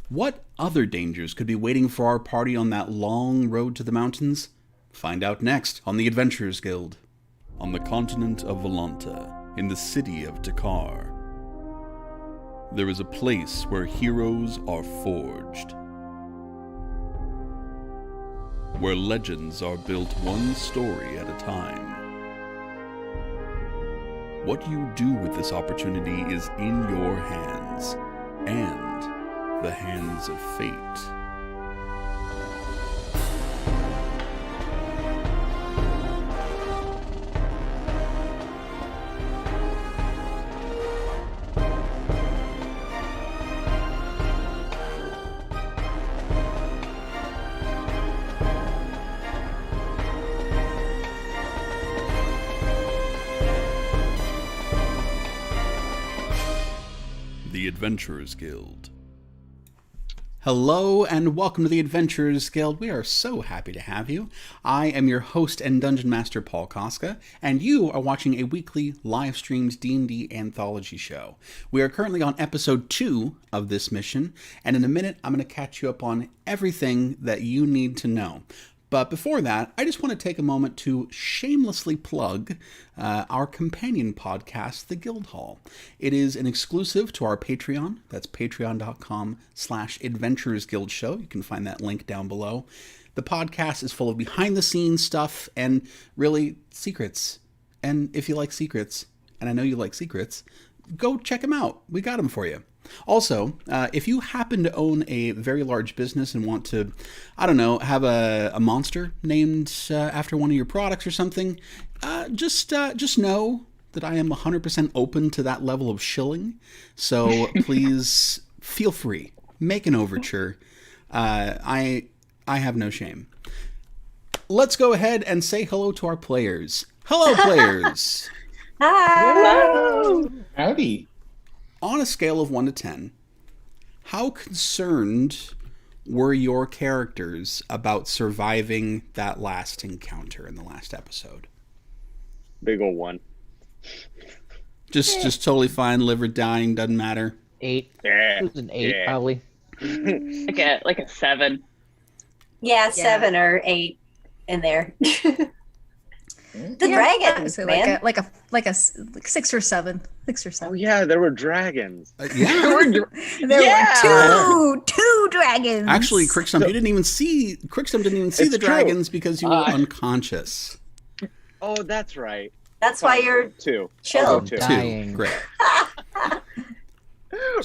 What other dangers could be waiting for our party on that long road to the mountains? Find out next on the Adventurers Guild. On the continent of Volanta, in the city of Dakar, there is a place where heroes are forged. Where legends are built one story at a time. What you do with this opportunity is in your hands, and the hands of fate. The Adventurers Guild. Hello and welcome to the Adventurers Guild. We are so happy to have you. I am your host and Dungeon Master Paul Cosca, and you are watching a weekly live-streamed D&D anthology show. We are currently on episode 2 of this mission, and in a minute I'm going to catch you up on everything that you need to know. But before that, I just want to take a moment to shamelessly plug our companion podcast, The Guildhall. It is an exclusive to our Patreon. That's patreon.com/adventurersguildshow. You can find that link down below. The podcast is full of behind-the-scenes stuff and really secrets. And if you like secrets, and I know you like secrets, go check them out. We got them for you. Also, if you happen to own a very large business and want to, I don't know, have a monster named after one of your products or something, just know that I am 100% open to that level of shilling. So please feel free, make an overture. I have no shame. Let's go ahead and say hello to our players. Hello, players. Hi. Hello. Howdy. On a scale of 1 to 10, how concerned were your characters about surviving that last encounter in the last episode? Big ol' 1. Just totally fine, live or dying, doesn't matter. 8. Yeah. It was an 8, probably. like a 7. Yeah, 7 or 8 in there. The dragons, so man. like a 6 or 7. 6 or 7. Oh yeah, there were dragons. Yeah. There were two dragons. Actually, Crickstump, you didn't even see It's the true. dragons because you were unconscious. Oh, that's right. That's why you're 2. chill. I'll go 2. Dying. Great.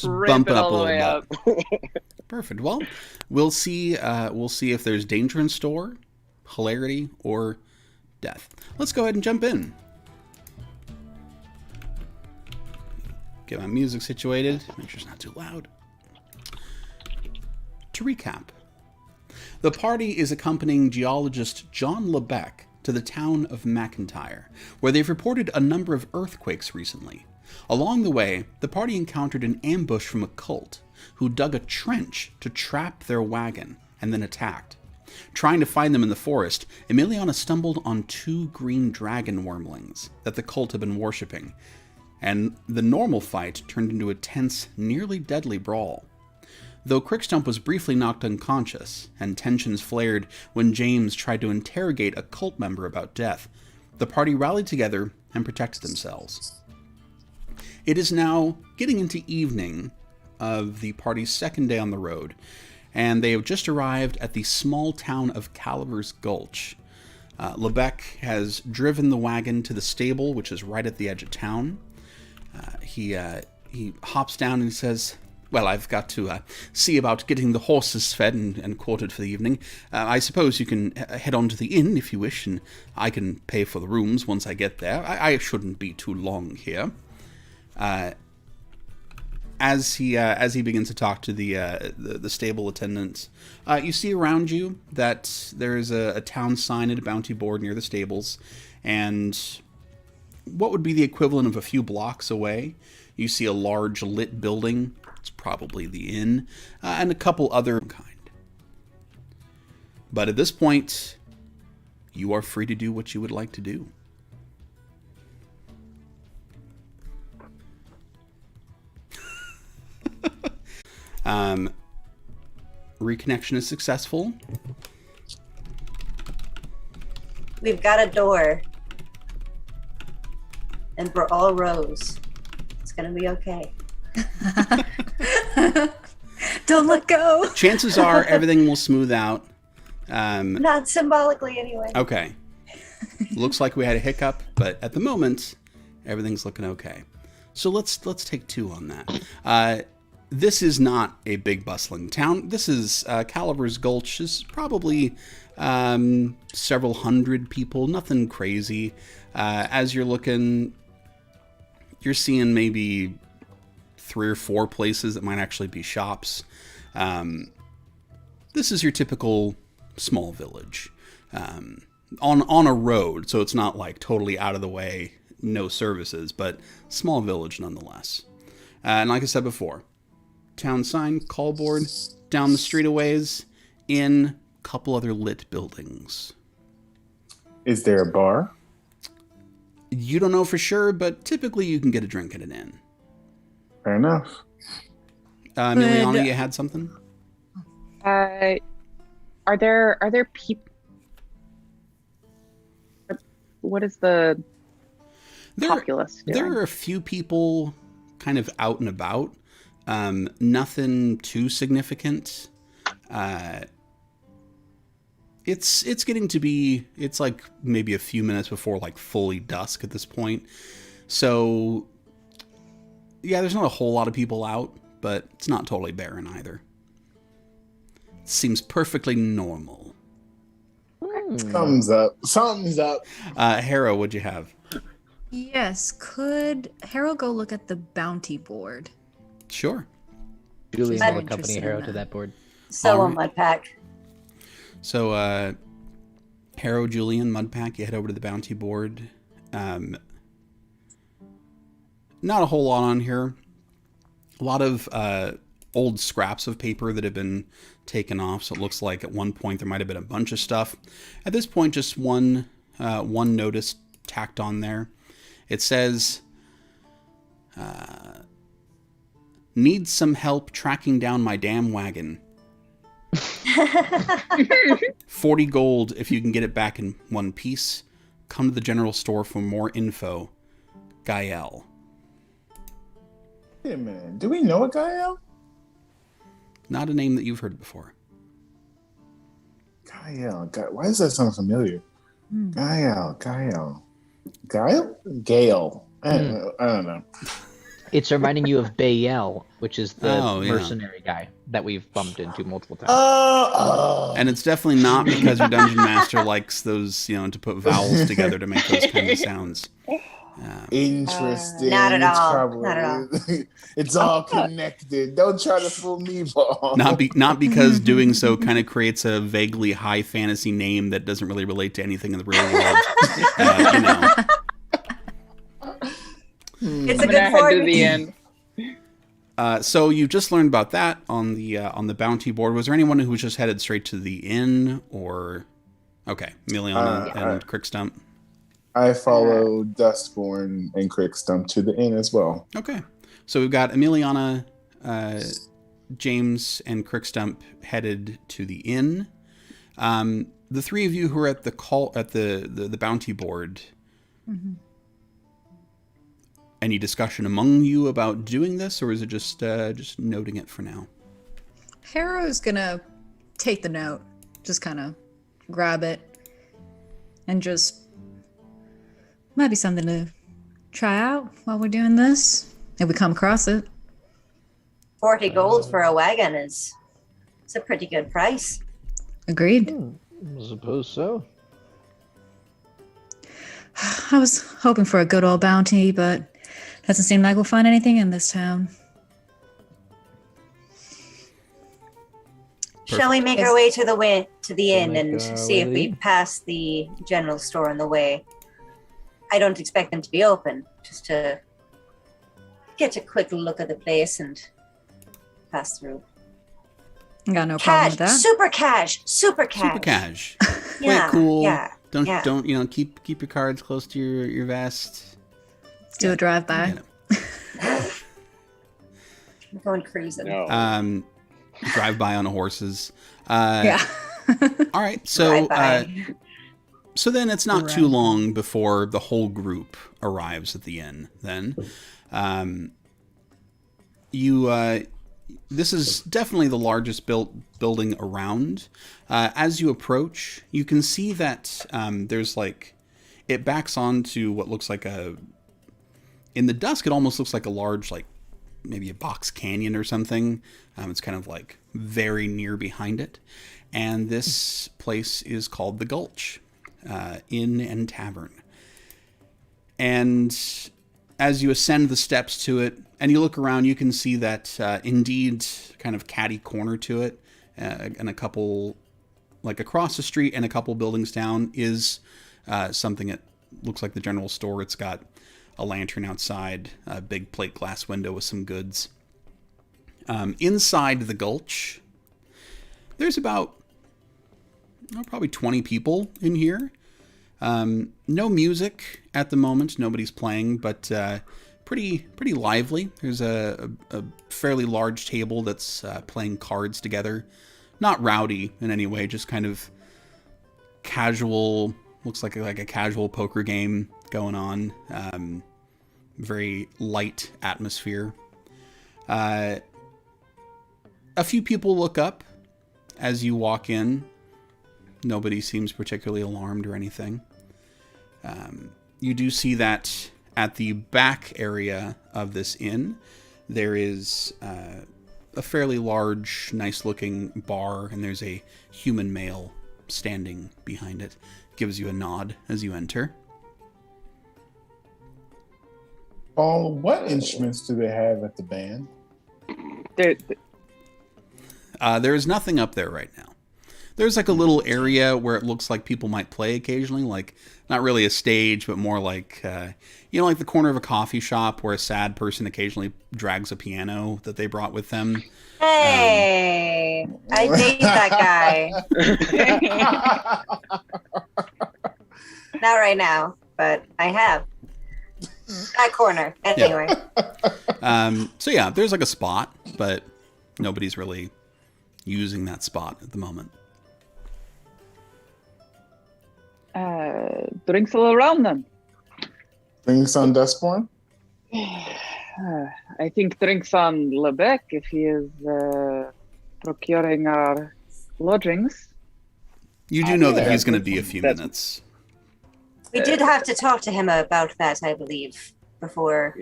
Ramp Bump it it up all a the way little up. Perfect. Well, we'll see if there's danger in store, hilarity, or death. Let's go ahead and jump in. Get my music situated. Make sure it's not too loud. To recap, the party is accompanying geologist John Lebec to the town of McIntyre, where they've reported a number of earthquakes recently. Along the way, the party encountered an ambush from a cult who dug a trench to trap their wagon and then attacked. Trying to find them in the forest, Emiliana stumbled on 2 green dragon wormlings that the cult had been worshipping, and the normal fight turned into a tense, nearly deadly brawl. Though Crickstump was briefly knocked unconscious, and tensions flared when James tried to interrogate a cult member about death, the party rallied together and protected themselves. It is now getting into evening of the party's second day on the road, and they have just arrived at the small town of Calaver's Gulch. Lebec has driven the wagon to the stable, which is right at the edge of town. He hops down and says, "Well, I've got to see about getting the horses fed and quartered for the evening. I suppose you can head on to the inn if you wish, and I can pay for the rooms once I get there. I shouldn't be too long here." As he begins to talk to the stable attendants, you see around you that there is a town sign and a bounty board near the stables, and what would be the equivalent of a few blocks away, you see a large lit building. It's probably the inn, and a couple other kind. But at this point, you are free to do what you would like to do. Reconnection is successful. We've got a door. And we're all Rose. It's going to be okay. Don't let go. Chances are everything will smooth out. Not symbolically, anyway. Okay. Looks like we had a hiccup, but at the moment, everything's looking okay. So let's take 2 on that. This is not a big bustling town. This is Calaver's Gulch. Is probably several hundred people. Nothing crazy. As you're looking, you're seeing maybe 3 or 4 places that might actually be shops. This is your typical small village on a road, so it's not like totally out of the way, no services, but small village nonetheless. And like I said before, town sign, call board, down the street a ways, in a couple other lit buildings. Is there a bar? You don't know for sure, but typically you can get a drink at an inn. Fair enough. Miliana, you had something? Are there people? What is the populace doing? There are a few people kind of out and about. Nothing too significant. It's getting to be, it's like maybe a few minutes before like fully dusk at this point. So yeah, there's not a whole lot of people out, but it's not totally barren either. It seems perfectly normal. Thumbs up. Thumbs up. Harrow, what'd you have? Yes, could Harold go look at the bounty board? Sure. Julian I'm will accompany interested in Harrow that. to that board. So All on my pack. So, Harrow, Julian, Mudpack, you head over to the bounty board. Not a whole lot on here. A lot of old scraps of paper that have been taken off, so it looks like at one point there might have been a bunch of stuff. At this point, just one notice tacked on there. It says, "Need some help tracking down my damn wagon. 40 gold if you can get it back in one piece. Come to the general store for more info. Gael." Wait a minute. Do we know a Gael? Not a name that you've heard before. Gael. Why does that sound familiar? Gael. Gale. I don't know. It's reminding you of Bayel, which is the Oh, yeah. mercenary guy that we've bumped into multiple times. And it's definitely not because your dungeon master likes those, to put vowels together to make those kinds of sounds. Interesting. Not at It's all. probably- Not at all. It's all connected. Don't try to fool me, Paul. Not because doing so kind of creates a vaguely high fantasy name that doesn't really relate to anything in the real world. It's a I'm gonna good head to form. the end. So you just learned about that on the bounty board. Was there anyone who was just headed straight to the inn, or okay, Miliana and Crickstump? I follow Dustborn and Crickstump to the inn as well. Okay, so we've got Emiliana, James, and Crickstump headed to the inn. The three of you who are at the bounty board. Mm-hmm. Any discussion among you about doing this, or is it just noting it for now? Harrow's gonna take the note, just kind of grab it, and just might be something to try out while we're doing this, if we come across it. 40 gold for a wagon it's a pretty good price. Agreed. I suppose so. I was hoping for a good old bounty, but doesn't seem like we'll find anything in this town. Shall we make our way to the inn make and our see way if to we the- pass the general store on the way? I don't expect them to be open, just to get a quick look at the place and pass through. I got no problem with that. Super cash. Super cash. Play Yeah, it cool. yeah, Don't yeah. keep your cards close to your vest. Let's do a drive-by. Get it. I'm going cruising. No. drive by on horses. Yeah. All right, so Drive-by. so then it's not too long before the whole group arrives at the inn. Then, this is definitely the largest building around. As you approach, you can see that there's like it backs onto what looks like in the dusk. It almost looks like a large, like maybe a box canyon or something. It's kind of like very near behind it, and this place is called the Gulch. Inn and tavern. And as you ascend the steps to it and you look around, you can see that indeed kind of catty corner to it and a couple, like across the street and a couple buildings down is something that looks like the general store. It's got a lantern outside, a big plate glass window with some goods. Inside the Gulch, there's about probably 20 people in here. No music at the moment. Nobody's playing, but pretty lively. There's a fairly large table that's playing cards together. Not rowdy in any way, just kind of casual. Looks like a casual poker game going on. Very light atmosphere. A few people look up as you walk in. Nobody seems particularly alarmed or anything. You do see that at the back area of this inn, there is a fairly large, nice-looking bar, and there's a human male standing behind it. Gives you a nod as you enter. Paul, what instruments do they have at the band? There is nothing up there right now. There's like a little area where it looks like people might play occasionally, like not really a stage, but more like, like the corner of a coffee shop where a sad person occasionally drags a piano that they brought with them. Hey, I date that guy. Not right now, but I have. That corner, anyway. So yeah, there's like a spot, but nobody's really using that spot at the moment. Drinks all around them. Drinks on Dustborn? I think drinks on Lebec if he is procuring our lodgings. You do know that he's going to be a few minutes. We did have to talk to him about that, I believe, before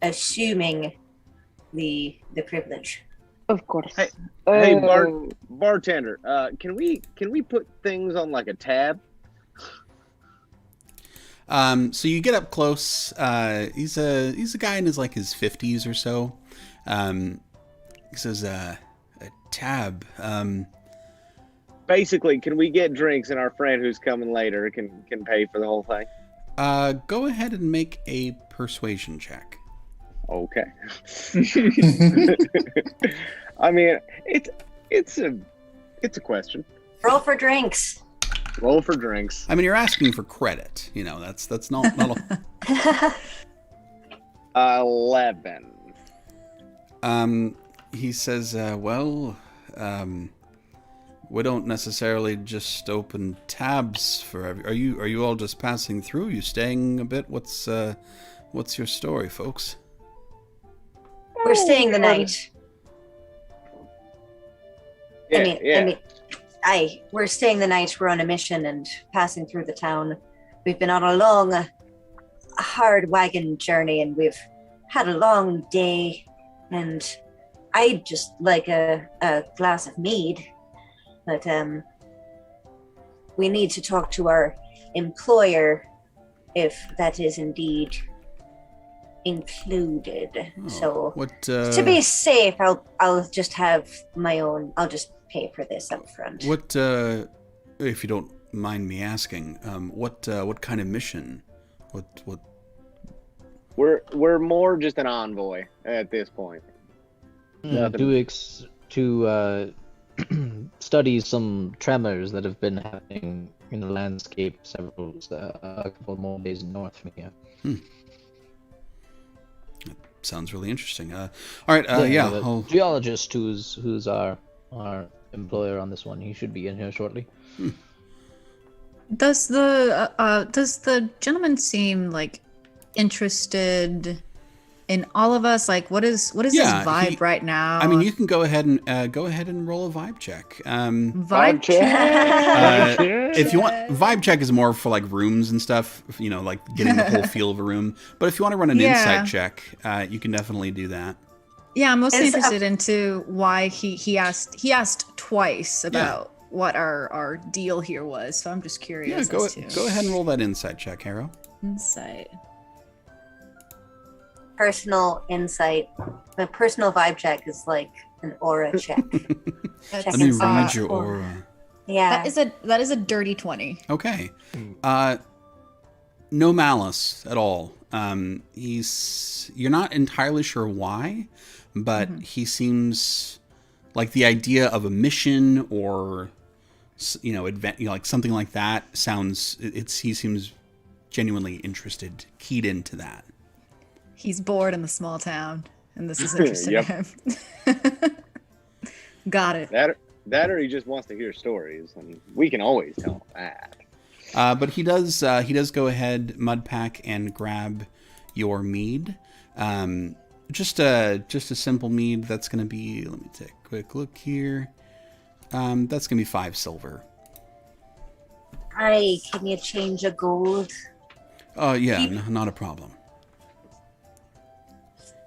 assuming the privilege. Of course. Hey, bartender, can we put things on like a tab? So you get up close. He's a guy in his 50s or so. He says, a tab. Basically, can we get drinks and our friend who's coming later can pay for the whole thing? Go ahead and make a persuasion check. Okay. I mean, it's a question. Roll for drinks. Roll for drinks. I mean, you're asking for credit. That's not 11. He says, we don't necessarily just open tabs for are you all just passing through? You staying a bit? What's your story, folks? We're staying the night. We're staying the night. We're on a mission and passing through the town. We've been on a long, hard wagon journey, and we've had a long day. And I'd just like a glass of mead, but we need to talk to our employer if that is indeed included. So to be safe, I'll just have my own. I'll just pay for this up front. What, if you don't mind me asking, what kind of mission? What? We're more just an envoy at this point. To study some tremors that have been happening in the landscape a couple more days north from here. sounds really interesting. All right, yeah. The geologist who's our employer on this one, he should be in here shortly. Does the gentleman seem like interested in all of us? Like, what is his vibe right now? I mean, you can go ahead and roll a vibe check. Vibe check. If you want, vibe check is more for like rooms and stuff. You know, like getting the whole feel of a room. But if you want to run an insight check, you can definitely do that. Yeah, I'm mostly interested into why he asked twice about what our deal here was. So I'm just curious. Yeah, go ahead and roll that insight check, Harrow. Insight. Personal insight. A personal vibe check is like an aura check. Let me read your aura. Yeah. That is a dirty 20. Okay. No malice at all. You're not entirely sure why, but he seems like the idea of a mission or like something like that sounds. He seems genuinely interested, keyed into that. He's bored in the small town, and this is interesting to him. Got it. That or he just wants to hear stories, and we can always tell him that. But he does go ahead, Mudpack, and grab your mead. Just a simple mead. That's going to be, let me take a quick look here. That's going to be 5 silver. Hi, can you change a gold? Oh, yeah, not a problem.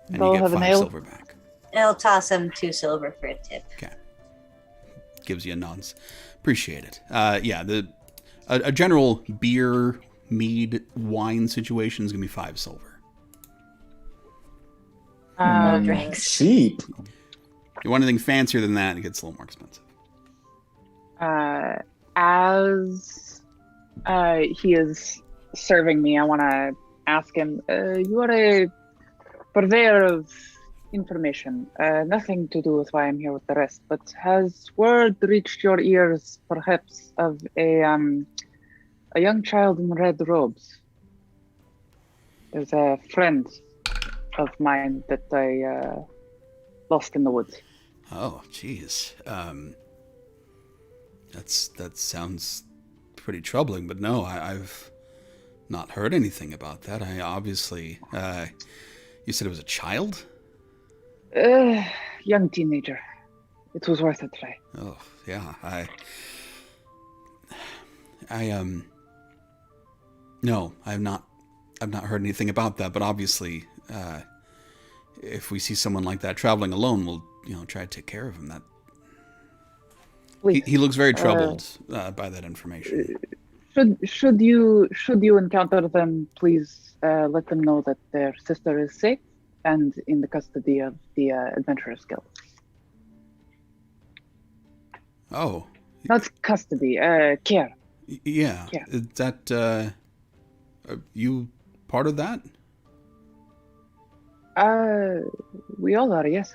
And Go you get have 5 silver back. I'll toss him 2 silver for a tip. Okay. Gives you a nods. Appreciate it. Yeah, a general beer, mead, wine situation is going to be 5 silver. No drinks. Cheap. You want anything fancier than that, it gets a little more expensive. As he is serving me, I want to ask him, you are a purveyor of information, nothing to do with why I'm here with the rest, but has word reached your ears, perhaps, of a young child in red robes? There's a friend of mine that I lost in the woods. Oh, jeez. That sounds pretty troubling, but no, I've not heard anything about that. I obviously, you said it was a child? Young teenager. It was worth a try. Oh, yeah, no, I've not heard anything about that, but obviously, if we see someone like that traveling alone, we'll, try to take care of him. That he looks very troubled by that information. Should you encounter them, please let them know that their sister is safe and in the custody of the Adventurers Guild. Oh. Not custody, care. Yeah. Care. Is that, are you part of that? We all are, yes.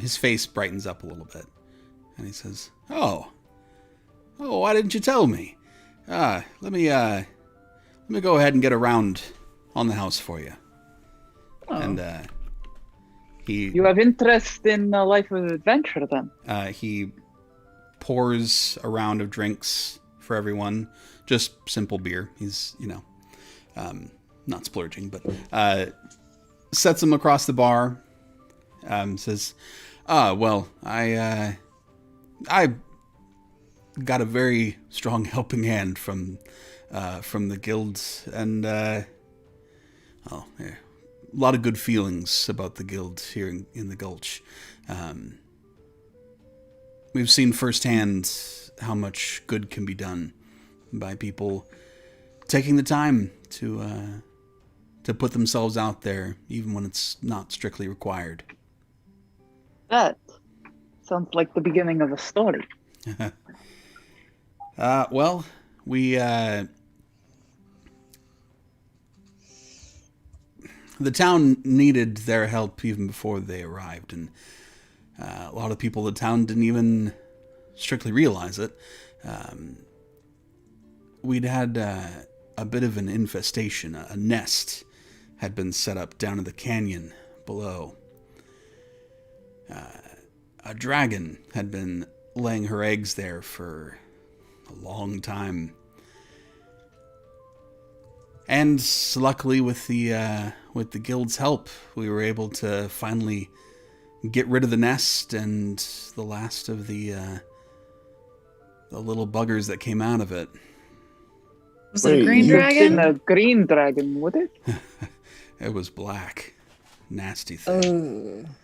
His face brightens up a little bit, and he says, "Oh, why didn't you tell me? Let me go ahead and get around on the house for you." Oh. And You have interest in a life of adventure, then? he pours a round of drinks for everyone, just simple beer. He's not splurging, but sets them across the bar. Says, well, I got a very strong helping hand from the guild, and a lot of good feelings about the guild here in the Gulch. We've seen firsthand how much good can be done by people taking the time to put themselves out there, even when it's not strictly required. That sounds like the beginning of a story. Well, we the town needed their help even before they arrived, and a lot of people in the town didn't even strictly realize it. We'd had a bit of an infestation, a nest had been set up down in the canyon below. A dragon had been laying her eggs there for a long time. And luckily, with the guild's help, we were able to finally get rid of the nest and the last of the little buggers that came out of it. Was it a green dragon? A green dragon, would it? It was black. Nasty thing. Oh.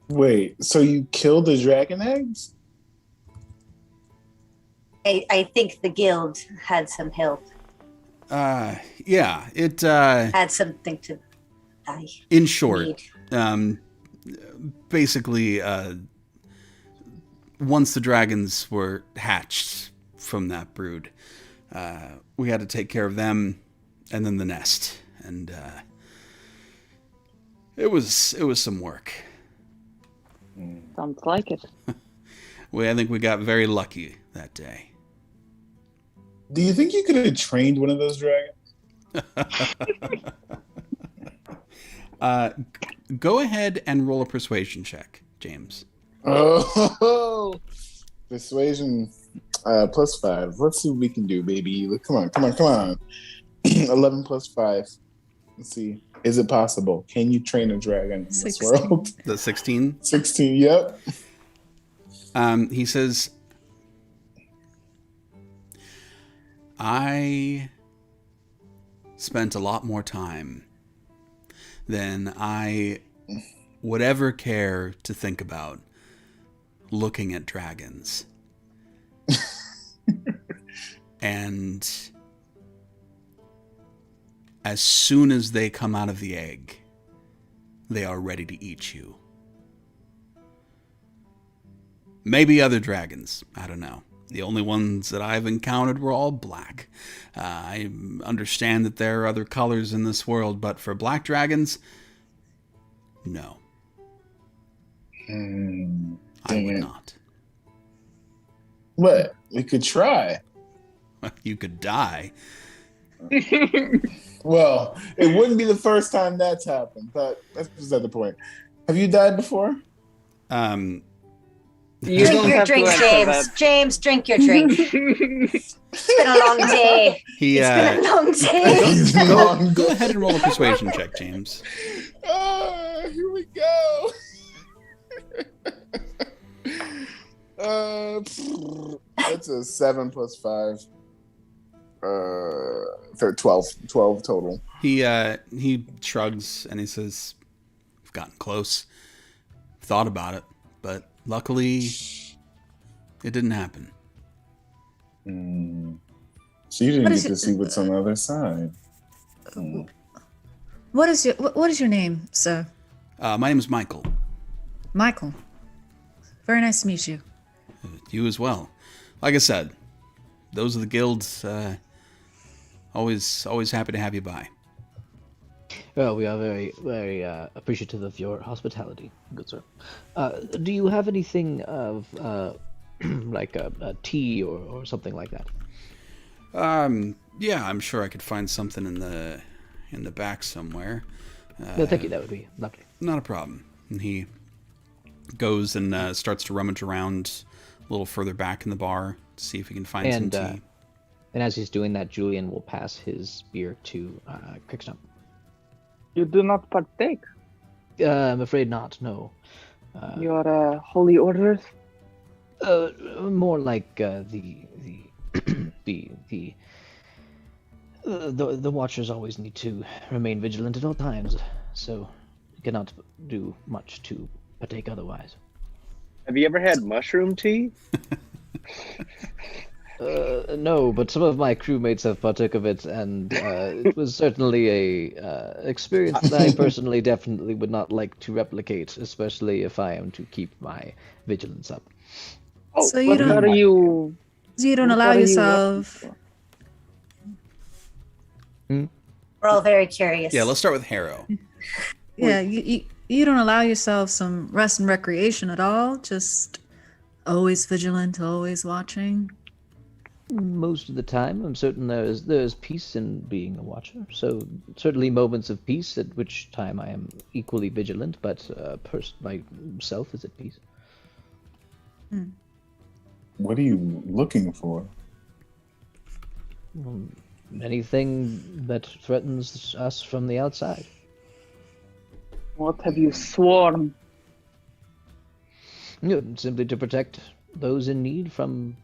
Wait, so you killed the dragon eggs? I think the guild had some help. Yeah, it Had something to die. in short, Need. basically, once the dragons were hatched from that brood, we had to take care of them and then the nest. And it was some work. Sounds like it. I think we got very lucky that day. Do you think you could have trained one of those dragons? Go ahead and roll a persuasion check, James. Oh, persuasion +5. Let's see what we can do, baby. Come on. 11 + 5. Let's see. Is it possible? Can you train a dragon in this 16. world? The 16? 16, yep. He says, I spent a lot more time than I would ever care to think about looking at dragons. And as soon as they come out of the egg, they are ready to eat you. Maybe other dragons, I don't know. The only ones that I've encountered were all black. I understand that there are other colors in this world, but for black dragons, no. I would not. What? We could try. You could die. Well, it wouldn't be the first time that's happened, but that's beside the point. Have you died before? You Drink don't your have to drink, answer James. that. James, drink your drink. It's been a long day. He, It's been a long day. go ahead and roll a persuasion check, James. Oh, here we go. That's a 7 + 5. 12 total. He shrugs and he says, "I've gotten close. Thought about it, but luckily, it didn't happen." So you didn't What get is to it- see what's on the other side. What is your name, sir? My name is Michael. Michael. Very nice to meet you. You as well. Like I said, those are the guilds. Always happy to have you by. Well, we are very, very appreciative of your hospitality, good sir. Do you have anything of like a tea or something like that? Yeah, I'm sure I could find something in the back somewhere. No, thank you. That would be lovely. Not a problem. And he goes and starts to rummage around a little further back in the bar to see if he can find some tea. And as he's doing that, Julian will pass his beer to Quickstump. You do not partake. I'm afraid not. No. Your holy orders. More like the watchers always need to remain vigilant at all times, so cannot do much to partake otherwise. Have you ever had mushroom tea? No, but some of my crewmates have partook of it, and it was certainly a experience that I personally definitely would not like to replicate, especially if I am to keep my vigilance up. Oh, So you what don't- are you? So you don't What allow are you yourself. working We're all very curious. Yeah, let's start with Harrow. Yeah, you don't allow yourself some rest and recreation at all. Just always vigilant, always watching. Most of the time, I'm certain there's peace in being a watcher. So certainly moments of peace, at which time I am equally vigilant, but myself is at peace. What are you looking for? Anything that threatens us from the outside. What have you sworn? Simply to protect those in need from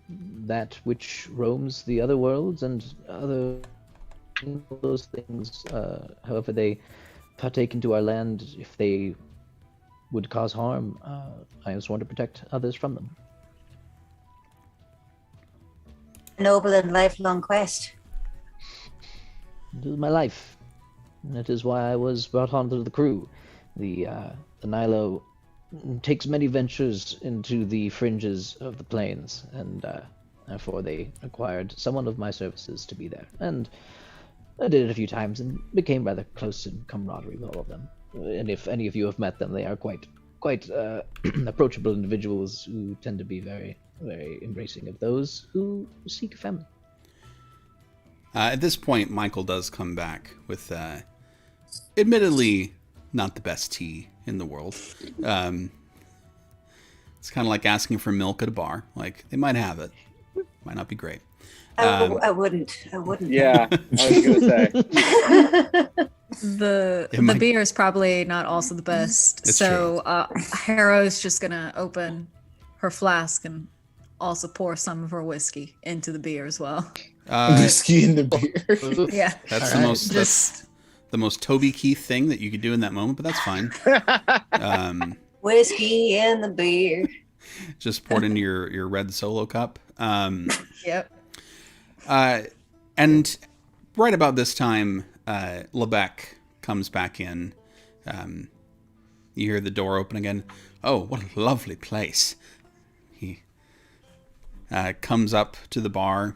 that which roams the other worlds and other those things, however they partake into our land, if they would cause harm, I am sworn to protect others from them. A noble and lifelong quest. It is my life, and it is why I was brought onto the crew. The Nilo takes many ventures into the fringes of the plains, and therefore they acquired someone of my services to be there. And I did it a few times and became rather close in camaraderie with all of them. And if any of you have met them, they are quite approachable individuals who tend to be very, very embracing of those who seek a family. At this point, Michael does come back with, admittedly, not the best tea in the world. It's kind of like asking for milk at a bar. Like, they might have it. Might not be great. I wouldn't. Yeah, I was going to say. The beer is probably not also the best. It's so Harrow's just going to open her flask and also pour some of her whiskey into the beer as well. Whiskey in the beer. Yeah. That's the most... That's the most Toby Keith thing that you could do in that moment, but that's fine. Whiskey in the beer. Just poured into your red Solo cup. Yep. And right about this time, Lebec comes back in. You hear the door open again. Oh, what a lovely place. He comes up to the bar,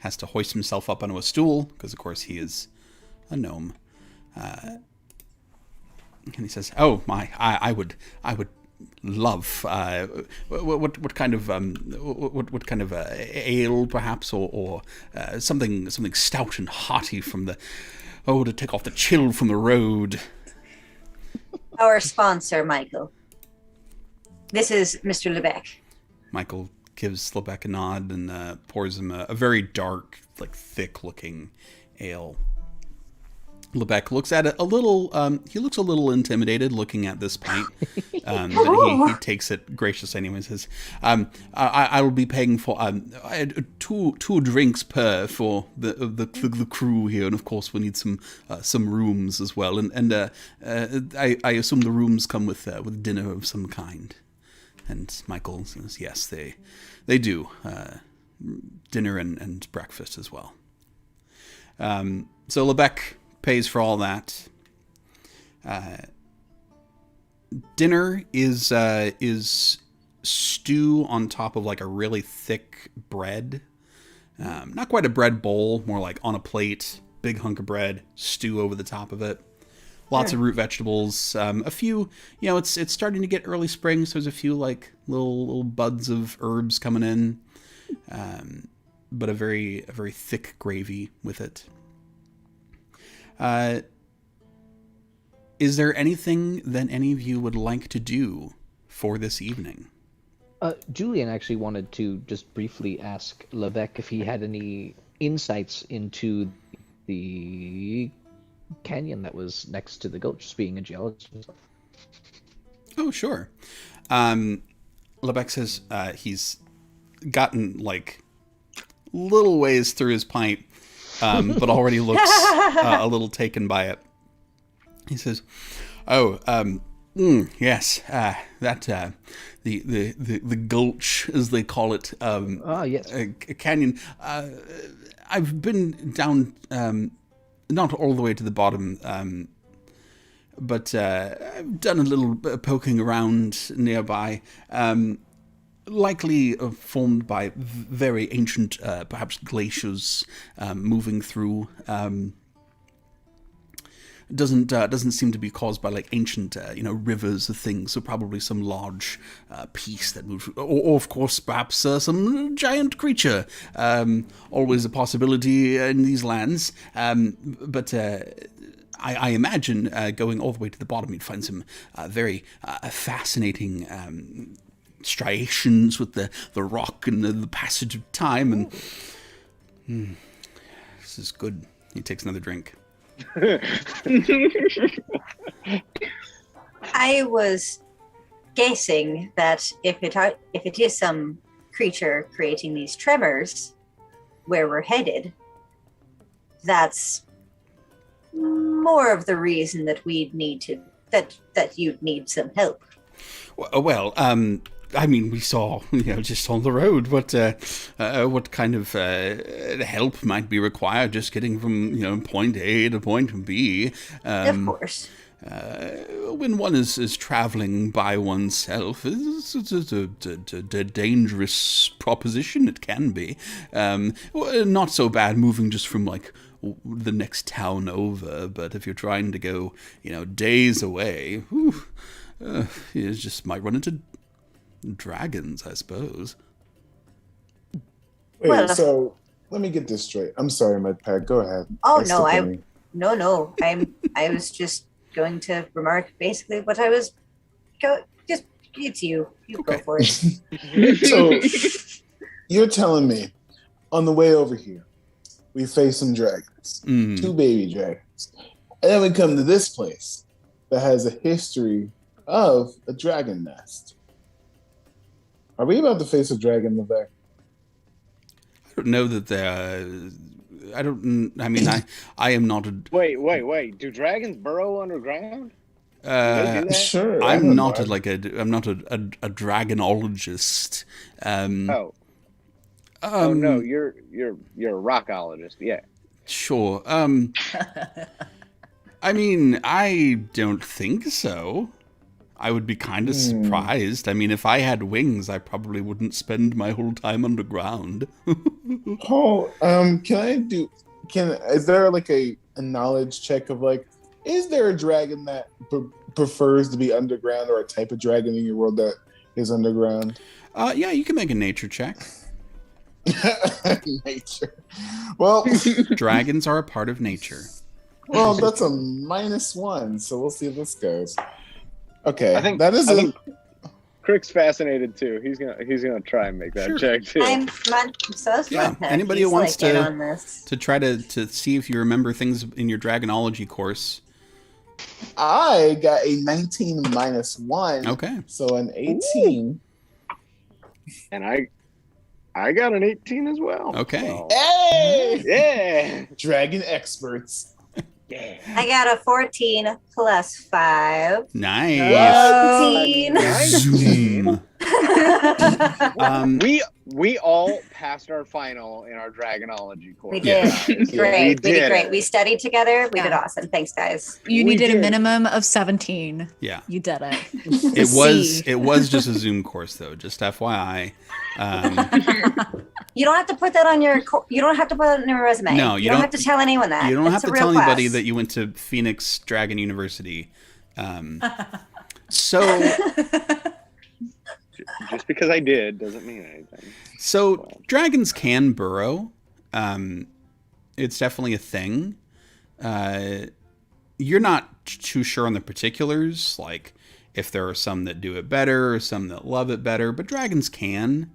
has to hoist himself up onto a stool, because of course he is a gnome, and he says, "Oh my, I would love what kind of ale perhaps, or something stout and hearty from the to take off the chill from the road." Our sponsor, Michael. This is Mr. Lebec. Michael gives Lebec a nod and pours him a very dark, like thick-looking ale. Lebec looks at it a little, he looks a little intimidated looking at this pint, but he takes it graciously anyway and says, I will be paying for two drinks per for the crew here, and of course we need some rooms as well, and I assume the rooms come with dinner of some kind. And Michael says, yes, they do, dinner and breakfast as well. So Lebec pays for all that. Dinner is stew on top of like a really thick bread. Not quite a bread bowl, more like on a plate, big hunk of bread, stew over the top of it. Lots of root vegetables. A few, it's starting to get early spring, so there's a few like little buds of herbs coming in. But a very thick gravy with it. Is there anything that any of you would like to do for this evening? Julian actually wanted to just briefly ask Lebec if he had any insights into the canyon that was next to the Gulch, being a geologist. Oh, sure. Lebec says he's gotten like little ways through his pint, but already looks a little taken by it. He says, "Oh, yes, that the Gulch, as they call it. Yes, a canyon. I've been down, not all the way to the bottom, but I've done a little poking around nearby. Likely formed by very ancient, perhaps glaciers moving through. doesn't seem to be caused by like ancient rivers or things. So probably some large piece that moved, or of course perhaps some giant creature. Always a possibility in these lands. But I imagine going all the way to the bottom, you'd find some very fascinating striations with the rock and the passage of time. And this is good. He takes another drink. I was guessing that if it is some creature creating these tremors where we're headed, that's more of the reason that we'd need that you'd need some help. Well, I mean, we saw, just on the road what kind of help might be required just getting from, point A to point B. Of course. When one is traveling by oneself, it's a dangerous proposition. It can be. Not so bad moving just from, like, the next town over, but if you're trying to go, days away, you just might run into dragons, I suppose. Wait, so let me get this straight. I'm sorry, Mudpack. Go ahead. Oh no, I was just going to remark basically what I was just it's you. You okay. Go for it. So you're telling me on the way over here, we face some dragons, 2 baby dragons, and then we come to this place that has a history of a dragon nest. Are we about to face a dragon in the back? I don't know that I am not a... Wait. Do dragons burrow underground? Sure. I'm not a dragonologist. Oh no, you're a rockologist, yeah. Sure. I mean, I don't think so. I would be kind of surprised. I mean, if I had wings, I probably wouldn't spend my whole time underground. Is there like a knowledge check of like, is there a dragon that prefers to be underground, or a type of dragon in your world that is underground? Yeah, you can make a nature check. Nature. Well, dragons are a part of nature. Well, that's a -1, so we'll see if this goes. Okay, I think Crick's fascinated too. He's gonna try and make that check too. I'm so smart. Yeah. Anybody who wants to try to see if you remember things in your dragonology course. I got a 19 -1. Okay. So an 18. Ooh. And I got an 18 as well. Okay. So. Hey! Yeah! Dragon experts. Yeah. I got a 14 plus 5. Nice. 19. Zoom. We all passed our final in our dragonology course. We did. Great. We did. Great. We studied together. We did awesome. Thanks, guys. You needed a minimum of 17. Yeah. You did it. It was just a Zoom course though, just FYI. You don't have to put that on your resume. No, you don't have to tell anyone that. You don't have to tell class. anybody that you went to Phoenix Dragon University. So just because I did doesn't mean anything. So dragons can burrow. It's definitely a thing. You're not too sure on the particulars, like if there are some that do it better or some that love it better, but dragons can.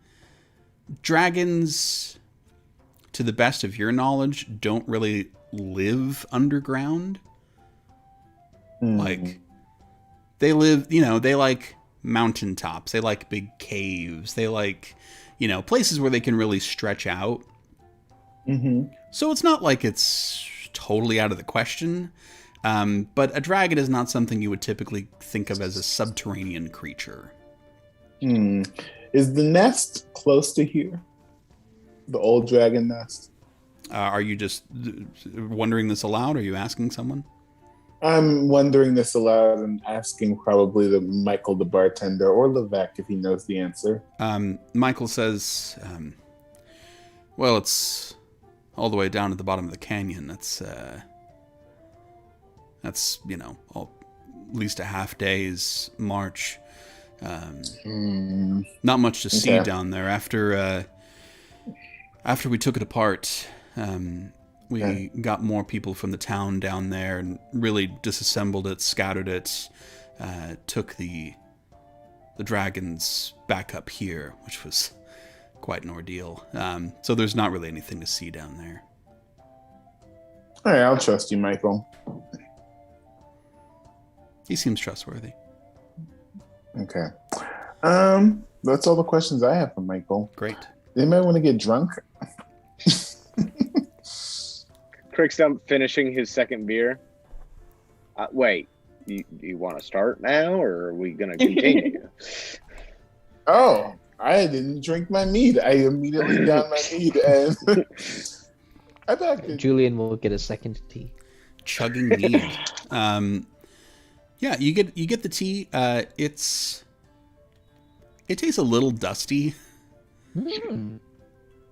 Dragons, to the best of your knowledge, don't really live underground. Like, they live, they like mountaintops. They like big caves. They like, places where they can really stretch out. So it's not like it's totally out of the question. But a dragon is not something you would typically think of as a subterranean creature. Is the nest close to here? The old dragon nest? Are you just wondering this aloud? Are you asking someone? I'm wondering this aloud and asking probably Michael, the bartender, or Levesque if he knows the answer. Michael says, well, it's all the way down at the bottom of the canyon. That's, at least a half day's march. Not much to see down there. After we took it apart, we got more people from the town down there and really disassembled it, scattered it, took the dragons back up here, which was quite an ordeal. So there's not really anything to see down there. All right, I'll trust you, Michael. He seems trustworthy. Okay. That's all the questions I have for Michael. Great. Anybody want to get drunk? Crickstump finishing his second beer. Wait, you want to start now, or are we going to continue? Oh, I didn't drink my mead. I immediately got my mead, and I backed it. Julian will get a second tea. Chugging mead. Yeah, you get the tea. It tastes a little dusty.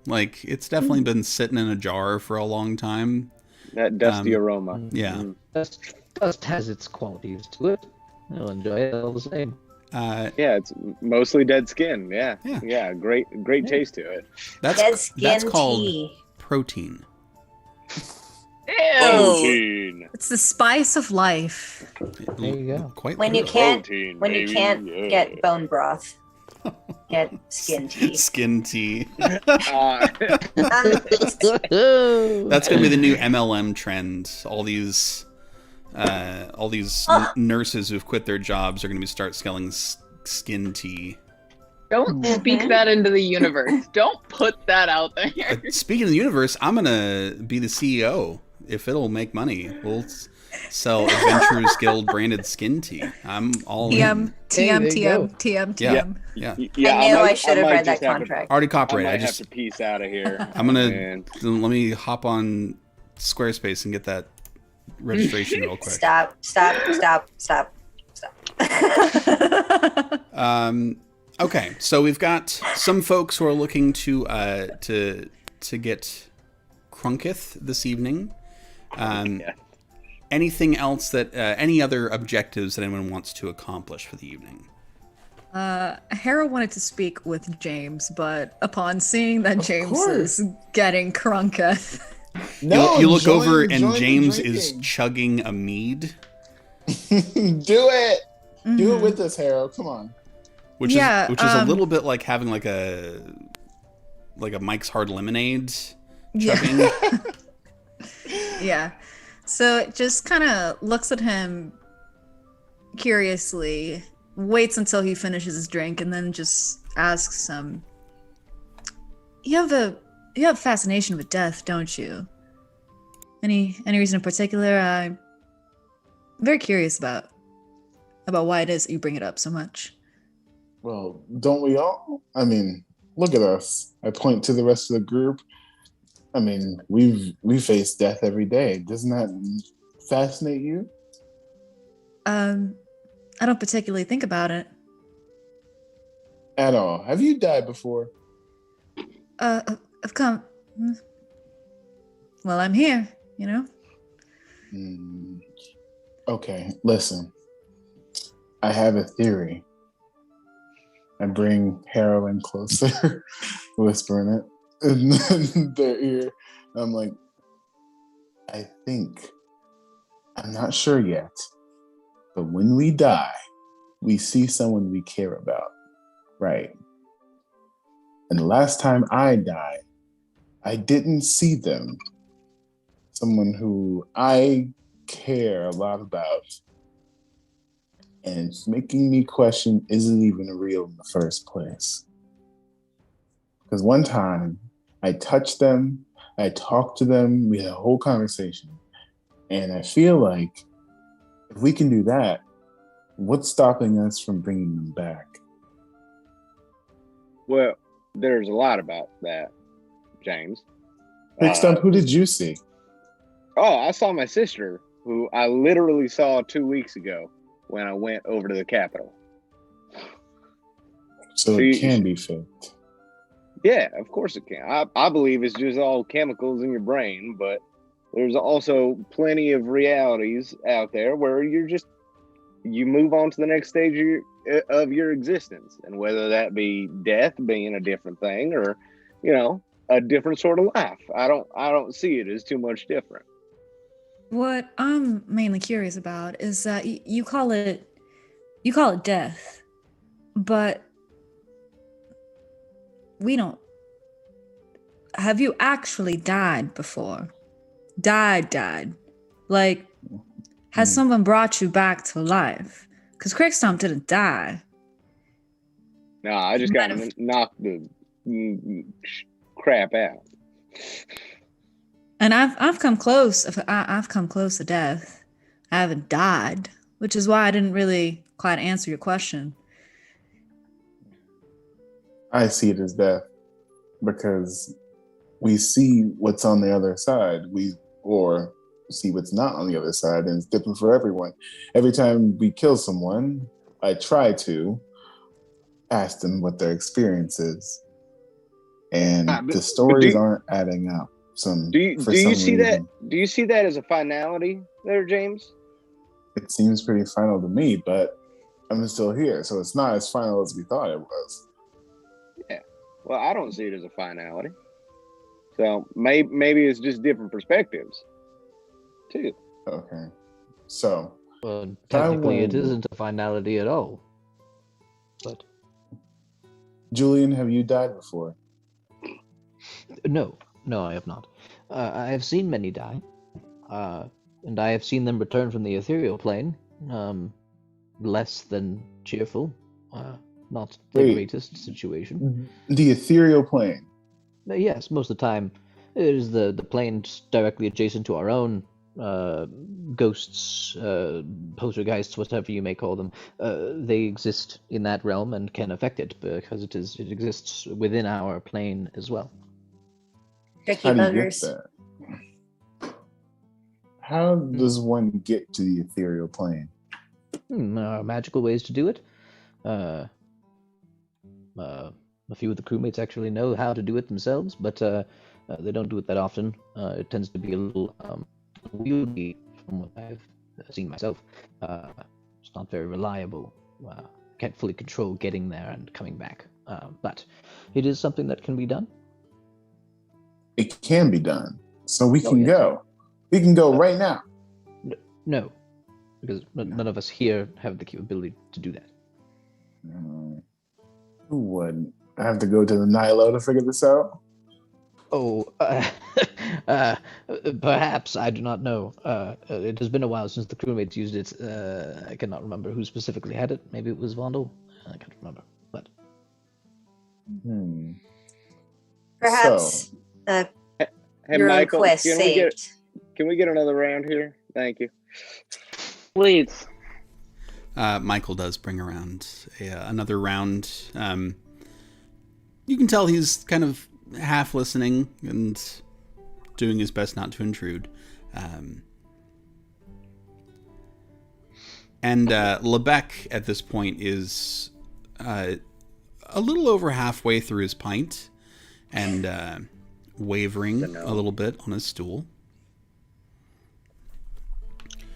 Like, it's definitely been sitting in a jar for a long time. That dusty aroma. Yeah. Dust has its qualities to it. I'll enjoy it all the same. Yeah, it's mostly dead skin. Yeah. Great taste to it. That's called protein. Protein. It's the spice of life. There you go. Quite When you literally. can't get bone broth, get skin tea. Skin tea. Um, That's gonna be the new MLM trend. All these nurses who've quit their jobs are gonna start selling skin tea. Don't speak that into the universe. Don't put that out there. Speaking of the universe, I'm gonna be the CEO. If it'll make money, we'll sell Adventurers Guild branded skin tea. I'm all in. TM. Yeah. I knew I should have read that contract. Already I copyright. might I just have to piece out of here. I'm gonna let me hop on Squarespace and get that registration real quick. Stop. Okay, so we've got some folks who are looking to get Crunketh this evening. Anything else that any other objectives that anyone wants to accomplish for the evening? Hera wanted to speak with James, but upon seeing that James is getting Crunketh, you look over and James is chugging a mead. Do it. Do it with us, Harold. Come on. Which is a little bit like having like a Mike's Hard Lemonade chugging. Yeah. So it just kind of looks at him curiously, waits until he finishes his drink, and then just asks him, You have a fascination with death, don't you? Any reason in particular? I'm very curious about why it is that you bring it up so much. Well, don't we all? I mean, look at us. I point to the rest of the group. I mean, we face death every day. Doesn't that fascinate you? I don't particularly think about it. At all. Have you died before? I've come. Well, I'm here, you know? Okay, listen. I have a theory. I bring heroin closer, whispering it in their ear. I'm like, I think, I'm not sure yet, but when we die, we see someone we care about, right? And the last time I died, I didn't see them. Someone who I care a lot about. And it's making me question, is it even real in the first place? Because one time, I touched them, I talked to them, we had a whole conversation. And I feel like if we can do that, what's stopping us from bringing them back? Well, there's a lot about that, James. Next up, who did you see? Oh, I saw my sister, who I literally saw 2 weeks ago when I went over to the Capitol. So it can be faked. Yeah, of course it can. I believe it's just all chemicals in your brain, but there's also plenty of realities out there where you move on to the next stage of your existence, and whether that be death being a different thing, or a different sort of life. I don't see it as too much different. What I'm mainly curious about is that you call it death, but we don't. Have you actually died before? Died. Like, has someone brought you back to life? Because Craigstomp didn't die. No, I just got knocked the crap out. And I've come close. I've come close to death. I haven't died, which is why I didn't really quite answer your question. I see it as death because we see what's on the other side. Or see what's not on the other side, and it's different for everyone. Every time we kill someone, I try to ask them what their experience is, and the stories aren't adding up. Do you see that as a finality there, James? It seems pretty final to me, but I'm still here, so it's not as final as we thought it was. Yeah, well, I don't see it as a finality. So maybe it's just different perspectives, too. Okay. So. Well, technically, it isn't a finality at all. But. Julian, have you died before? No, I have not. I have seen many die, and I have seen them return from the ethereal plane. Less than cheerful. Not the greatest situation. The ethereal plane. Yes, most of the time it is the plane directly adjacent to our own. Ghosts, poltergeists, whatever you may call them, they exist in that realm and can affect it because it exists within our plane as well. Tricky buggers. How does one get to the ethereal plane? Magical ways to do it. A few of the crewmates actually know how to do it themselves, but they don't do it that often. It tends to be a little unwieldy from what I've seen myself. It's not very reliable. Can't fully control getting there and coming back. But it is something that can be done. It can be done. So we can go. We can go right now. No, because none of us here have the capability to do that. Who would? I have to go to the Nilo to figure this out? Oh, perhaps. I do not know. It has been a while since the crewmates used it. I cannot remember who specifically had it. Maybe it was Vondel. I can't remember. But perhaps hey, your Michael, own quest saved. Can we get another round here? Thank you. Please. Michael does bring around another round. You can tell he's kind of half listening and doing his best not to intrude. And Lebec at this point is a little over halfway through his pint and wavering a little bit on his stool.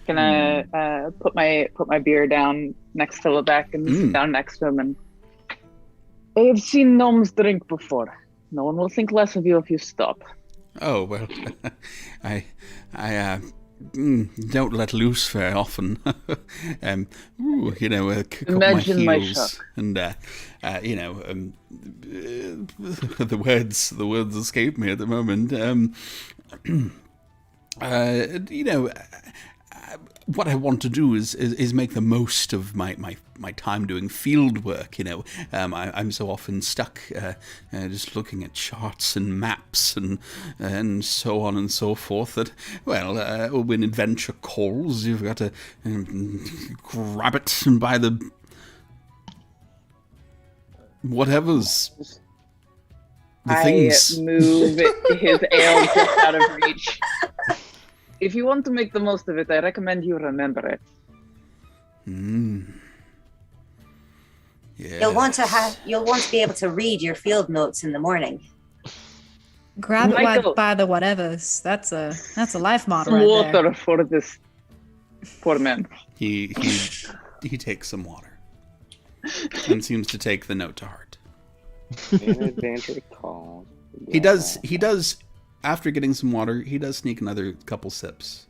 Can I put my beer down next to Lebec and sit down next to him? And I have seen gnomes drink before. No one will think less of you if you stop. Oh well, I don't let loose very often. Kick Imagine up my my heels shock. and the words escape me at the moment. What I want to do is make the most of my time doing field work. I'm so often stuck just looking at charts and maps and so on and so forth that, when adventure calls, you've got to grab it by the whatever's the things. I move his ale just out of reach. If you want to make the most of it, I recommend you remember it. Yeah. You'll want to be able to read your field notes in the morning. Grab it Michael. by the whatevers. That's a life motto right there. Water for this poor man. He takes some water and seems to take the note to heart. He does. After getting some water, he does sneak another couple sips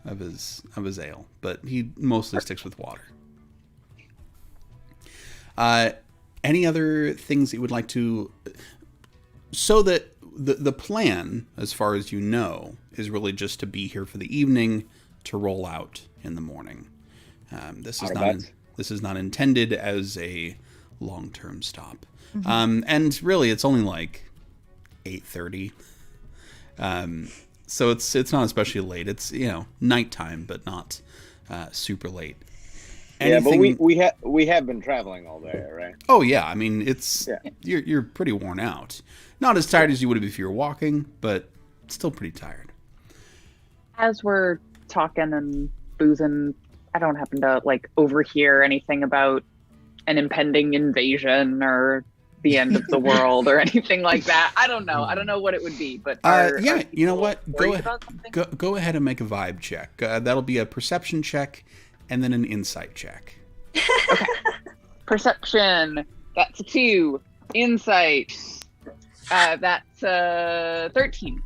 of his ale, but he mostly sticks with water. Any other things that you would like to? So that the plan, as far as you know, is really just to be here for the evening, to roll out in the morning. This is not intended as a long-term stop. Mm-hmm. And really, it's only like 8:30. So it's not especially late. It's nighttime, but not super late. Anything... Yeah, but we have been traveling all day, right? Oh yeah, I mean you're pretty worn out. Not as tired as you would have if you were walking, but still pretty tired. As we're talking and boozing, I don't happen to overhear anything about an impending invasion or the end of the world or anything like that. I don't know. I don't know what it would be, but you know what? Go ahead and make a vibe check. That'll be a perception check and then an insight check. Okay. Perception. That's a 2. Insight. That's 13.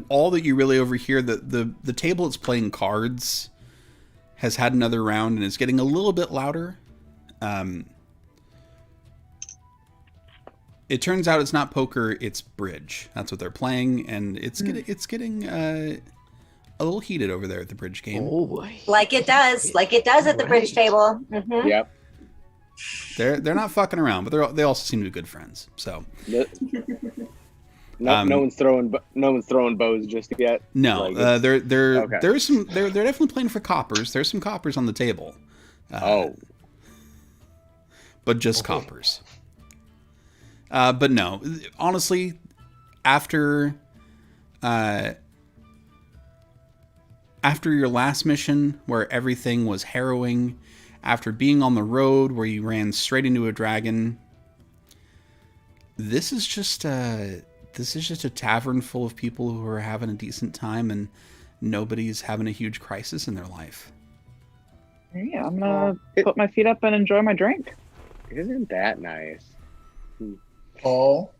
All that you really overhear, the table that's playing cards has had another round and it's getting a little bit louder. It turns out it's not poker, it's bridge. That's what they're playing, and it's getting a little heated over there at the bridge game. Oh boy. Like it does at the bridge table. Mm-hmm. Yep. They're not fucking around, but they also seem to be good friends. So no one's throwing bows just yet. No, they're definitely playing for coppers. There's some coppers on the table. But just coppers. But no, honestly, after your last mission where everything was harrowing, after being on the road where you ran straight into a dragon, this is just a tavern full of people who are having a decent time and nobody's having a huge crisis in their life. Yeah, I'm gonna put my feet up and enjoy my drink. Isn't that nice? Paul,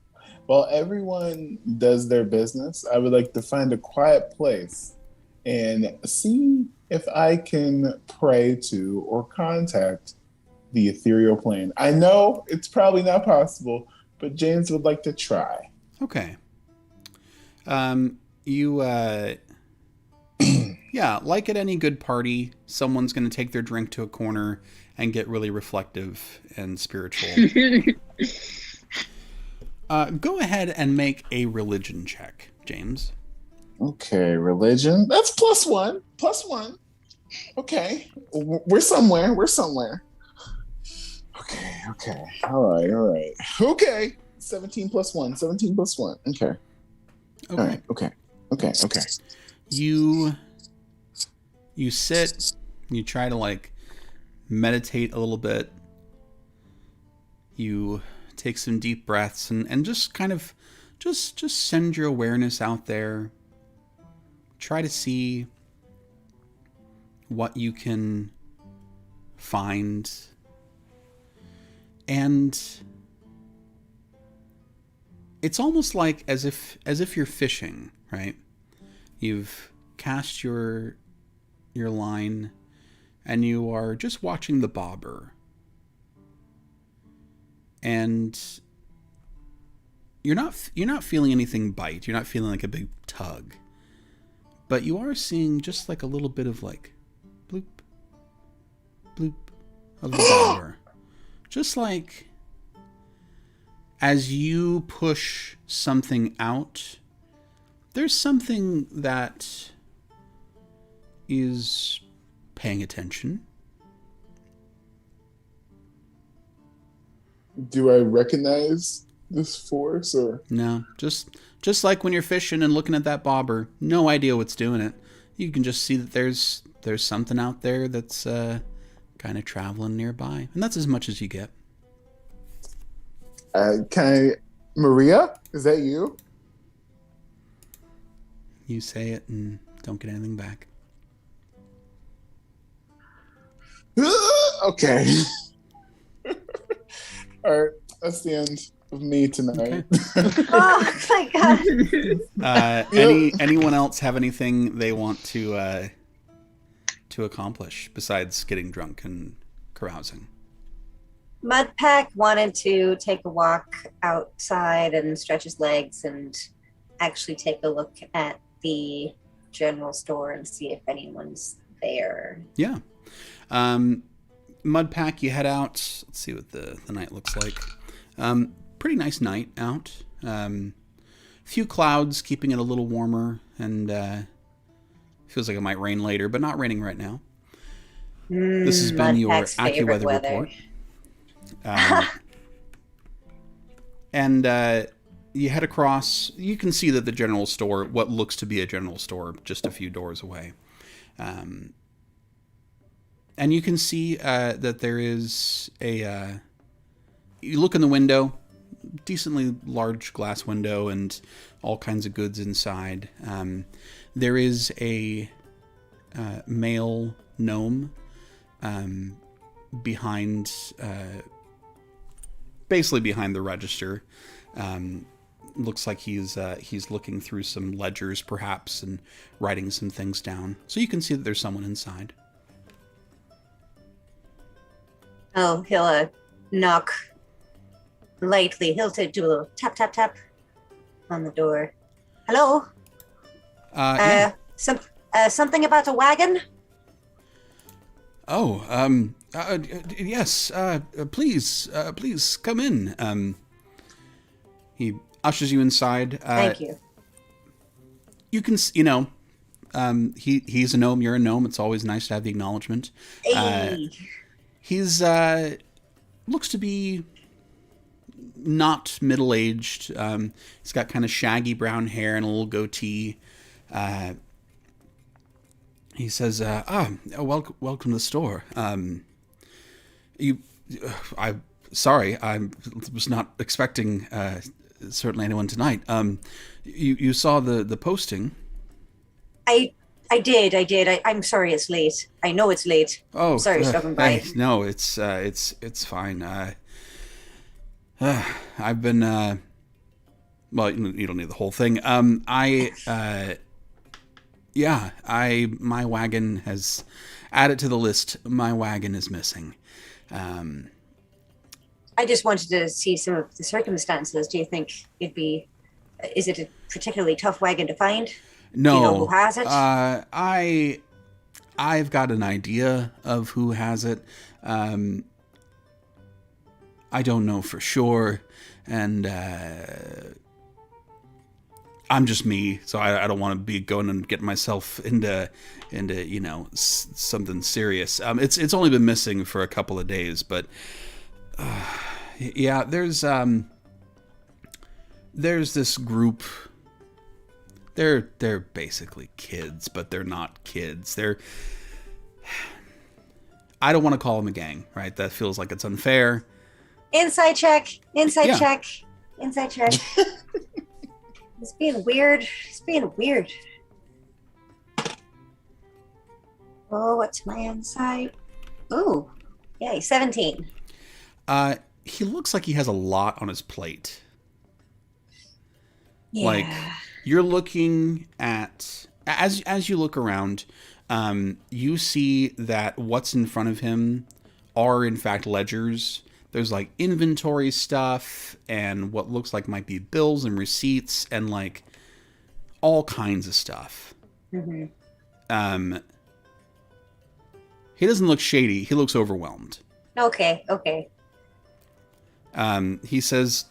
while everyone does their business, I would like to find a quiet place and see if I can pray to or contact the ethereal plane. I know it's probably not possible, but James would like to try. Okay. Yeah, like at any good party, someone's going to take their drink to a corner and get really reflective and spiritual. Go ahead and make a religion check, James. Okay, religion. That's +1. +1. Okay. We're somewhere. Okay. All right. Okay. 17 + 1. 17 + 1. Okay. All right. Okay. You sit, you try to meditate a little bit. You take some deep breaths and just kind of just send your awareness out there. Try to see what you can find. And it's almost like as if you're fishing, right? You've cast your line and you are just watching the bobber. And you're not feeling anything bite. You're not feeling like a big tug. But you are seeing just like a little bit of bloop, bloop of the bobber. Just like as you push something out, there's something that is paying attention. Do I recognize this force or no? Just like when you're fishing and looking at that bobber, no idea what's doing it. You can just see that there's something out there that's kind of traveling nearby, and that's as much as you get. Can Maria, is that you? You say it and don't get anything back. Okay. All right, that's the end of me tonight. Okay. Oh my god. Anyone else have anything they want to accomplish besides getting drunk and carousing? Mudpack wanted to take a walk outside and stretch his legs and actually take a look at the general store and see if anyone's there. Yeah. Mudpack, you head out. Let's see what the night looks like. Pretty nice night out. Few clouds keeping it a little warmer, and feels like it might rain later, but not raining right now. This has been your AccuWeather report. And you head across. You can see that the general store, what looks to be a general store, just a few doors away. And you can see that there is a... you look in the window, decently large glass window and all kinds of goods inside. There is a male gnome behind... basically behind the register. Looks like he's looking through some ledgers, perhaps, and writing some things down. So you can see that there's someone inside. Oh, he'll knock lightly. He'll do a little tap, tap, tap on the door. Hello? Yeah. Something about a wagon? Oh, yes. Please come in. He ushers you inside. Thank you. You can, he's a gnome. You're a gnome. It's always nice to have the acknowledgement. Hey. He's looks to be not middle-aged. He's got kind of shaggy brown hair and a little goatee. He says, welcome to the store. Sorry, I was not expecting certainly anyone tonight. You saw the posting. I did. I'm sorry it's late. I know it's late. Oh, sorry, stopping by. No, it's fine. I've been well, you don't need the whole thing. My wagon has added to the list. My wagon is missing. I just wanted to see some of the circumstances. Do you think is it a particularly tough wagon to find? No. Do you know who has it? I've got an idea of who has it. I don't know for sure, and I'm just me, so I don't want to be going and getting myself into something serious. It's only been missing for a couple of days, but yeah, there's this group. They're basically kids, but they're not kids. I don't want to call them a gang, right? That feels like it's unfair. Inside check. It's being weird. Oh, what's my insight? Ooh, yay, 17. He looks like he has a lot on his plate. Yeah. Like, you're looking at, as you look around, you see that what's in front of him are in fact ledgers. There's like inventory stuff and what looks like might be bills and receipts and like all kinds of stuff. Mm-hmm. He doesn't look shady. He looks overwhelmed. Okay. He says,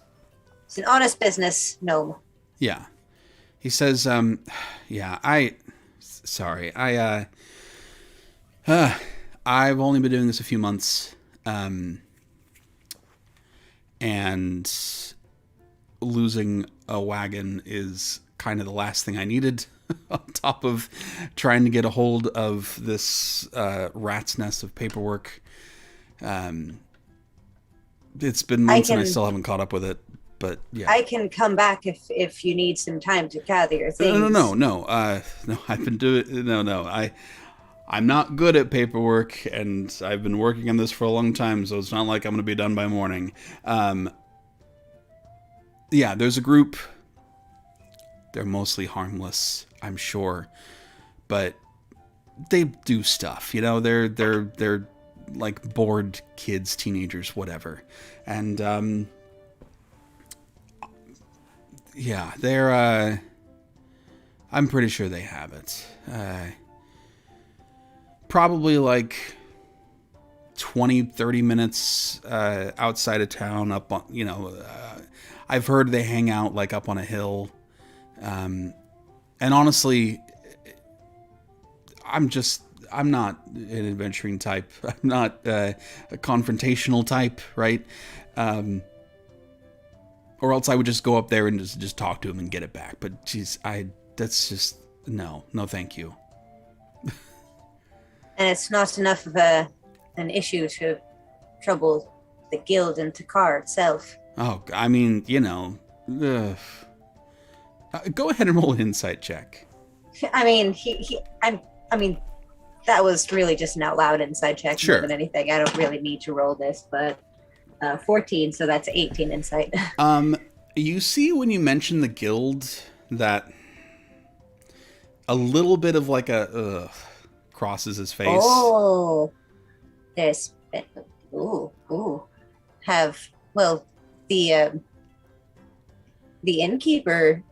it's an honest business, gnome. Yeah. He says, sorry, I've only been doing this a few months, and losing a wagon is kind of the last thing I needed on top of trying to get a hold of this rat's nest of paperwork. It's been months and I still haven't caught up with it, but yeah. I can come back if you need some time to gather your things. No. I've been doing no. I'm not good at paperwork, and I've been working on this for a long time, so it's not like I'm going to be done by morning. Yeah, there's a group. They're mostly harmless, I'm sure, but they do stuff. You know, they're like bored kids, teenagers, whatever, and yeah, they're. I'm pretty sure they have it. Probably like 20-30 minutes outside of town, up on, I've heard they hang out like up on a hill, and honestly, I'm not an adventuring type. I'm not a confrontational type, right? Or else I would just go up there and just talk to him and get it back. But geez, that's just no, thank you. And it's not enough of an issue to trouble the guild and Takar itself. Oh, I mean, go ahead and roll an insight check. I mean, that was really just an out loud insight check Sure. more than anything. I don't really need to roll this, but 14, so that's 18 insight. You see when you mention the guild that a little bit of like a crosses his face. Oh, there's the innkeeper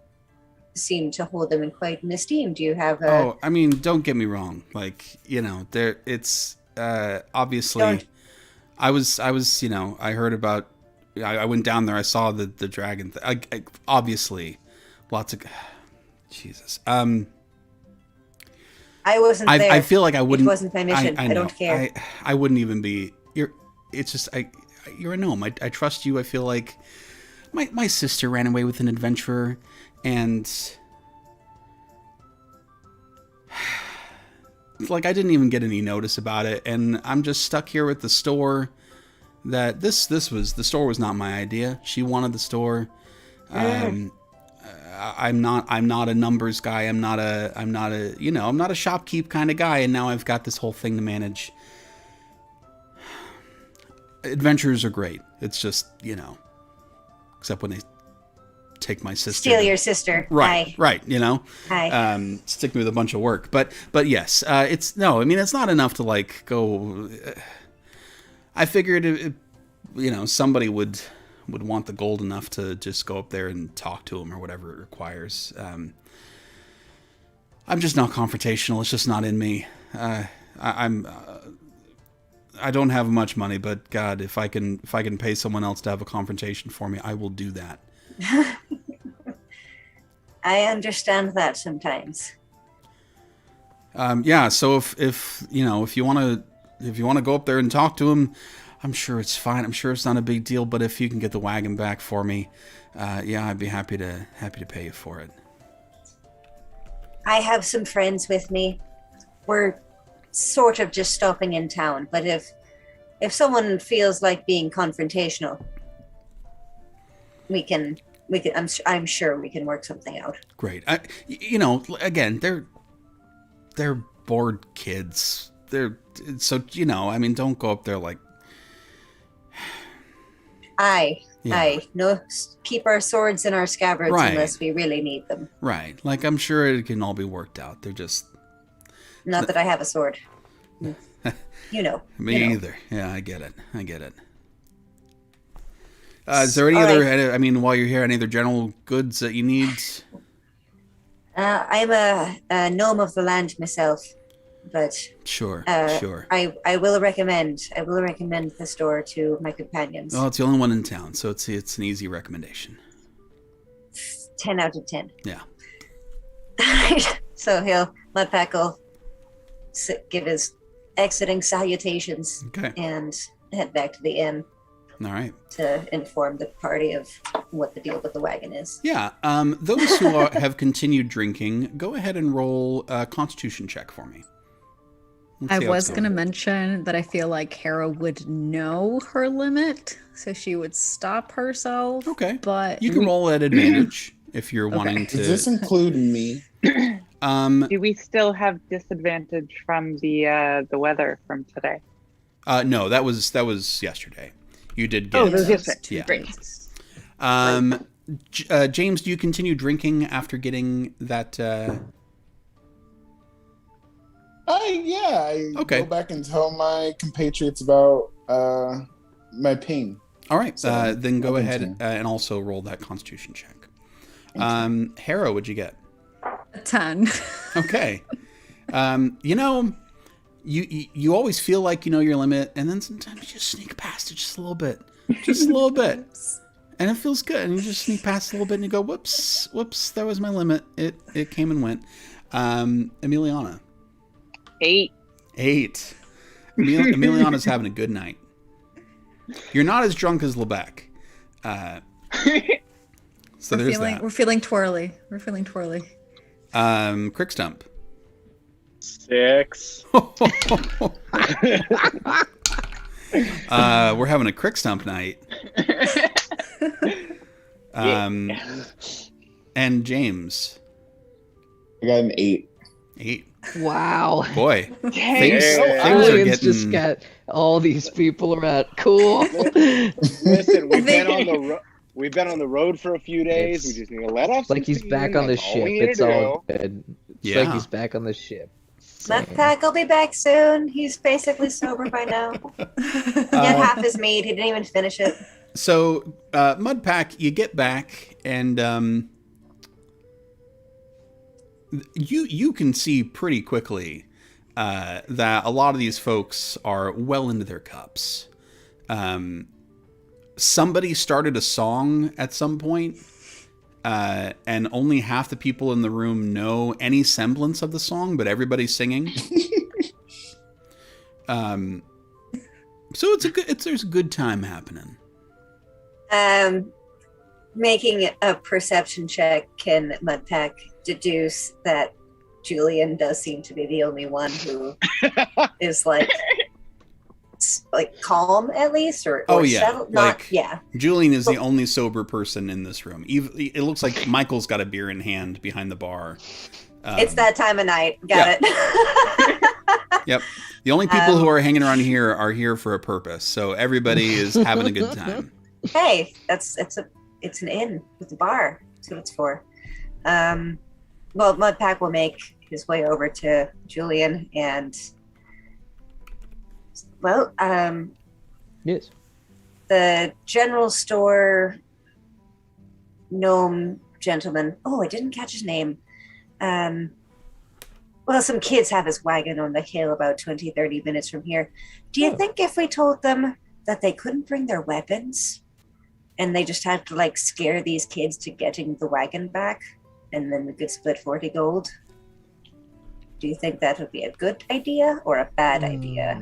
seemed to hold them in quite an esteem. Do you have a? Oh, I mean, don't get me wrong. Like, there. It's obviously. Don't. I was. I heard about. I went down there. I saw the dragon. Obviously, lots of. Jesus. I wasn't there. I feel like I wouldn't. It wasn't my mission. I don't care. I wouldn't even be. It's just. You're a gnome. I trust you. I feel like. My sister ran away with an adventurer, and. Like, I didn't even get any notice about it, and I'm just stuck here with the store. That the store was not my idea. She wanted the store. I'm not a numbers guy. I'm not a shopkeep kind of guy, and now I've got this whole thing to manage. Adventures are great. It's just, except when they take my sister. Steal your sister. Right. Hi. Right. Hi. Stick me with a bunch of work, but yes, it's not enough to like go. I figured somebody would want the gold enough to just go up there and talk to him or whatever it requires. I'm just not confrontational. It's just not in me. I don't have much money, but God, if I can pay someone else to have a confrontation for me, I will do that. I understand that sometimes. Yeah. So if you want to go up there and talk to him, I'm sure it's fine. I'm sure it's not a big deal. But if you can get the wagon back for me, I'd be happy to pay you for it. I have some friends with me. We're sort of just stopping in town, but if someone feels like being confrontational, I'm sure we can work something out. Great. Again, they're bored kids. Don't go up there like. Keep our swords in our scabbards unless we really need them. Right. Like, I'm sure it can all be worked out. They're just. Not that I have a sword. Me either. Yeah, I get it. Is there any other, while you're here, any other general goods that you need? I'm a gnome of the land myself, but sure. I will recommend the store to my companions. Well, it's the only one in town, so it's an easy recommendation. 10 out of 10. Yeah. So Mudpack will give his exiting salutations and head back to the inn. All right. To inform the party of what the deal with the wagon is. Yeah. Those who have continued drinking, go ahead and roll a Constitution check for me. I was going to mention that I feel like Hera would know her limit, so she would stop herself. Okay. But you can roll at advantage if you're wanting to. Does this include me? Do we still have disadvantage from the weather from today? No, that was yesterday. You did get. Oh, there's yesterday. Yeah. Great. James, do you continue drinking after getting that? I okay. go back and tell my compatriots about my pain. All right, So, then go ahead and also roll that Constitution check. Hera, what'd you get? a 10. Okay. You always feel like you know your limit, and then sometimes you just sneak past it just a little bit. Just a little bit. And it feels good. And you just sneak past a little bit and you go, whoops, that was my limit. It came and went. Emiliana. 8. Emiliana's having a good night. You're not as drunk as Lebec. So there's that. We're feeling twirly. Crickstump. 6. We're having a Crickstump night. And James. I got an 8. 8. Wow. Boy. Dang. Things are Aliens getting... just got all these people around. Cool. Listen, we've been on the road for a few days. We just need to let off. It's like he's back on the ship. It's all good. It's like he's back on the ship. Mudpack will be back soon. He's basically sober by now. He had half his meat. He didn't even finish it. So, Mudpack, you get back, and you can see pretty quickly that a lot of these folks are well into their cups. Somebody started a song at some point, and only half the people in the room know any semblance of the song, but everybody's singing. So there's a good time happening. Making a perception check, can Mudpack deduce that Julian does seem to be the only one who is like calm at least, or settled? Julian is the only sober person in this room. It looks like Michael's got a beer in hand behind the bar. It's that time of night. Got it. Yep. The only people who are hanging around here are here for a purpose. So everybody is having a good time. Hey, it's an inn with a bar. That's what it's for. Well, Mudpack will make his way over to Julian and, Yes. The general store gnome gentleman. Oh, I didn't catch his name. Some kids have his wagon on the hill about 20-30 minutes from here. Do you think if we told them that they couldn't bring their weapons and they just had to scare these kids to getting the wagon back, and then we could split 40 gold? Do you think that would be a good idea or a bad idea?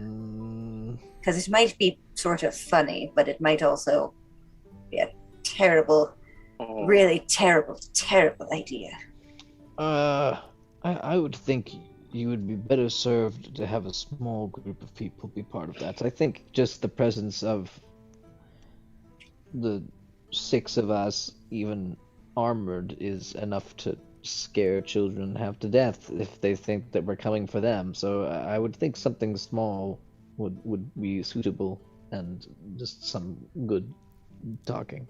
Because it might be sort of funny, but it might also be a terrible, really terrible, terrible idea. I would think you would be better served to have a small group of people be part of that. I think just the presence of the 6 of us, even armored, is enough to scare children half to death if they think that we're coming for them. So I would think something small would be suitable, and just some good talking.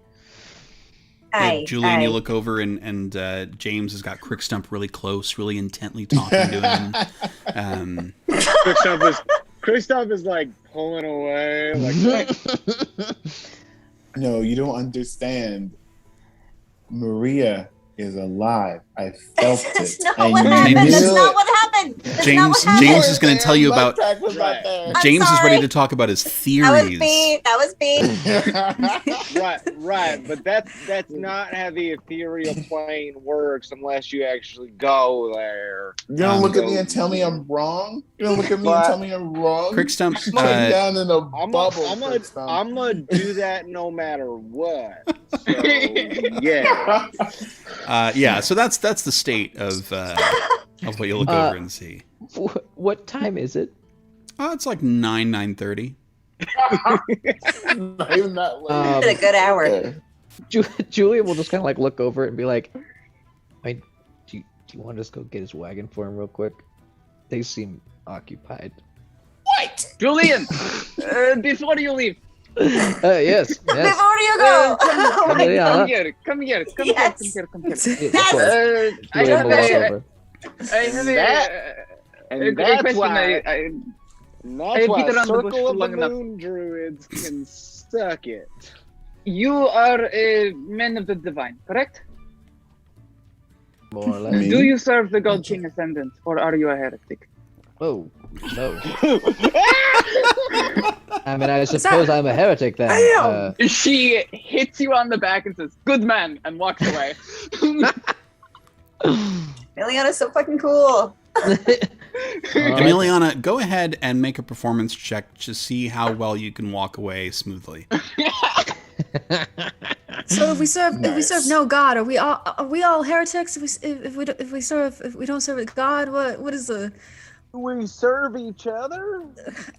Julian, you look over and James has got Crickstump really close, really intently talking to him. Crickstump is pulling away. No, you don't understand. Maria is alive. I felt it. That's not what happened. That's not what happened. James is going to tell you about. James is ready to talk about his theories. That was me. Right. But that's not how the ethereal plane works unless you actually go there. You don't look at me and tell me I'm wrong. You don't look at me and tell me I'm wrong. Crickstump, down in a bubble. I'm gonna do that no matter what. So, yeah. So that's the state of what you look over and see. What time is it? It's like 9:30. Not even that late. It's a good hour. Okay. Julia will just kind of like look over it and be like, "Do you want to just go get his wagon for him real quick? They seem occupied." What? Julian, before you leave. Yes. Before you go. Come Yeah. here. Come here. Yes. Come here. Yes, of course. I Julia have will walk a, over. I have And a that's question. why, I and that's why beat around the bush Circle of the long enough. Moon druids can suck it. You are a man of the divine, correct? More or less. Me? Do you serve the God King Ascendant, or are you a heretic? Oh, no. I mean, I suppose I'm a heretic then. She hits you on the back and says, "Good man," and walks away. Miliana's so fucking cool. Emiliana, go ahead and make a performance check to see how well you can walk away smoothly. So if we serve Nice. no god, are we all heretics? If we don't serve God, what is the? We serve each other?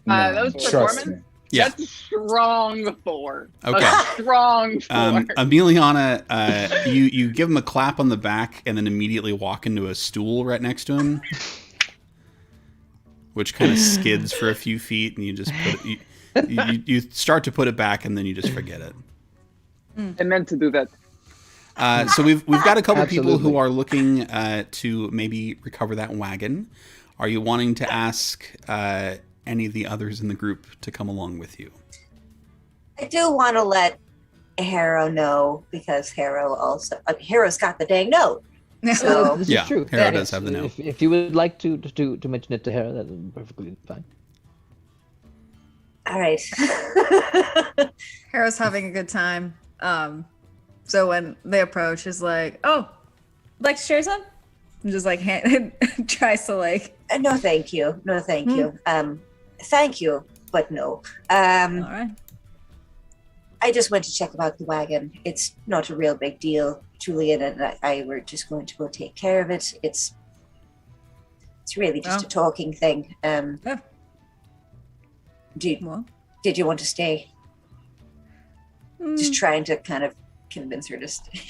That was trust performance? me. Yeah. That's strong 4. Okay. A strong 4. Emiliana, you give him a clap on the back and then immediately walk into a stool right next to him, which kind of skids for a few feet, and you just put it, you start to put it back, and then you just forget it. I meant to do that. So we've got a couple people Absolutely. who are looking to maybe recover that wagon. Are you wanting to ask any of the others in the group to come along with you? I do want to let Harrow know because Harrow's got the dang note. So This Yeah, is true. Hera does have the note. If you would like to mention it to Hera, that's perfectly fine. all right. Hera's having a good time. So when they approach, is like, "Oh, like to share some?" And just like tries to like. No, thank you. No, thank you. Thank you, but no. All right. I just went to check about the wagon. It's not a real big deal. Julian and I were just going to go take care of it. It's really just Oh. a talking thing. Yeah. Well, Did you want to stay? Just mm. trying to kind of convince her to stay.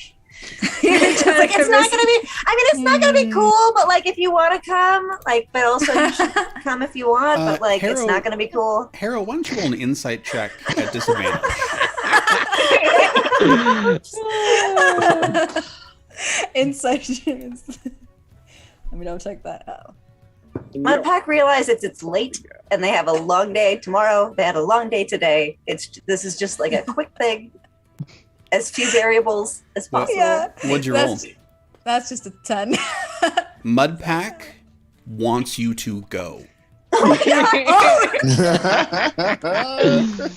It's Like, it's not gonna be. I mean, it's not gonna be Mm. cool. But like, if you want to come, like, but also you should come if you want. But like, it's Harrow- not gonna be cool. Hera, why don't you roll an insight check at disadvantage? Insight. Let me double check that out. Mudpack realizes it's late and they have a long day tomorrow. They had a long day today. This is just like a quick thing. As few variables as possible. Yeah. What'd you roll? That's just a 10. Mudpack wants you to go.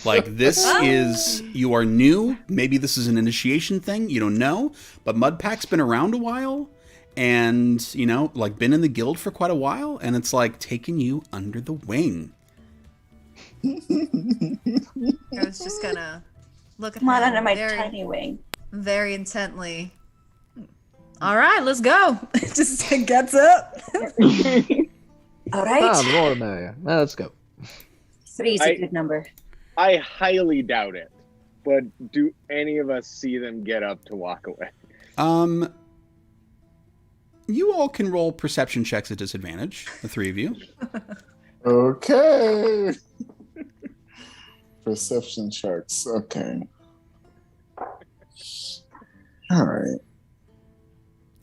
Like, this is, you are new. Maybe this is an initiation thing. You don't know. But Mudpack's been around a while and, you know, like been in the guild for quite a while. And it's like taking you under the wing. I was just gonna look at Come on him under my very, tiny wing. very intently. All right, let's go. Just gets up. All right. The more the merrier. Now let's go. 3's a good number. I highly doubt it. But do any of us see them get up to walk away? You all can roll perception checks at disadvantage, the three of you. Okay. Perception charts. Okay. All right.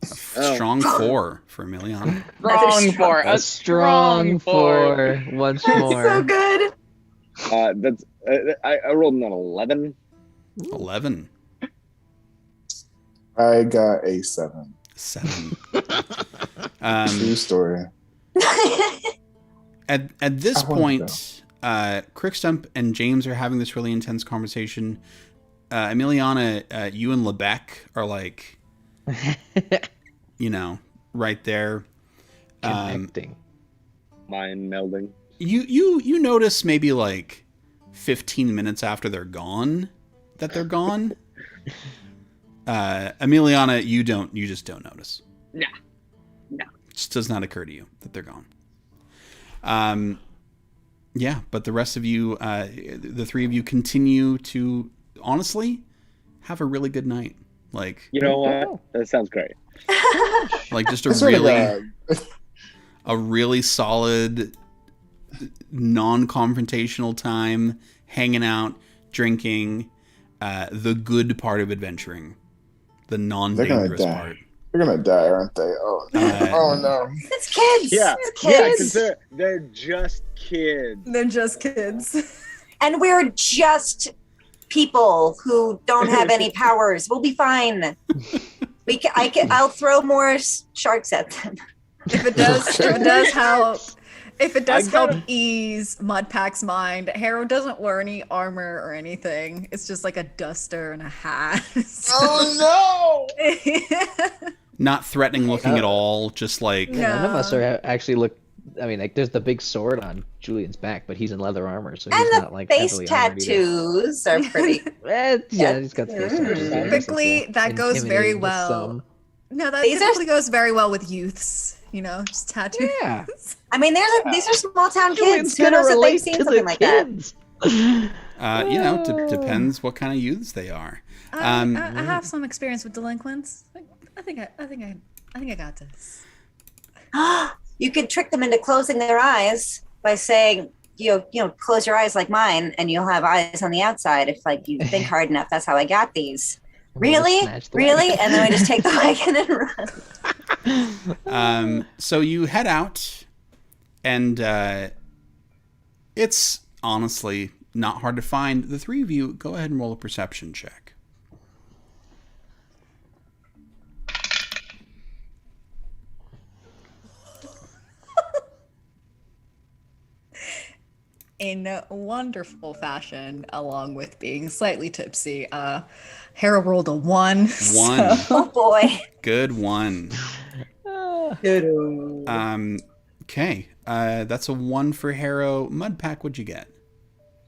Strong 4 for Emiliana. Strong 4. A strong 4 once more. So good. That's I rolled an 11. 11. I got a 7. 7. True story. At this I wanna point, Crickstump and James are having this really intense conversation. Emiliana, you and Lebec are like, you know, right there. Connecting. Mind melding. You notice maybe like 15 minutes after they're gone that they're gone. Emiliana, you just don't notice. No. It just does not occur to you that they're gone. Yeah, but the rest of you, the three of you, continue to honestly have a really good night. Like, You know what? That sounds great. like just I swear to God. a really solid, non-confrontational time, hanging out, drinking, the good part of adventuring, the non-dangerous part. They're gonna die, aren't they? Oh no! Oh no! It's kids. Yeah, It's yeah, kids. because they're just kids. They're just kids. And we're just people who don't have any powers. We'll be fine. I'll throw more sharks at them. If it does help. If it does I got help ease Mudpack's mind, Harrow doesn't wear any armor or anything. It's just like a duster and a hat. Oh no! Not threatening looking at all, just like... Yeah, none of us are actually look. I mean, like, there's the big sword on Julian's back, but he's in leather armor, so he's And not the like face heavily armored either. tattoos are pretty. Yeah, he's got the face tattoos. That makes it Typically, cool. that goes very Intimidating to well. some. No, that These are- typically goes very well with youths, just tattoos. Yeah. I mean, these are small town Julian's kids. Who gonna knows if they've relate seen to something the like that? kids. Depends what kind of youths they are. I have some experience with delinquents. I think I got this. You could trick them into closing their eyes by saying, close your eyes like mine, and you'll have eyes on the outside. If you think hard enough, that's how I got these. Really? Smash the Really? wagon. And then we just take the wagon and run. So you head out, and it's honestly not hard to find. The three of you, go ahead and roll a perception check. In wonderful fashion, along with being slightly tipsy, Harrow rolled a 1. One. Oh boy. Good one. Okay. That's a 1 for Harrow. Mudpack, what'd you get?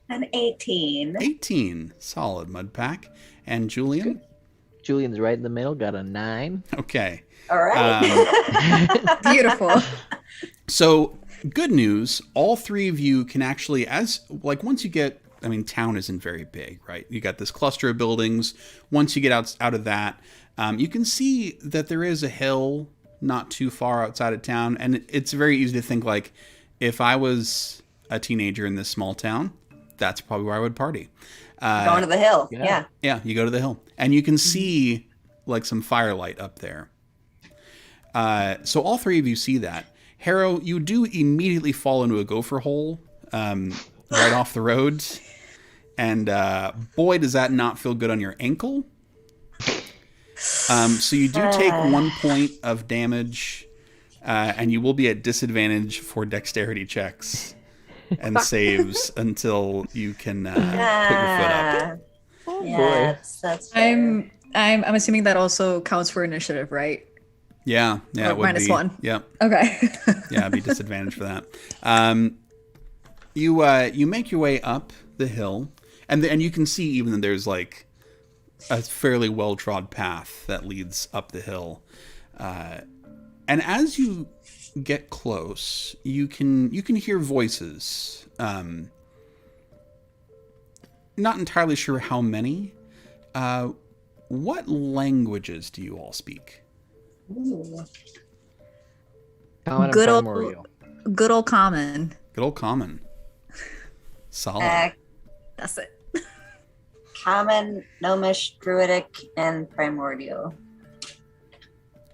An 18. 18. Solid, Mudpack. And Julian? Julian's right in the middle, got a 9. Okay. All right. Beautiful. So, good news. All three of you can actually, once you get, town isn't very big, right? You got this cluster of buildings. Once you get out of that, you can see that there is a hill not too far outside of town. And it's very easy to think, if I was a teenager in this small town, that's probably where I would party. Going to the hill. Yeah. Yeah, you go to the hill. And you can see, some firelight up there. So all three of you see that. Harrow, you do immediately fall into a gopher hole right off the road. And boy, does that not feel good on your ankle. So you do take 1 point of damage, and you will be at disadvantage for dexterity checks and saves until you can put your foot up. Yeah, that's fair. I'm assuming that also counts for initiative, right? Yeah, it would minus be. 1. Yep. Okay. Yeah, it'd be disadvantage for that. You make your way up the hill, and you can see even that there's a fairly well-trod path that leads up the hill. And as you get close, you can hear voices. Not entirely sure how many. What languages do you all speak? Common and Good old- primordial. Good old common. Good old common. Solid. That's it. Common, Gnomish, Druidic, and Primordial.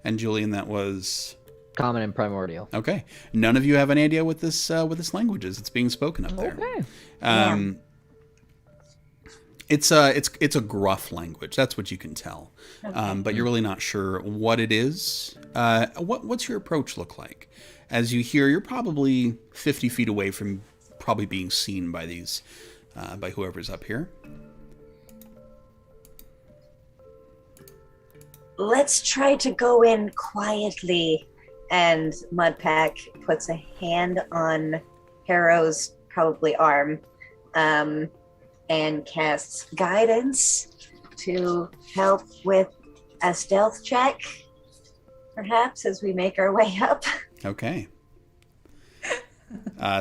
And Julian, that was Common and primordial. okay. None of you have any idea what this language is. It's being spoken up there. Okay. It's a gruff language. That's what you can tell. But you're really not sure what it is. What's your approach look like? As you hear, you're probably 50 feet away from probably being seen by these, by whoever's up here. Let's try to go in quietly. And Mudpack puts a hand on Harrow's probably arm, and casts guidance to help with a stealth check, perhaps, as we make our way up. Okay.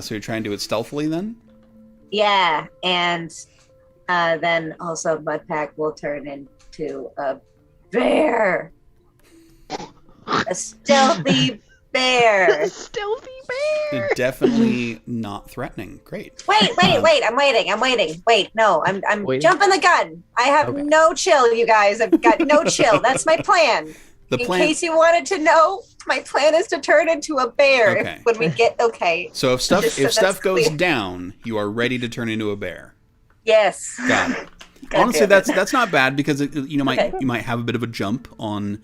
So you're trying to do it stealthily then? Yeah, and then also my pack will turn into a bear. A stealthy bear. Stealthy bear. They're definitely not threatening. Great. Wait, I'm waiting. Wait, no, I'm Waiting? jumping the gun. I have no chill, you guys. I've got no chill. That's my plan. In case you wanted to know, my plan is to turn into a bear when we get So if stuff goes clear. down, you are ready to turn into a bear. Yes. Got it. Honestly, that's not bad because you might have a bit of a jump on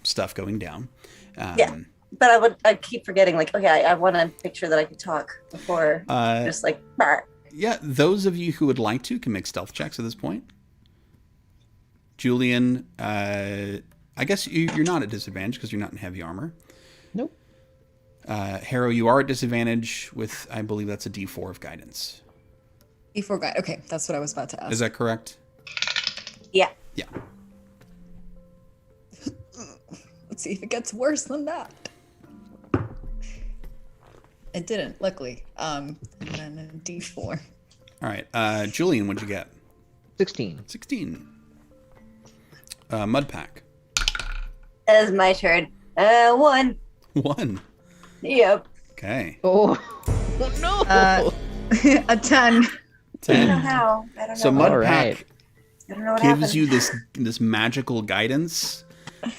stuff going down. Yeah, but I keep forgetting. Like, okay, I want to make sure that I can talk before just like. Bark. Yeah, those of you who would like to can make stealth checks at this point. Julian, I guess you're not at disadvantage because you're not in heavy armor. Nope. Harrow, you are at disadvantage with, I believe that's a D4 of guidance. D4 guide. Okay, that's what I was about to ask. Is that correct? Yeah. Yeah. Let's see if it gets worse than that. It didn't, luckily. And then a D4. All right. Julian, what'd you get? 16. 16. Mudpack. It's my turn. 1. 1. Yep. Okay. Oh no! A 10. 10. I don't know how. I don't know. So how. Mudpack I don't know what gives happened. you this magical guidance,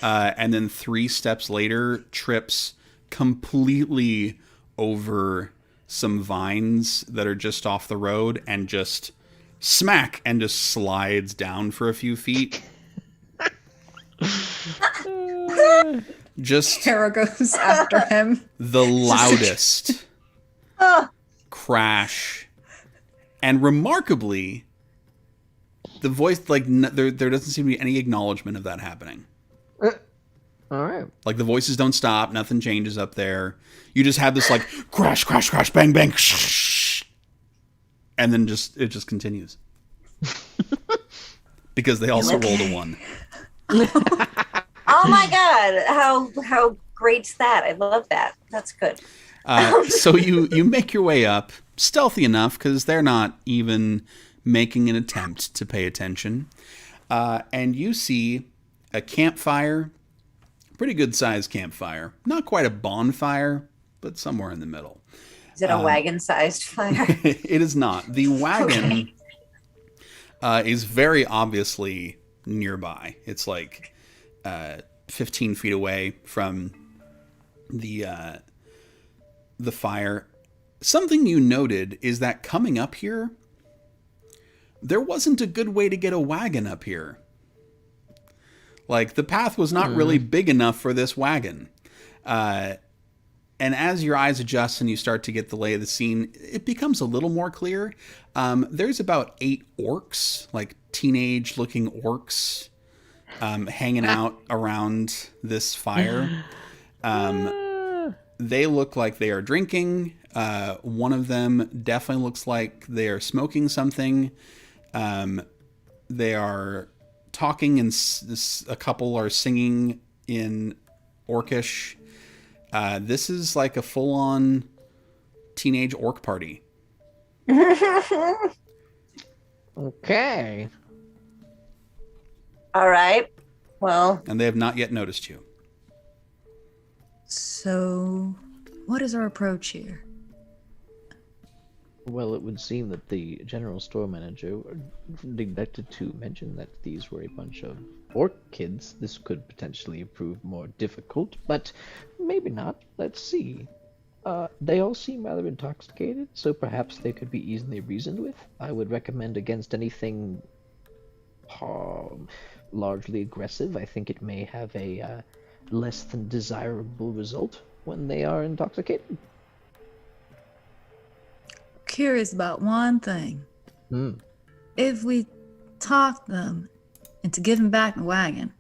and then 3 steps later trips completely over some vines that are just off the road and just smack and just slides down for a few feet. Just Kara goes after him. the loudest crash, and remarkably, the voice there doesn't seem to be any acknowledgement of that happening. All right. Like the voices don't stop, nothing changes up there. You just have this like crash, crash, crash, bang, bang, shh, and then it just continues because they also rolled a 1. Oh my god! How great's that? I love that. That's good. So you make your way up, stealthy enough because they're not even making an attempt to pay attention, and you see a campfire, pretty good sized campfire, not quite a bonfire, but somewhere in the middle. Is it a wagon-sized fire? It is not. The wagon is very obviously nearby. It's like 15 feet away from the fire. Something you noted is that coming up here, there wasn't a good way to get a wagon up here. Like, the path was not really big enough for this wagon. And as your eyes adjust and you start to get the lay of the scene, it becomes a little more clear. There's about 8 orcs, like teenage-looking orcs, hanging out around this fire. They look like they are drinking. One of them definitely looks like they are smoking something. They are talking, and a couple are singing in Orcish. This is like a full-on teenage orc party. Okay. All right. Well. And they have not yet noticed you. So, what is our approach here? Well, it would seem that the general store manager neglected to mention that these were a bunch of orc kids. This could potentially prove more difficult, but maybe not. Let's see. They all seem rather intoxicated, so perhaps they could be easily reasoned with. I would recommend against anything largely aggressive. I think it may have a less than desirable result when they are intoxicated. Curious about one thing. If we talk them into giving back the wagon,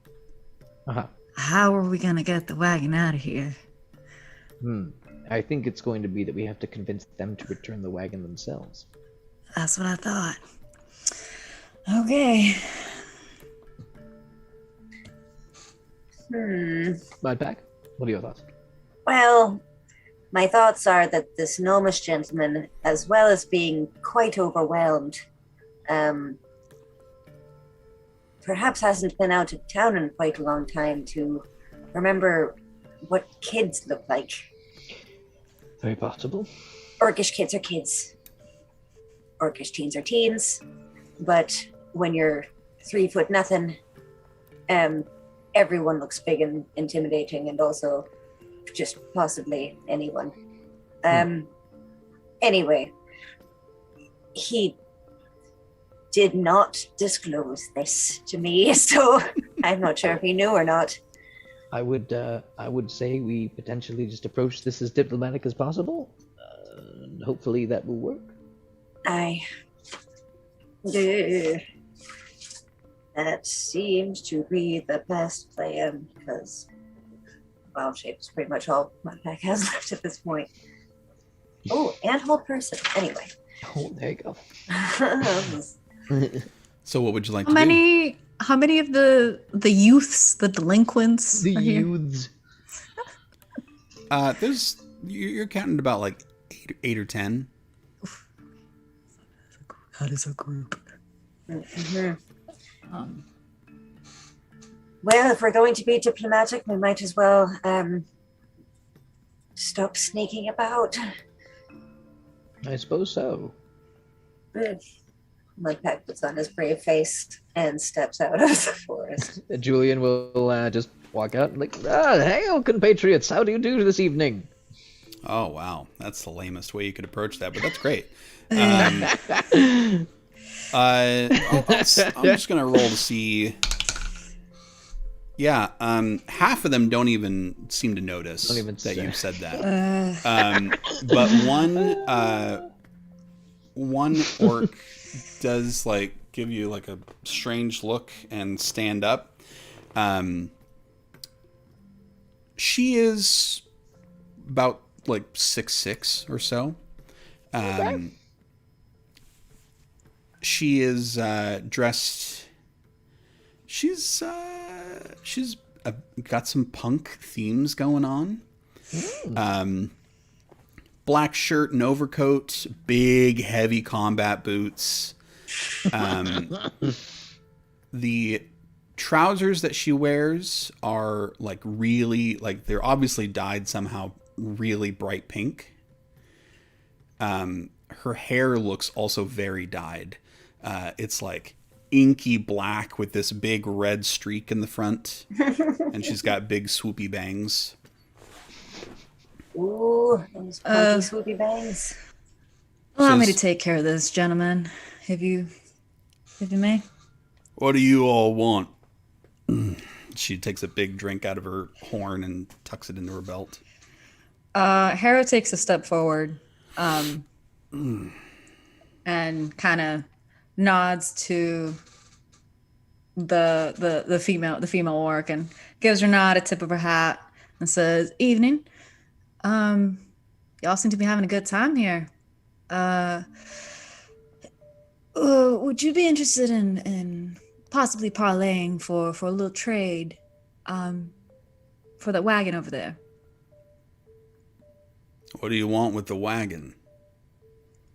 how are we going to get the wagon out of here? I think it's going to be that we have to convince them to return the wagon themselves. That's what I thought. Okay. Mudpack, what are your thoughts? Well, my thoughts are that this gnomish gentleman, as well as being quite overwhelmed, perhaps hasn't been out of town in quite a long time to remember what kids look like. Very possible. Orcish kids are kids. Orcish teens are teens. But when you're 3 foot nothing, everyone looks big and intimidating, and also just possibly anyone. Anyway, he did not disclose this to me, so I'm not sure if he knew or not. I would say we potentially just approach this as diplomatic as possible. Hopefully that will work. That seems to be the best plan, because wild shape is pretty much all my pack has left at this point. Oh, and whole person. Anyway. Oh, there you go. So what would you like to do? How many of the youths, the delinquents The are here? youths. You're counting about like 8 or 10. That is a group. Mm-hmm. Well, if we're going to be diplomatic, we might as well stop sneaking about. I suppose so. Mudpack puts on his brave face and steps out of the forest. Julian will just walk out and like, hey, compatriots, how do you do this evening? Oh, wow. That's the lamest way you could approach that, but that's great. I'm just going to roll to see. Yeah, half of them don't even seem to notice that you've said that. But one orc does like give you like a strange look and stand up. She is about like 6'6" or so. She is dressed. She's got some punk themes going on. Black shirt and overcoat, big heavy combat boots. The trousers that she wears are like really, like they're obviously dyed somehow really bright pink. Her hair looks also very dyed. It's like inky black with this big red streak in the front, and she's got big swoopy bangs. Ooh, those funky swoopy bangs. Allow me to take care of this, gentlemen, if you may. What do you all want? She takes a big drink out of her horn and tucks it into her belt. Hera takes a step forward, and kind of nods to the female orc and gives her nod, a tip of her hat, and says, "Evening. Y'all seem to be having a good time here. Would you be interested in possibly parlaying for a little trade, for that wagon over there?" What do you want with the wagon?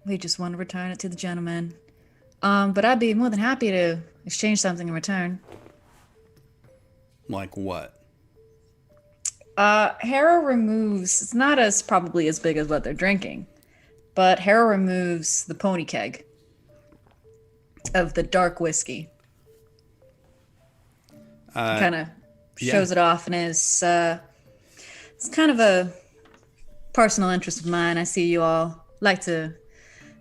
We just want to return it to the gentleman. But I'd be more than happy to exchange something in return. Like what? Hera removes, it's not as probably as big as what they're drinking, but Hera removes the pony keg of the dark whiskey. Kind of shows it off, and it's kind of a personal interest of mine. I see you all like to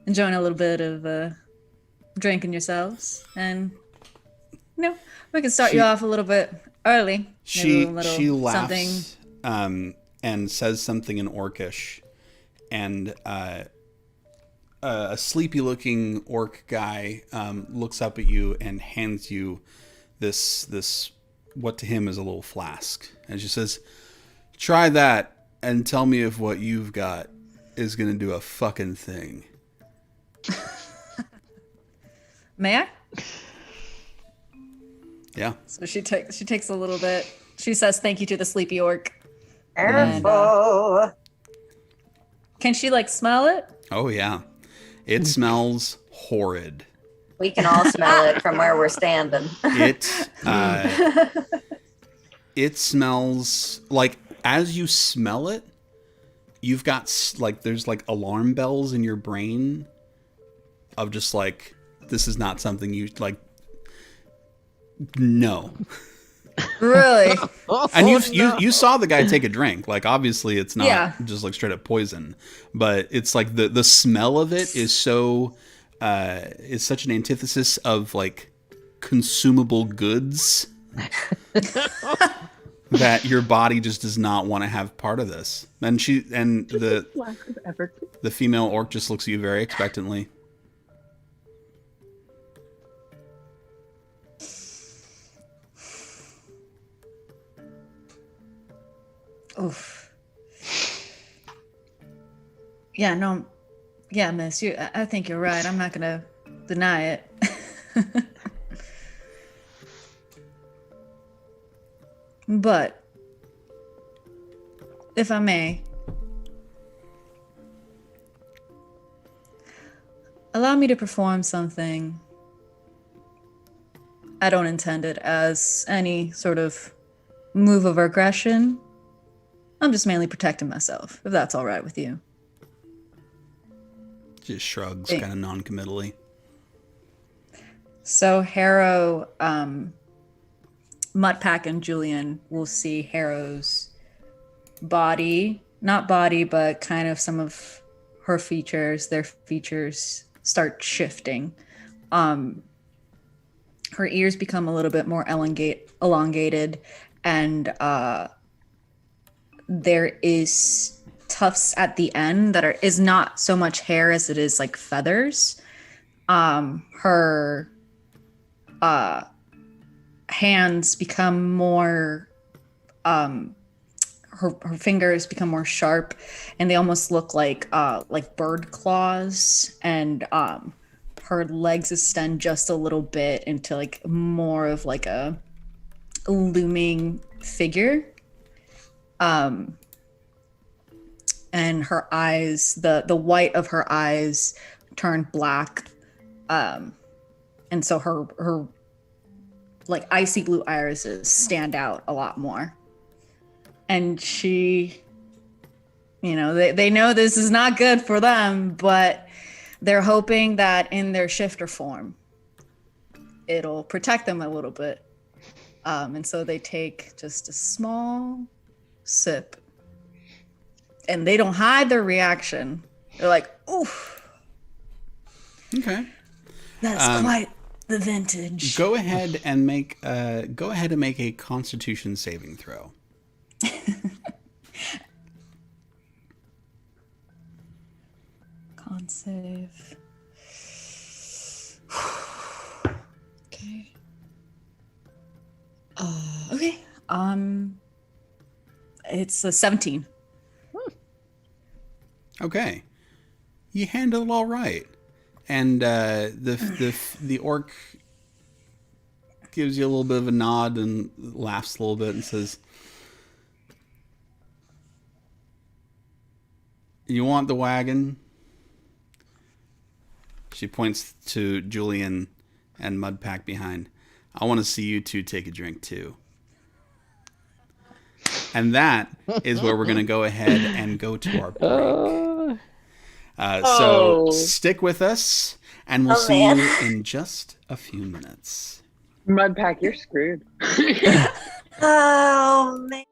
enjoy a little bit of drinking yourselves, and we can start you off a little bit early. She laughs and says something in Orcish, and a sleepy-looking orc guy looks up at you and hands you this what to him is a little flask, and she says, "Try that and tell me if what you've got is gonna do a fucking thing." May I? Yeah. So she takes a little bit. She says thank you to the sleepy orc. Careful. Can she like smell it? Oh yeah, it smells horrid. We can all smell it from where we're standing. It smells like, as you smell it, you've got like, there's like alarm bells in your brain of just like, this is not something you like. No. Really? And you saw the guy take a drink. Like, obviously it's not just like straight up poison, but it's like the smell of it is so is such an antithesis of like consumable goods that your body just does not want to have part of this. And the female orc just looks at you very expectantly. Oof. Yeah, no. Yeah, miss, I think you're right. I'm not going to deny it. But, if I may, allow me to perform something. I don't intend it as any sort of move of aggression. I'm just mainly protecting myself, if that's all right with you. Just shrugs, kind of non-committally. So Harrow, Mudpack and Julian will see Harrow's body, not body, but kind of some of her features, their features start shifting. Her ears become a little bit more elongated, and there is tufts at the end that is not so much hair as it is like feathers. Her hands become more, her fingers become more sharp, and they almost look like bird claws, and her legs extend just a little bit into like more of like a looming figure. And her eyes, the white of her eyes turn black. And so her like icy blue irises stand out a lot more. And she, they know this is not good for them, but they're hoping that in their shifter form, it'll protect them a little bit. And so they take just a small sip, and they don't hide their reaction. They're like, oof. Okay. That's quite the vintage. Go ahead and make a Constitution saving throw. Con save. Okay. Okay. It's a 17. Okay. You handle it all right. And the orc gives you a little bit of a nod and laughs a little bit and says, "You want the wagon?" She points to Julian and Mudpack behind. "I want to see you two take a drink too." And that is where we're going to go ahead and go to our break. So stick with us, and we'll see you in just a few minutes. Mudpack, you're screwed. Oh, man.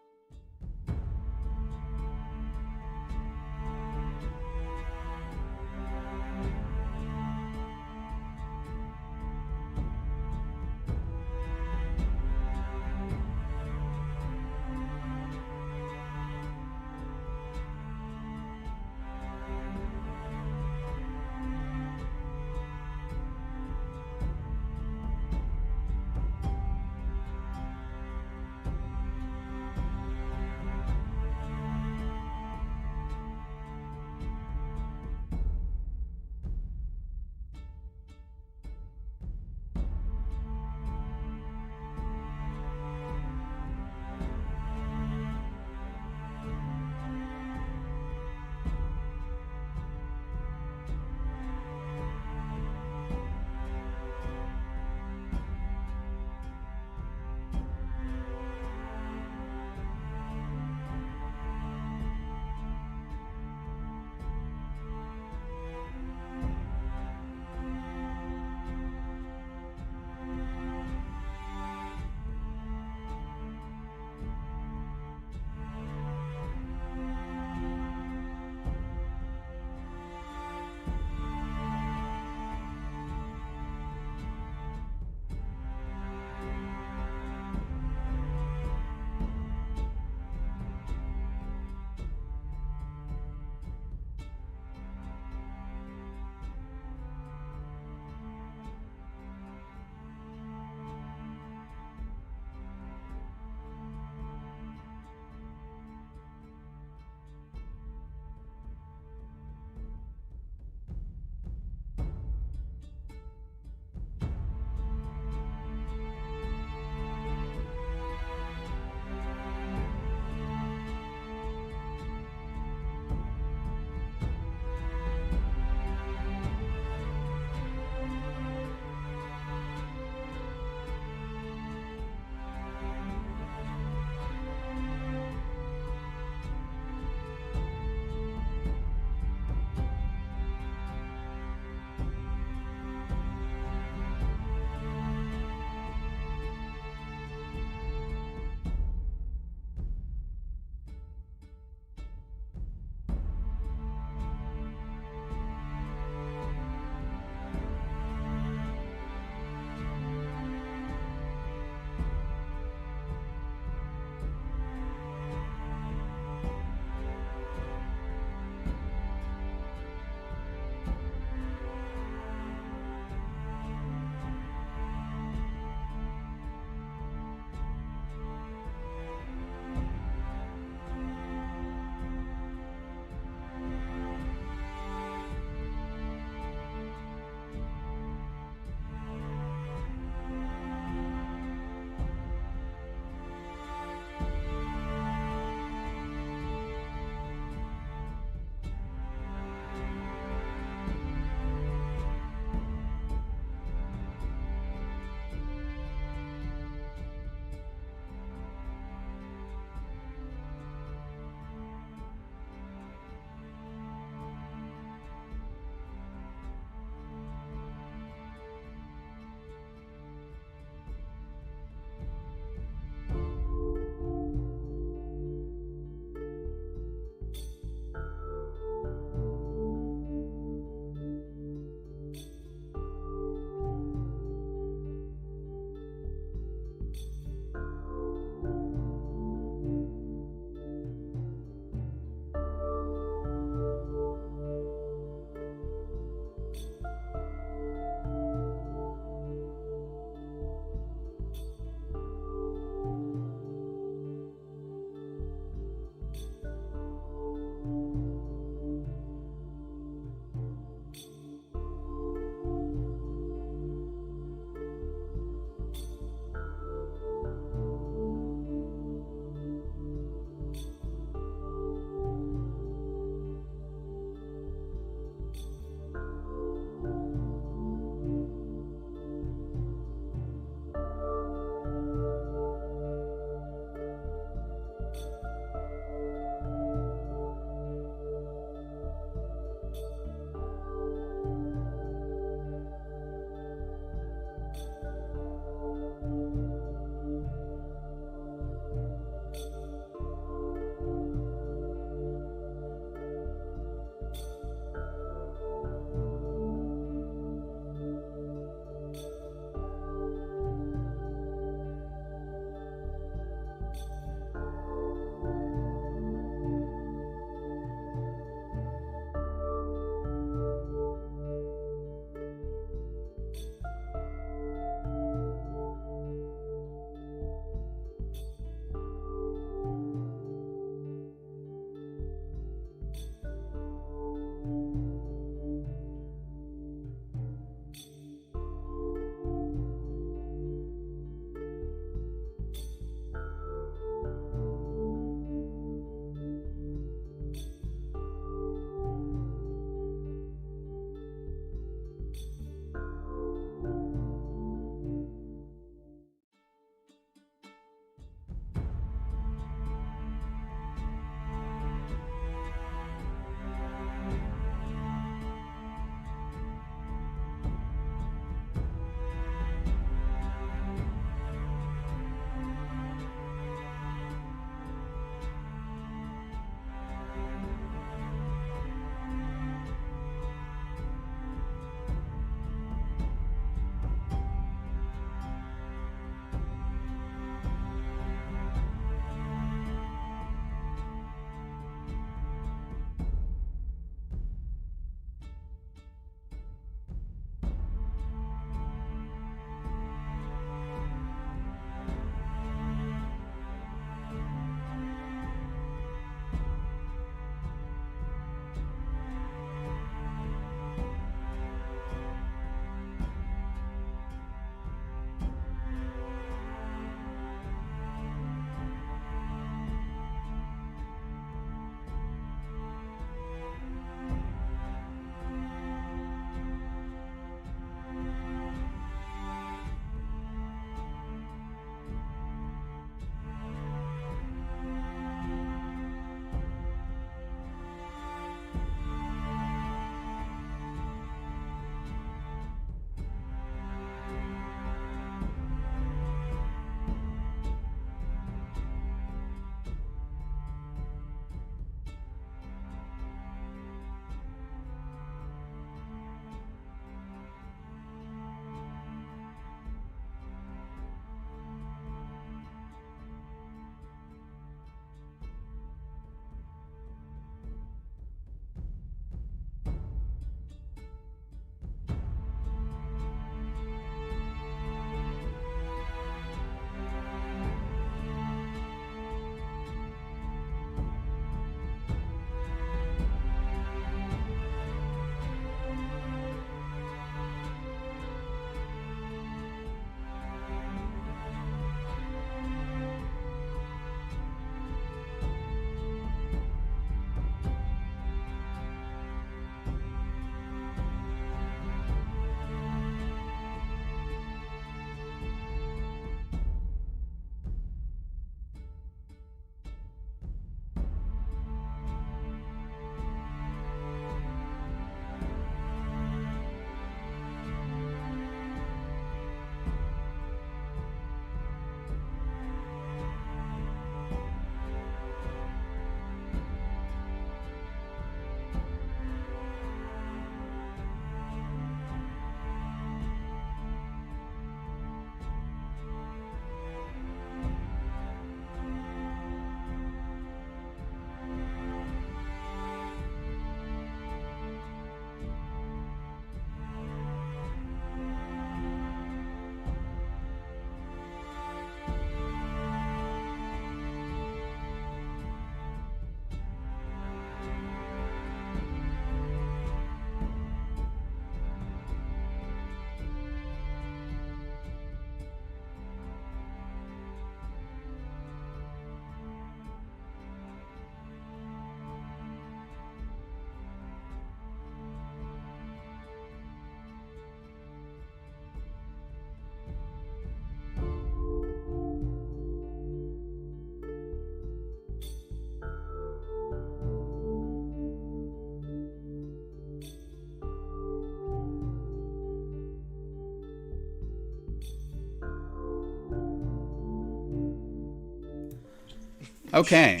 Okay.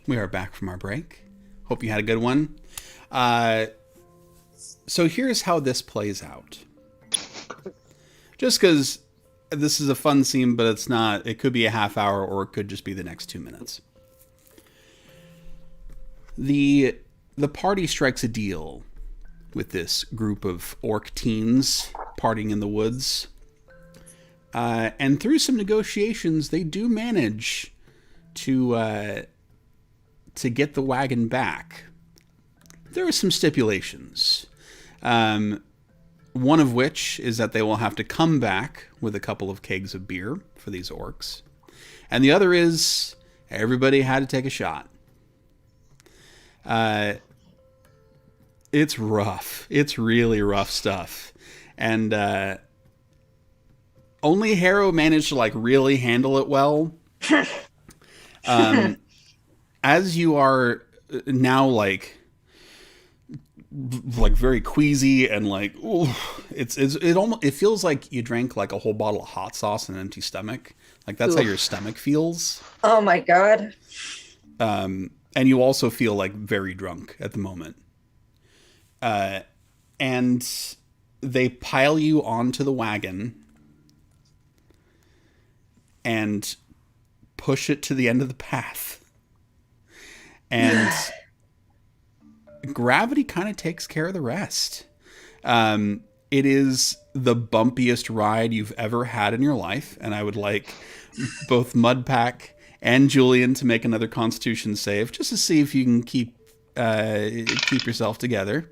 We are back from our break. Hope you had a good one. So here's how this plays out. Just because this is a fun scene, but it's not. It could be a half hour, or it could just be the next 2 minutes. The party strikes a deal with this group of orc teens partying in the woods. And through some negotiations, they do manage to get the wagon back. There are some stipulations. One of which is that they will have to come back with a couple of kegs of beer for these orcs. And the other is everybody had to take a shot. It's rough. It's really rough stuff. And only Harrow managed to really handle it well. As you are now very queasy and it feels like you drank a whole bottle of hot sauce on an empty stomach. That's how your stomach feels. Oh my god. And you also feel very drunk at the moment. And they pile you onto the wagon and push it to the end of the path. And gravity kind of takes care of the rest. It is the bumpiest ride you've ever had in your life, and I would like both Mudpack and Julian to make another Constitution save just to see if you can keep yourself together.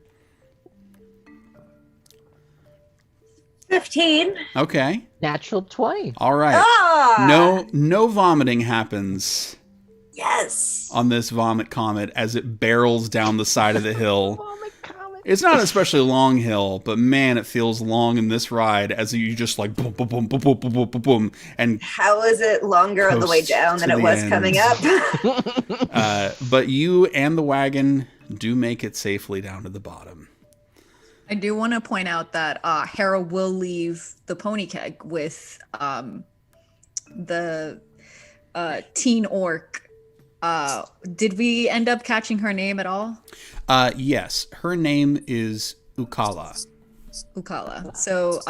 15. Okay. Natural 20. All right. Ah! No vomiting happens. Yes. On this vomit comet as it barrels down the side of the hill. It's not an especially long hill, but man, it feels long in this ride as you just boom, boom, boom, boom, boom, boom, boom, boom, boom, and how is it longer on the way down than it was coming up? But you and the wagon do make it safely down to the bottom. I do want to point out that Hera will leave the pony keg with the teen orc. Did we end up catching her name at all? Yes, her name is Ukala. Ukala. So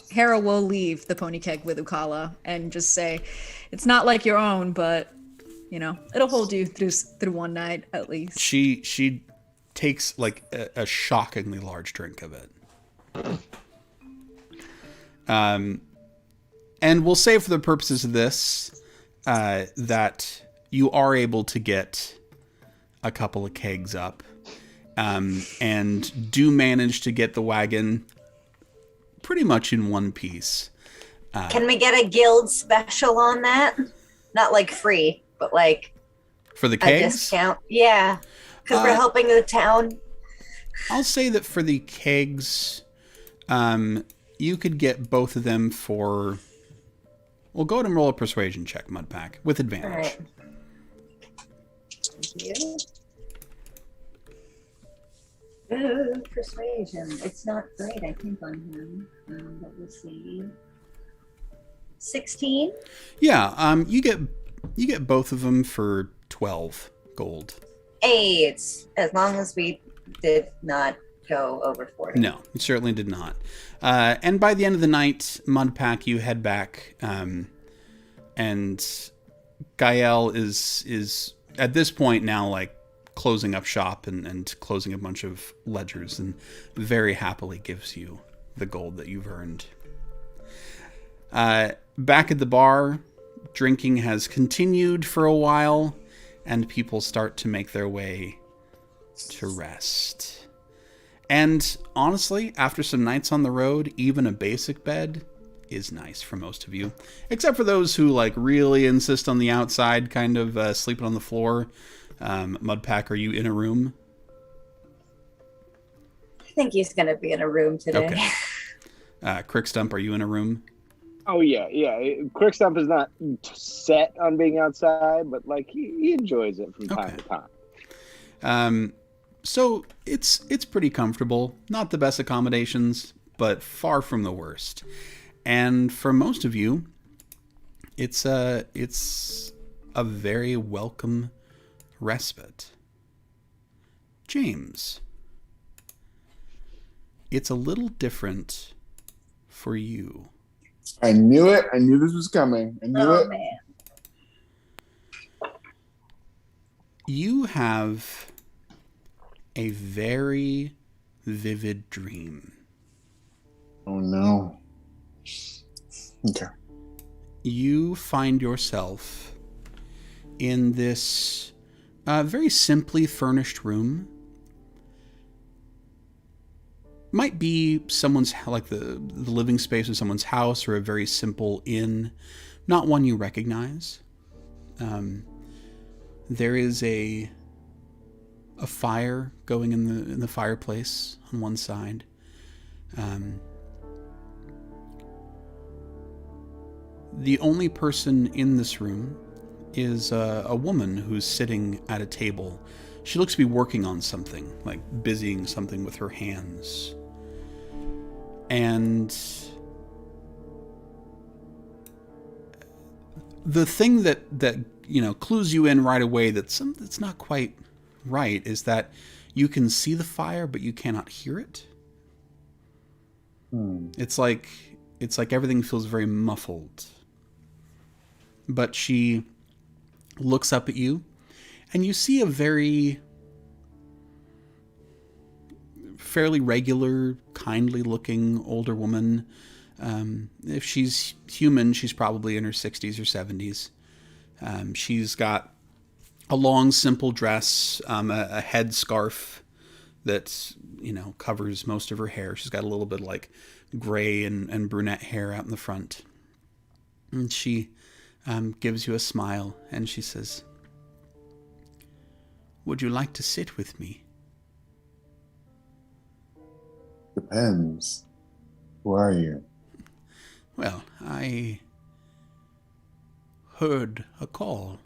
Hera will leave the pony keg with Ukala and just say, it's not like your own, but it'll hold you through one night at least. She takes a shockingly large drink of it. And we'll say for the purposes of this that you are able to get a couple of kegs up and do manage to get the wagon pretty much in one piece. Can we get a guild special on that? Not free, but for the kegs? A discount. Yeah, because we're helping the town. I'll say that for the kegs, you could get both of them for... Well, go ahead and roll a persuasion check, Mudpack, with advantage. All right. Thank you. Ooh, persuasion. It's not great, I think, on him. But we'll see. 16? Yeah, you get both of them for 12 gold. Hey, it's as long as we did not go over 40. No, it certainly did not. And by the end of the night, Mudpack, you head back, and Gael is at this point now closing up shop and closing a bunch of ledgers, and very happily gives you the gold that you've earned. Back at the bar, drinking has continued for a while, and people start to make their way to rest. And honestly, after some nights on the road, even a basic bed is nice for most of you, except for those who really insist on the outside, kind of sleeping on the floor. Mudpack, are you in a room? I think he's going to be in a room today. Okay. Crickstump, are you in a room? Oh yeah. Crickstump is not set on being outside, but he enjoys it from time to time. So it's pretty comfortable. Not the best accommodations, but far from the worst. And for most of you, it's a very welcome respite. James, it's a little different for you. I knew it. I knew this was coming. I knew it. Man. You have a very vivid dream. Oh no. Okay. You find yourself in this very simply furnished room. Might be someone's, like the living space of someone's house, or a very simple inn, not one you recognize. There is a fire going in the fireplace on one side. The only person in this room is a woman who's sitting at a table. She looks to be working on something, like busying something with her hands. And the thing that clues you in right away that's not quite right is that you can see the fire, but you cannot hear it. It's like everything feels very muffled. But she looks up at you, and you see a fairly regular, kindly-looking older woman. If she's human, she's probably in her 60s or 70s. She's got a long, simple dress, a head scarf that covers most of her hair. She's got a little bit like gray and brunette hair out in the front. And she gives you a smile, and she says, "Would you like to sit with me?" Depends. Who are you? Well, I heard a call.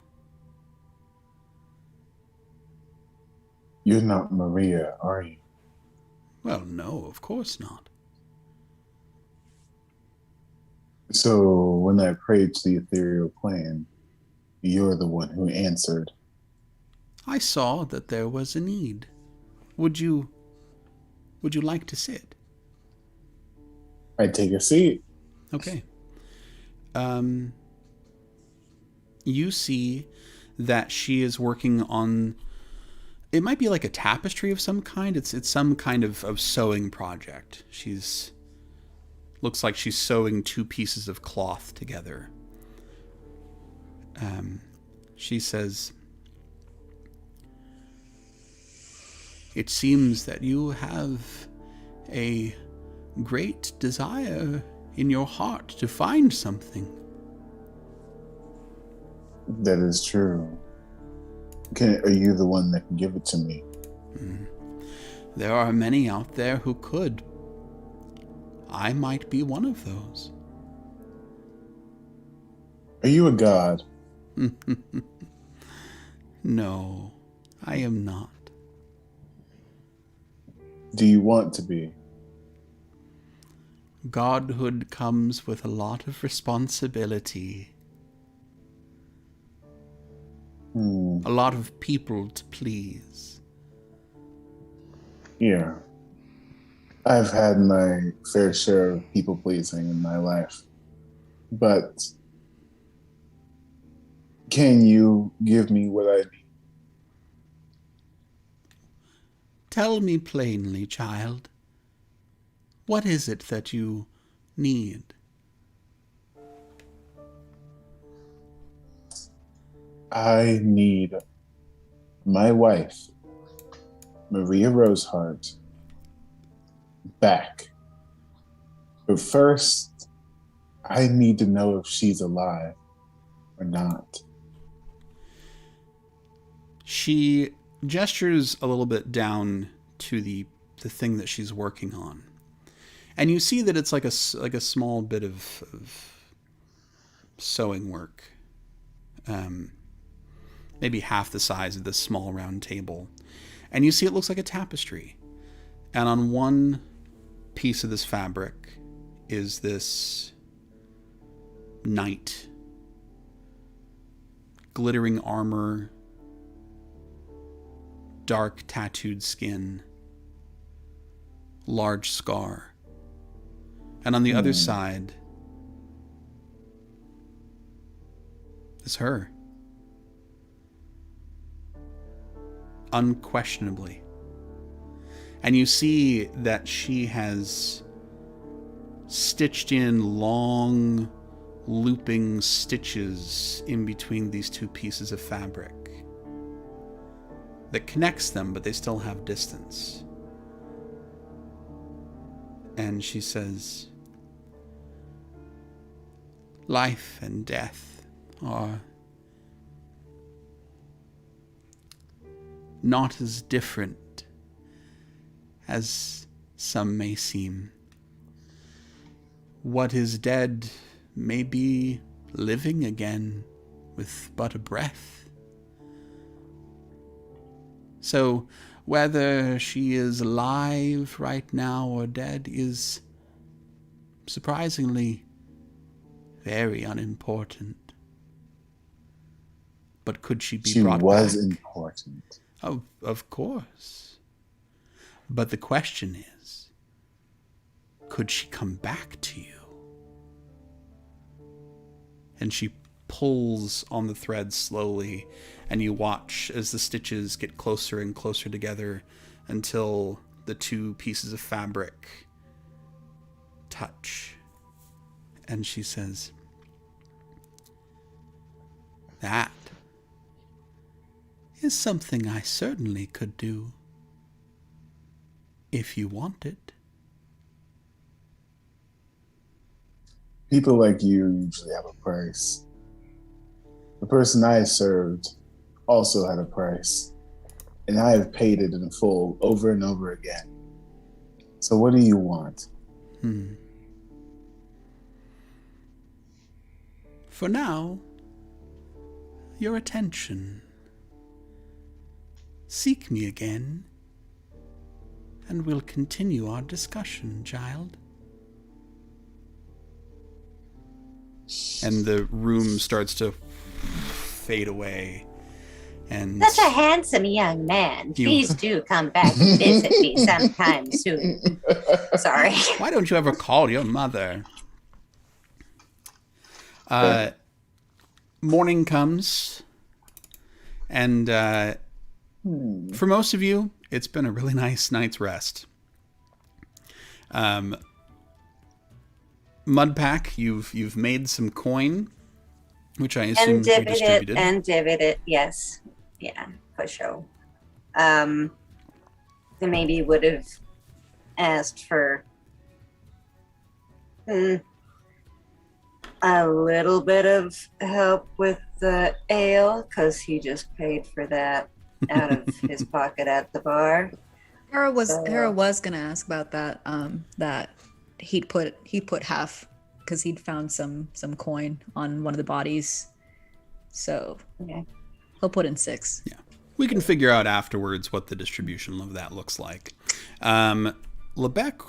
You're not Maria, are you? Well, no, of course not. So when I prayed to the ethereal plane, you're the one who answered. I saw that there was a need. Would you like to sit? I'd take a seat. Okay. You see that she is working on, it might be like a tapestry of some kind. It's some kind of sewing project. Looks like she's sewing two pieces of cloth together. She says, "It seems that you have a great desire in your heart to find something." That is true. Are you the one that can give it to me? There are many out there who could. I might be one of those. Are you a god? No, I am not. Do you want to be? Godhood comes with a lot of responsibility. A lot of people to please. Yeah. I've had my fair share of people pleasing in my life. But can you give me what I need? Tell me plainly, child. What is it that you need? I need my wife, Maria Rosehart, back. But first, I need to know if she's alive or not. She gestures a little bit down to the thing that she's working on. And you see that it's like a small bit of sewing work. Maybe half the size of this small round table. And you see it looks like a tapestry. And on one piece of this fabric is this knight glittering armor, dark tattooed skin, large scar. And on the other side is her. Unquestionably. And you see that she has stitched in long, looping stitches in between these two pieces of fabric that connects them, but they still have distance. And she says, life and death are not as different as some may seem. What is dead may be living again with but a breath. So whether she is alive right now or dead is surprisingly very unimportant. But could she be brought back? She was important. Oh, of course. But the question is, could she come back to you? And she pulls on the thread slowly, and you watch as the stitches get closer and closer together until the two pieces of fabric touch. And she says, that is something I certainly could do if you want it. People like you usually have a price. The person I served also had a price, and I have paid it in full over and over again. So what do you want? For now, your attention. Seek me again, and we'll continue our discussion, child. And the room starts to fade away. And such a handsome young man. Please do come back and visit me sometime soon. Sorry. Why don't you ever call your mother? Morning comes, and for most of you, it's been a really nice night's rest. Mudpack, you've made some coin, which I assume you distributed. And divided, yes. Yeah, for sure. They maybe would have asked for a little bit of help with the ale, because he just paid for that out of his pocket at the bar. Hera was gonna ask about that. That he'd put half, because he'd found some coin on one of the bodies. So okay. He'll put in 6. Yeah, we can figure out afterwards what the distribution of that looks like. Lebec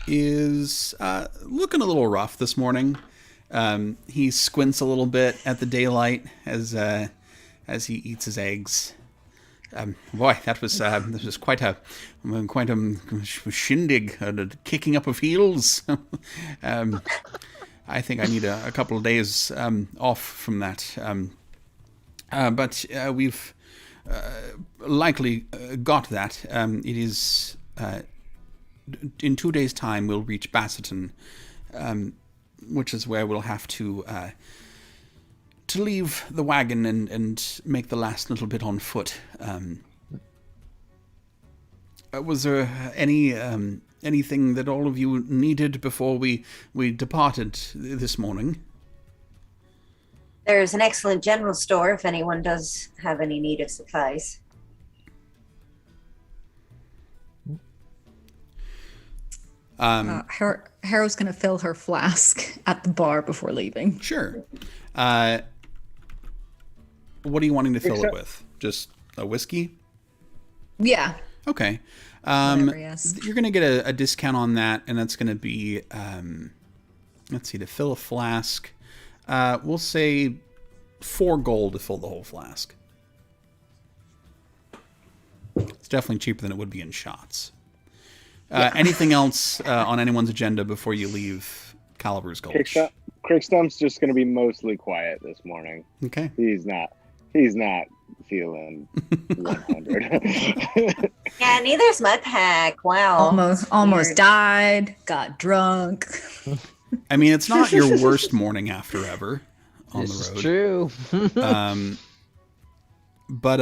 is looking a little rough this morning. He squints a little bit at the daylight as he eats his eggs. Boy, this was quite a shindig, kicking up of heels. I think I need a couple of days off from that. But we've likely got that. It is in 2 days' time we'll reach Basseton, which is where we'll have to leave the wagon and make the last little bit on foot. Was there anything that all of you needed before we departed this morning? There's an excellent general store if anyone does have any need of supplies. Harrow's gonna fill her flask at the bar before leaving. Sure. What are you wanting to fill it with? Just a whiskey? Yeah. Okay. Whatever, yes. You're going to get a discount on that, and that's going to be, let's see, to fill a flask, we'll say 4 gold to fill the whole flask. It's definitely cheaper than it would be in shots. Anything else on anyone's agenda before you leave Calaver's Gulch? Crickstump's just going to be mostly quiet this morning. Okay. He's not feeling 100. Yeah, neither's Mudpack. Wow. Almost died. Got drunk. I mean, it's not your worst morning after ever on This the road. is true. But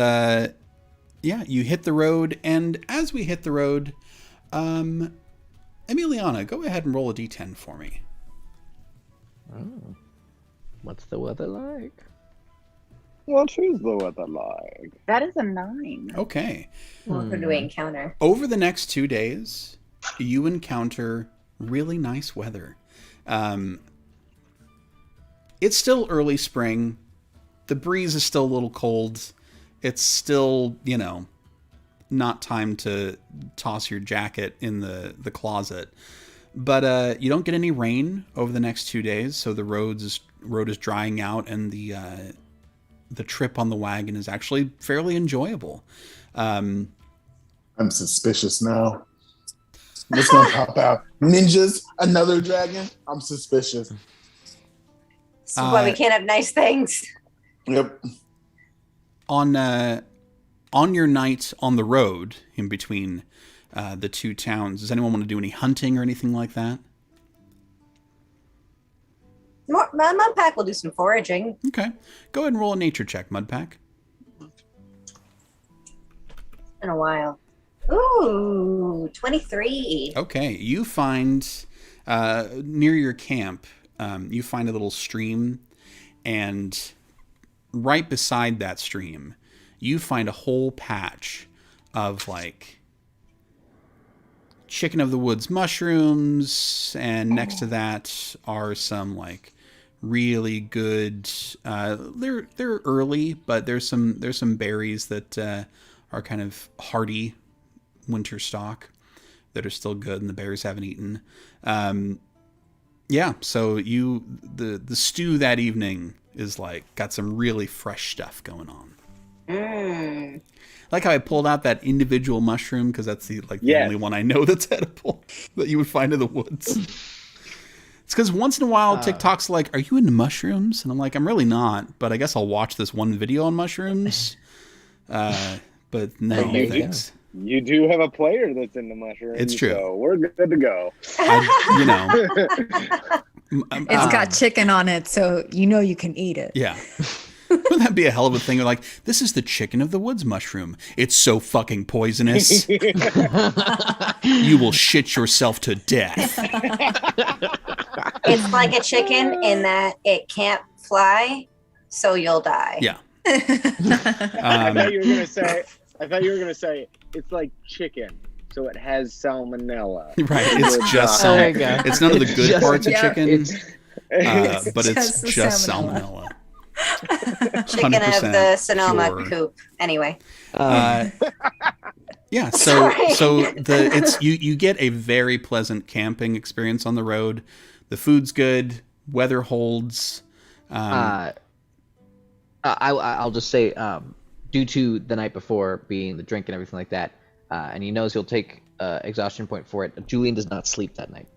yeah, you hit the road, and as we hit the road, Emiliana, go ahead and roll a d10 for me. Oh. What's the weather like? What is the weather like? That is a 9. Okay. What do we encounter? Over the next 2 days, you encounter really nice weather. It's still early spring. The breeze is still a little cold. It's still, not time to toss your jacket in the closet. But you don't get any rain over the next 2 days, so the road is drying out, and the trip on the wagon is actually fairly enjoyable. I'm suspicious now. What's gonna pop out? Ninjas? Another dragon? I'm suspicious. This is why we can't have nice things. Yep. On your night on the road in between the 2 towns, does anyone want to do any hunting or anything like that? Mudpack will do some foraging. Okay. Go ahead and roll a nature check, Mudpack. In a while. Ooh, 23. Okay. You find, near your camp, you find a little stream, and right beside that stream, you find a whole patch of, chicken of the woods mushrooms, and next to that are some, really good, they're early, but there's some berries that are kind of hardy winter stock that are still good, and the bears haven't eaten. Yeah, so the stew that evening is got some really fresh stuff going on. Like how I pulled out that individual mushroom, because that's the only one I know that's edible that you would find in the woods. It's because once in a while TikTok's like, "Are you into mushrooms?" And I'm like, "I'm really not, but I guess I'll watch this one video on mushrooms." But no, thanks. You do have a player that's into mushrooms. It's true. So we're good to go. It's got chicken on it, so you can eat it. Yeah. Wouldn't that be a hell of a thing? You're like, "This is the chicken of the woods mushroom. It's so fucking poisonous. You will shit yourself to death." It's like a chicken in that it can't fly, so you'll die. Yeah. I thought you were gonna say it's like chicken, so it has salmonella. Right. It's just salmonella. It's none of the good parts of chicken, but it's just salmonella. Chicken of the Sonoma coop. Anyway. Yeah, so you get a very pleasant camping experience on the road. The food's good, weather holds. I'll just say, due to the night before being the drink and everything like that, and he knows he'll take exhaustion point for it, Julian does not sleep that night.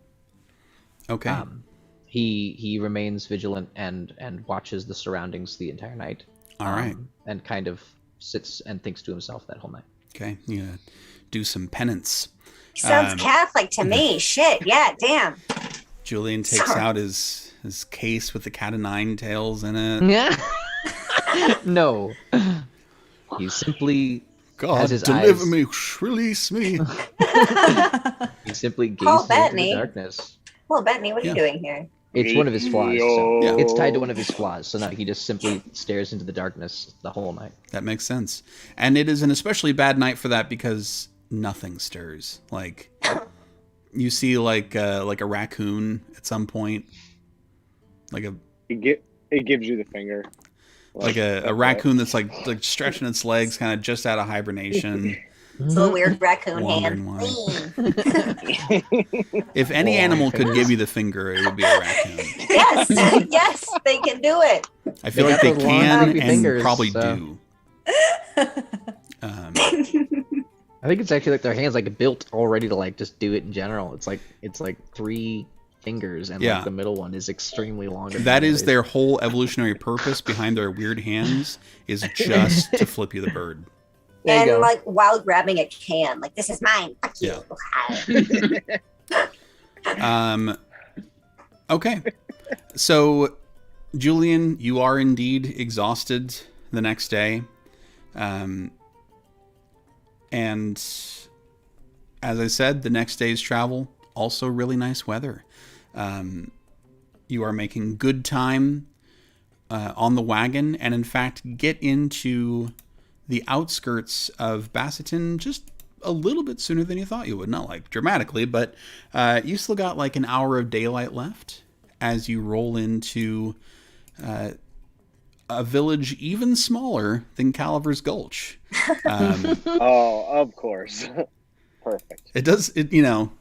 Okay. He remains vigilant and watches the surroundings the entire night. All right. And kind of sits and thinks to himself that whole night. Okay. Yeah. Do some penance. Sounds Catholic to me. Shit. Yeah. Damn. Julian takes out his case with the cat o' nine tails in it. Yeah. No. He simply God, his deliver eyes... me, release me. He simply gazes into the darkness. Well, Bethany, what are you doing here? It's one of his flaws. So it's tied to one of his flaws. So now he just simply stares into the darkness the whole night. That makes sense. And it is an especially bad night for that because nothing stirs. You see like a raccoon at some point. It gives you the finger. Like a raccoon that's like stretching its legs, kind of just out of hibernation. It's a weird raccoon hand. If any animal could give you the finger, it would be a raccoon. Yes, yes, they can do it. I feel They like got they those long, can creepy and fingers, probably so- do. I think it's actually like their hands like built already to like just do it in general. It's like 3 fingers, and Yeah. like the middle one is extremely longer. That than is the their whole evolutionary purpose behind their weird hands, is just to flip you the bird. There you And go. like while grabbing a can, like this is mine. Fuck you. Okay. So, Julian, you are indeed exhausted the next day. And as I said, the next day's travel, also really nice weather. You are making good time on the wagon, and in fact get into the outskirts of Basseton just a little bit sooner than you thought you would. Not like dramatically, but you still got like an hour of daylight left as you roll into a village even smaller than Calaver's Gulch. Oh, of course. Perfect. It does, you know,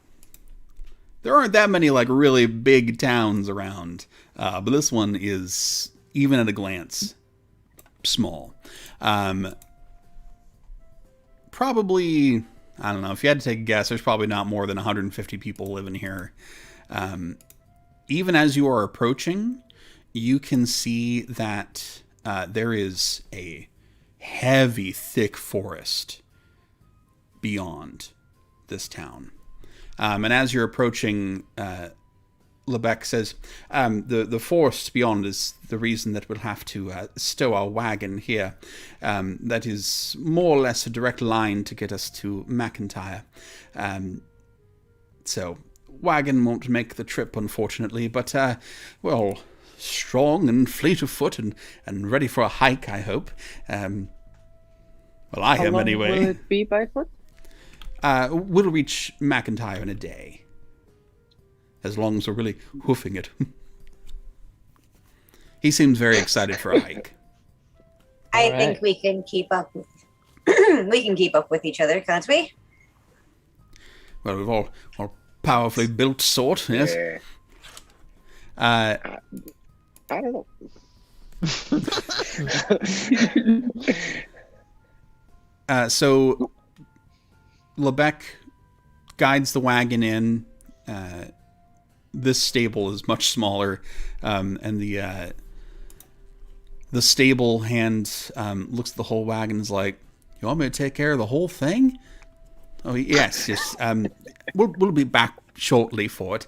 there aren't that many like really big towns around, but this one is, even at a glance, small. Probably, I don't know, if you had to take a guess, there's probably not more than 150 people living here. Even as you are approaching, you can see that there is a heavy, thick forest beyond this town. And as you're approaching, Lebec says, the forest beyond is the reason that we'll have to stow our wagon here. That is more or less a direct line to get us to McIntyre. So, wagon won't make the trip, unfortunately, but, well, strong and fleet of foot and ready for a hike, I hope. Well, I How am long anyway. will it be by foot? We'll reach McIntyre in a day. As long as we're really hoofing it. He seems very excited for a hike. I All think right. we can keep up with each other, can't we? Well, we've all powerfully built sort, yes. Yeah. I don't know. So Lebec guides the wagon in. This stable is much smaller, and the stable hand looks at the whole wagon and is like, "You want me to take care of the whole thing?" Oh yes. We'll be back shortly for it.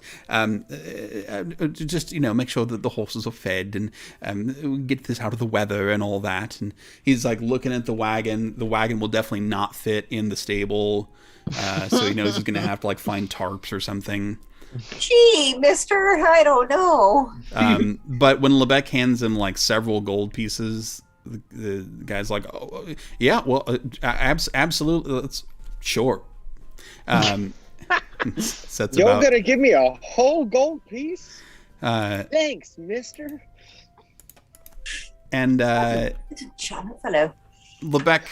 Just make sure that the horses are fed and get this out of the weather and all that. And he's like looking at the wagon. The wagon will definitely not fit in the stable, so he knows he's gonna have to like find tarps or something. Gee, mister, I don't know. But when Lebec hands him like several gold pieces, the guy's like, "Oh, yeah, well, absolutely, that's sure." Sets You're about. gonna give me a whole gold piece? Uh, Thanks, mister. and Charming fellow. Lebec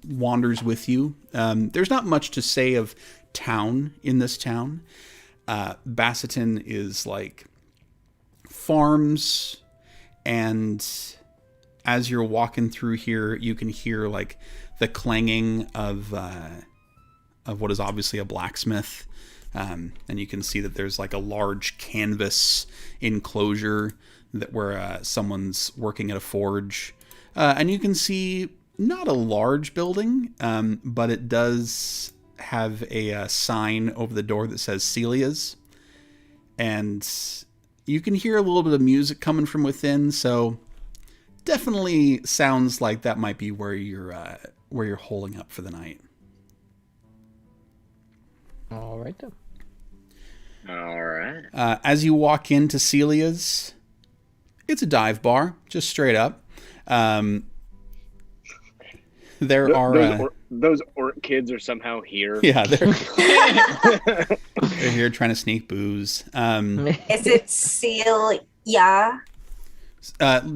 wanders with you. There's not much to say of town in this town. Basseton is like farms, and as you're walking through here, you can hear like the clanging of what is obviously a blacksmith, and you can see that there's like a large canvas enclosure where someone's working at a forge, and you can see not a large building, but it does have a sign over the door that says Celia's, and you can hear a little bit of music coming from within, so definitely sounds like that might be where you're holing up for the night. All right then. All right. As you walk into Celia's, it's a dive bar, just straight up. There are Those orc kids are somehow here. yeah, they're here trying to sneak booze. Is it Celia?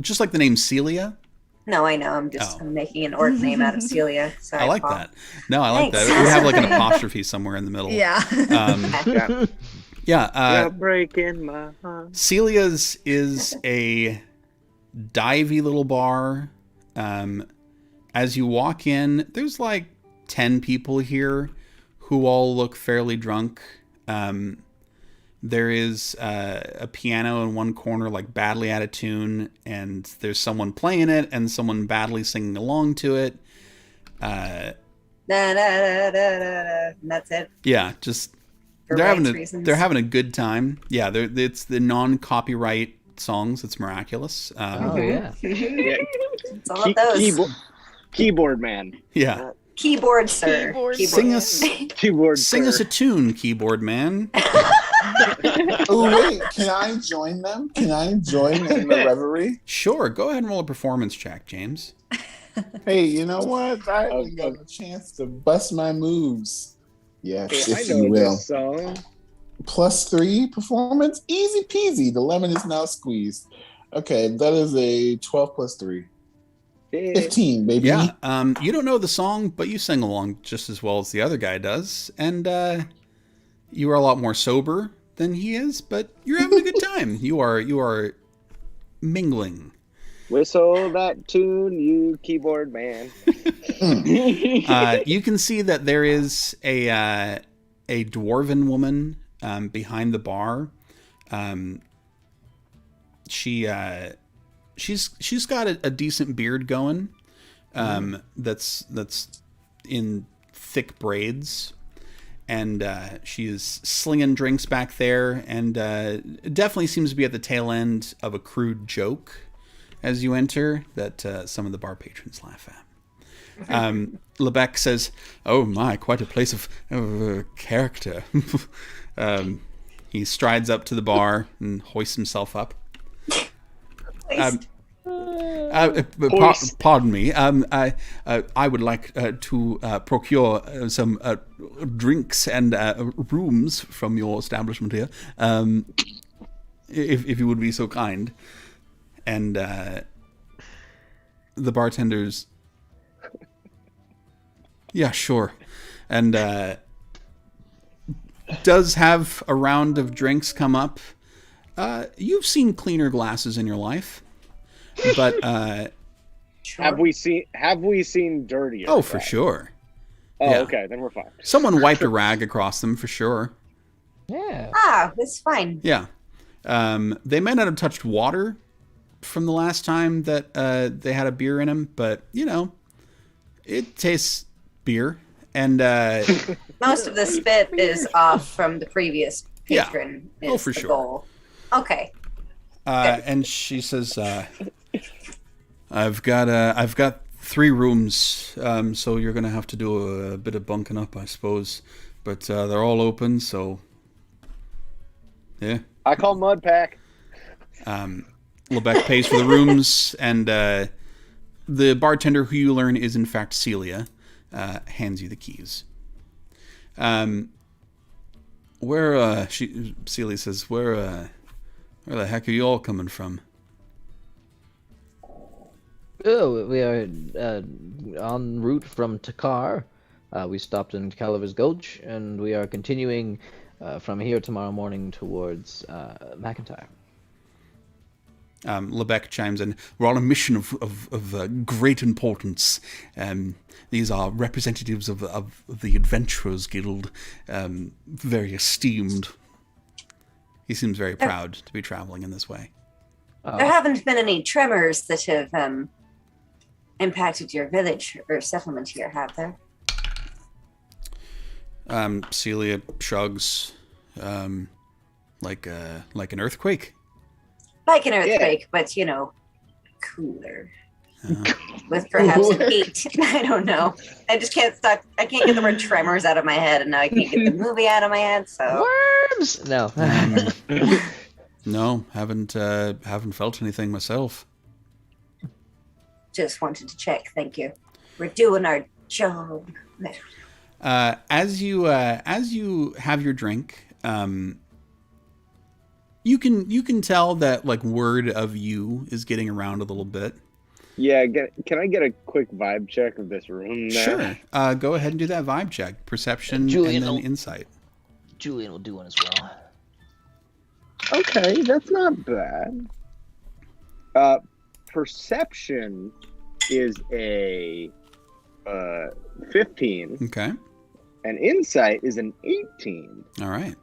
Just like the name Celia. No, I know. I'm making an orc name out of Celia. Sorry, I like Paul. that. No, I like Thanks. that. We have like an apostrophe somewhere in the middle. Yeah. Yeah. You're breaking my heart. Celia's is a divey little bar. As you walk in, there's like 10 people here who all look fairly drunk. There is a piano in one corner, like badly out of tune, and there's someone playing it and someone badly singing along to it. Da, da, da, da, da, and that's it. Yeah, just For they're rights having a good time. Yeah, it's the non-copyright songs. It's miraculous. Oh yeah. Yeah. It's all of those. Keyboard man. Yeah. Keyboard, sir. Sing us a tune, keyboard man. Oh wait, can I join them? Can I join in the reverie? Sure, go ahead and roll a performance check, James. Hey, you know what? I haven't got a chance to bust my moves. Yes, Hey, if I know you will. this song. +3 performance, easy peasy. The lemon is now squeezed. Okay, that is a 12 plus 3. 15, baby. Yeah, you don't know the song, but you sing along just as well as the other guy does, and you are a lot more sober than he is, but you're having a good time. You are mingling. Whistle that tune, you keyboard man. You can see that there is a dwarven woman behind the bar. She's got a decent beard going. That's in thick braids, and she is slinging drinks back there, and it definitely seems to be at the tail end of a crude joke as you enter that some of the bar patrons laugh at. Lebec says, "Oh my, quite a place of character." He strides up to the bar and hoists himself up. Pardon me. I would like to procure some drinks and rooms from your establishment here, if you would be so kind. And the bartenders, yeah, sure, and does have a round of drinks come up. You've seen cleaner glasses in your life, but Sure. Have we seen dirtier? oh, for sure. Oh, Yeah. okay, then we're fine. Someone wiped a rag across them for sure. Yeah. Ah, it's fine. Yeah. They may not have touched water from the last time that they had a beer in them, but you know, it tastes beer, and Most of the spit is off from the previous Yeah. patron. Oh, is for the sure. goal. Okay. and she says, I've got 3 rooms, so you're gonna have to do a bit of bunking up, I suppose, but they're all open, so yeah. I call Mud Pack. Lebec pays for the rooms, and the bartender, who you learn is in fact Celia, hands you the keys. Celia says, where the heck are you all coming from? Oh, we are en route from Takar. We stopped in Calaver's Gulch, and we are continuing from here tomorrow morning towards McIntyre. Lebec chimes in. We're on a mission of great importance. These are representatives of the Adventurers Guild, very esteemed. He seems very proud to be traveling in this way. There haven't been any tremors that have impacted your village or settlement here, have there? Celia shrugs, like an earthquake. Like an earthquake, but you know, cooler. With perhaps a heat. I don't know. I just can't stop. I can't get the word tremors out of my head, and now I can't get the movie out of my head. So Worms. No. No, haven't felt anything myself. just wanted to check. Thank you. We're doing our job. As you have your drink, you can tell that like word of you is getting around a little bit. Yeah, can I get a quick vibe check of this room now? Sure. Go ahead and do that vibe check. Perception Julian and then will- insight. Julian will do one as well. Okay, that's not bad. perception is a 15. Okay. And insight is an 18. All right.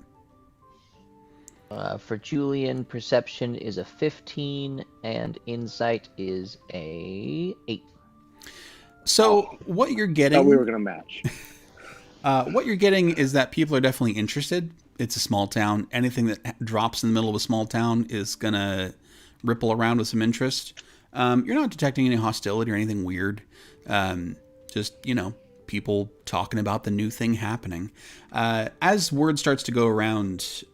For Julian, perception is a 15, and insight is a 8. So what you're getting... Thought we were going to match. What you're getting is that people are definitely interested. It's a small town. Anything that drops in the middle of a small town is going to ripple around with some interest. You're not detecting any hostility or anything weird. Just, people talking about the new thing happening. As word starts to go around,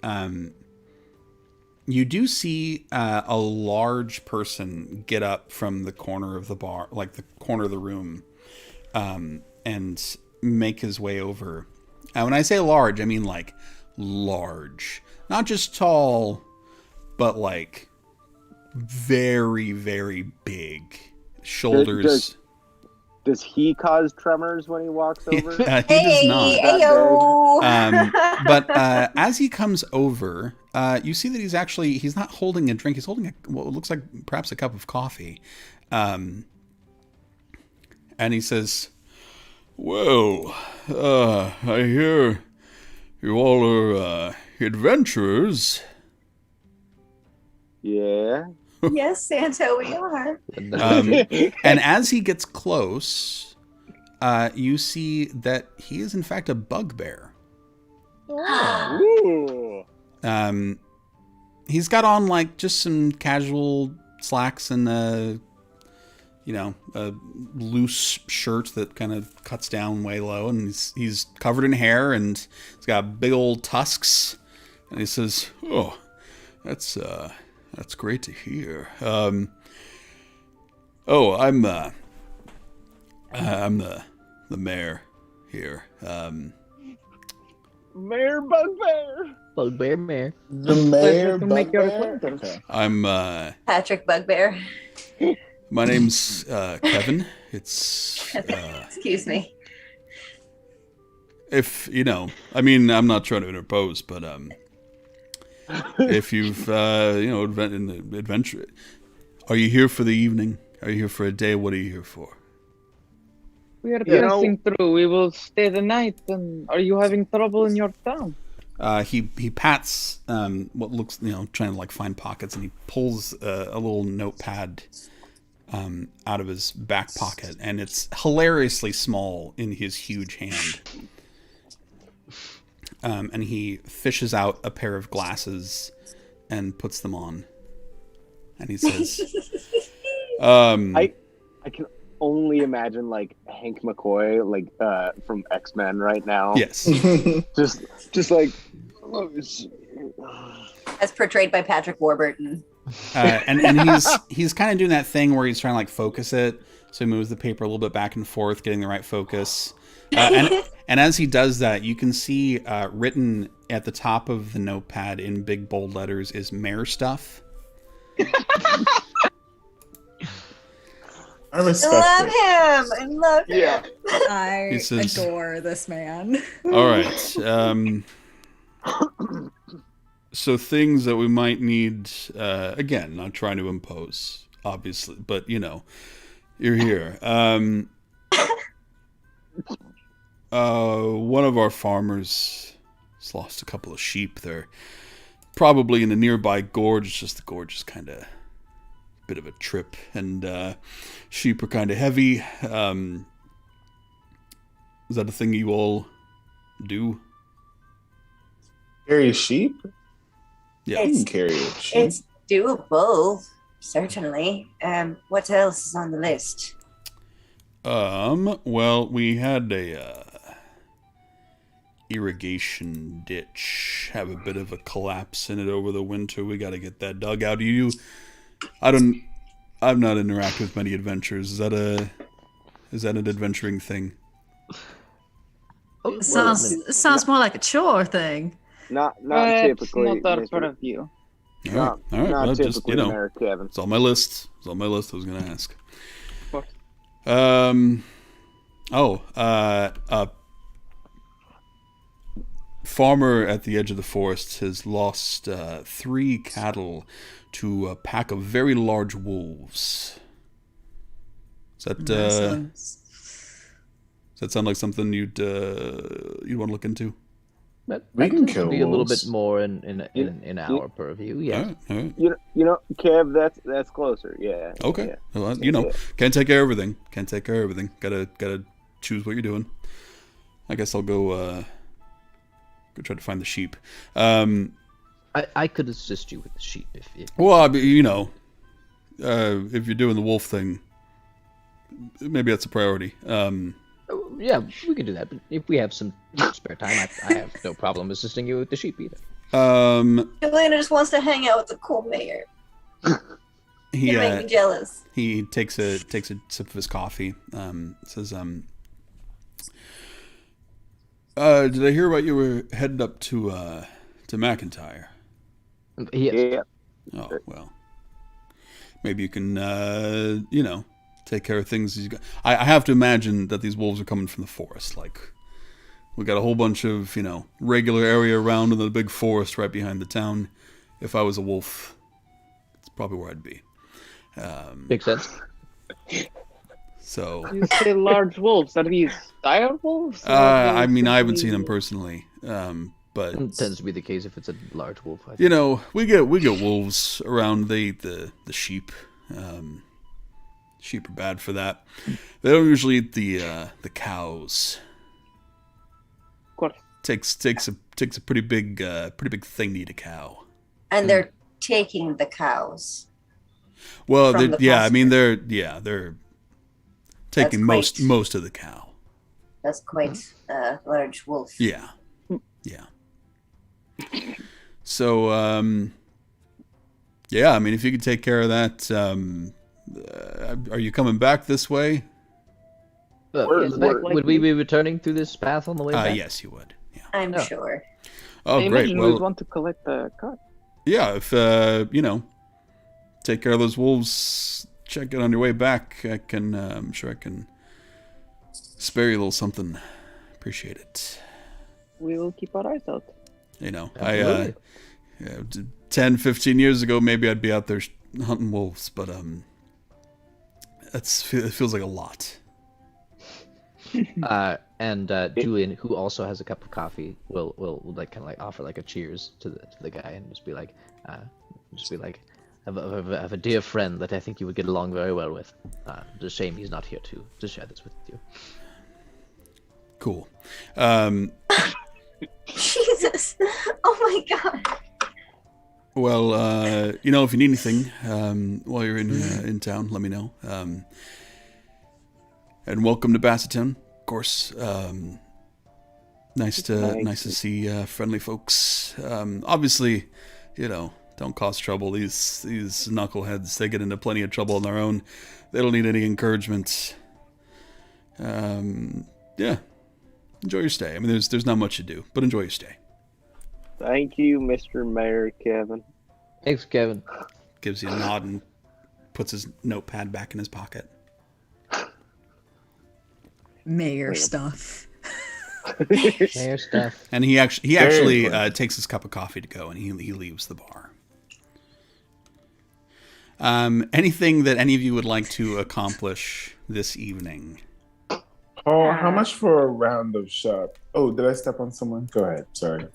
you do see a large person get up from the corner of the bar, like the corner of the room, and make his way over. When I say large, I mean like large. Not just tall, but like very, very big. Shoulders. Does he cause tremors when he walks over? He does not. Ayo. But as he comes over, you see that he's not holding a drink. He's holding what looks like perhaps a cup of coffee. And he says, "Well, I hear you all are adventurers." Yeah. Yes, Santa, we are. And as he gets close, you see that he is in fact a bugbear. Ooh. He's got on like just some casual slacks and a loose shirt that kind of cuts down way low, and he's covered in hair, and he's got big old tusks. And he says, "Oh, that's great to hear. I'm the mayor here. Mayor Bugbear. Bugbear Mayor. The mayor, to make your Bugbear? acquaintance. Okay. I'm Patrick Bugbear. my name's Kevin. It's Excuse me. if I'm not trying to interpose, but if you've in the adventure, are you here for the evening? Are you here for a day? What are you here for? We are passing through. We will stay the night. And are you having trouble in your town? He pats what looks, trying to like find pockets, and he pulls a little notepad out of his back pocket, and it's hilariously small in his huge hand. And he fishes out a pair of glasses and puts them on, and he says, I can only imagine like Hank McCoy, like from X-Men right now. Yes. just like As portrayed by Patrick Warburton. and he's kind of doing that thing where he's trying to like focus it, so he moves the paper a little bit back and forth, getting the right focus. And as he does that, you can see written at the top of the notepad in big bold letters is "Mayor Stuff." I respect Love it. him. I love him. I He says- adore this man. All right. So things that we might need, again, not trying to impose, obviously, but you're here. One of our farmers has lost a couple of sheep. They're probably in a nearby gorge. It's just the gorge is kind of a bit of a trip, and sheep are kind of heavy. Is that a thing you all do? Carry a sheep? Yeah. You can carry a sheep. It's doable, certainly. What else is on the list? Well, we had a irrigation ditch have a bit of a collapse in it over the winter. We got to get that dug out. I've not interacted with many adventures. Is that an adventuring thing? Sounds more like a chore thing. Not It's typically. not our Mr. purview. All right. Not Well, just typically Mayor Kevin. it's on my list. I was gonna ask. What? farmer at the edge of the forest has lost 3 cattle to a pack of very large wolves. Does that sound like something you'd want to look into? But We can that kill be a little wolves. bit more in our purview. Yes. All right. You know, Kev, that's closer. Yeah. Okay. Yeah. Well, Yeah. can't take care of everything. Can't take care of everything. Gotta choose what you're doing. I guess I'll go try to find the sheep. I could assist you with the sheep if Well, if you're doing the wolf thing, maybe that's a priority. yeah, we could do that. But if we have some spare time, I have no problem assisting you with the sheep either. Elena just wants to hang out with the cool mayor. You make me jealous. He takes a sip of his coffee. Says, did I hear about you were headed up to McIntyre? Yes. Yeah. Oh, well. Maybe you can, take care of things. I have to imagine that these wolves are coming from the forest. Like, we got a whole bunch of, regular area around and then a big forest right behind the town. If I was a wolf, it's probably where I'd be. Makes sense. So. You say large wolves. Are these dire wolves? I haven't seen them personally. But It tends to be the case if it's a large wolf. I think. we get wolves around the sheep. Sheep are bad for that. They don't usually eat the cows. Of course. Takes a pretty big thing to eat a cow. And they're taking the cows. Well, From the they're taking That's most of the cow. That's quite a large wolf. Yeah. So, if you could take care of that, are you coming back this way? Would we be returning through this path on the way back? Yes, you would. Yeah. I'm Oh. sure. Oh, I great. imagine Well, we'd want to collect the cart. yeah, if, take care of those wolves, check it on your way back. I'm sure I can spare you a little something. Appreciate it. We will keep our eyes out. Absolutely. 10, 15 years ago, maybe I'd be out there hunting wolves, but it feels like a lot. Julian, who also has a cup of coffee, will offer a cheers to the guy and just be like, I have a dear friend that I think you would get along very well with. It's a shame he's not here to share this with you. Cool. Jesus. Oh my god. Well, if you need anything while you're in town, let me know. And welcome to Basseton, of course. Nice to see friendly folks. Obviously, don't cause trouble. These knuckleheads, they get into plenty of trouble on their own. They don't need any encouragement. Enjoy your stay. There's not much to do, but enjoy your stay. Thank you, Mr. Mayor Kevin. Thanks, Kevin. Gives you a nod and puts his notepad back in his pocket. Mayor stuff. Mayor stuff. And he actually takes his cup of coffee to go, and he leaves the bar. Anything that any of you would like to accomplish this evening? Oh, how much for a round of shot? Oh, did I step on someone? Go ahead. Sorry.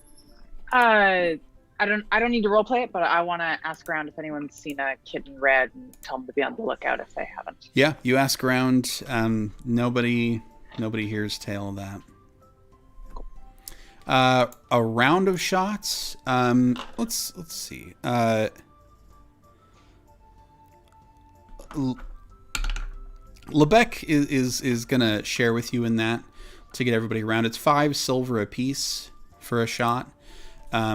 I don't need to roleplay it, but I want to ask around if anyone's seen a kid in red and tell them to be on the lookout if they haven't. Yeah, you ask around. Nobody hears tale of that. A round of shots. Let's see. Lebec is gonna share with you in that to get everybody around. It's 5 silver apiece for a shot.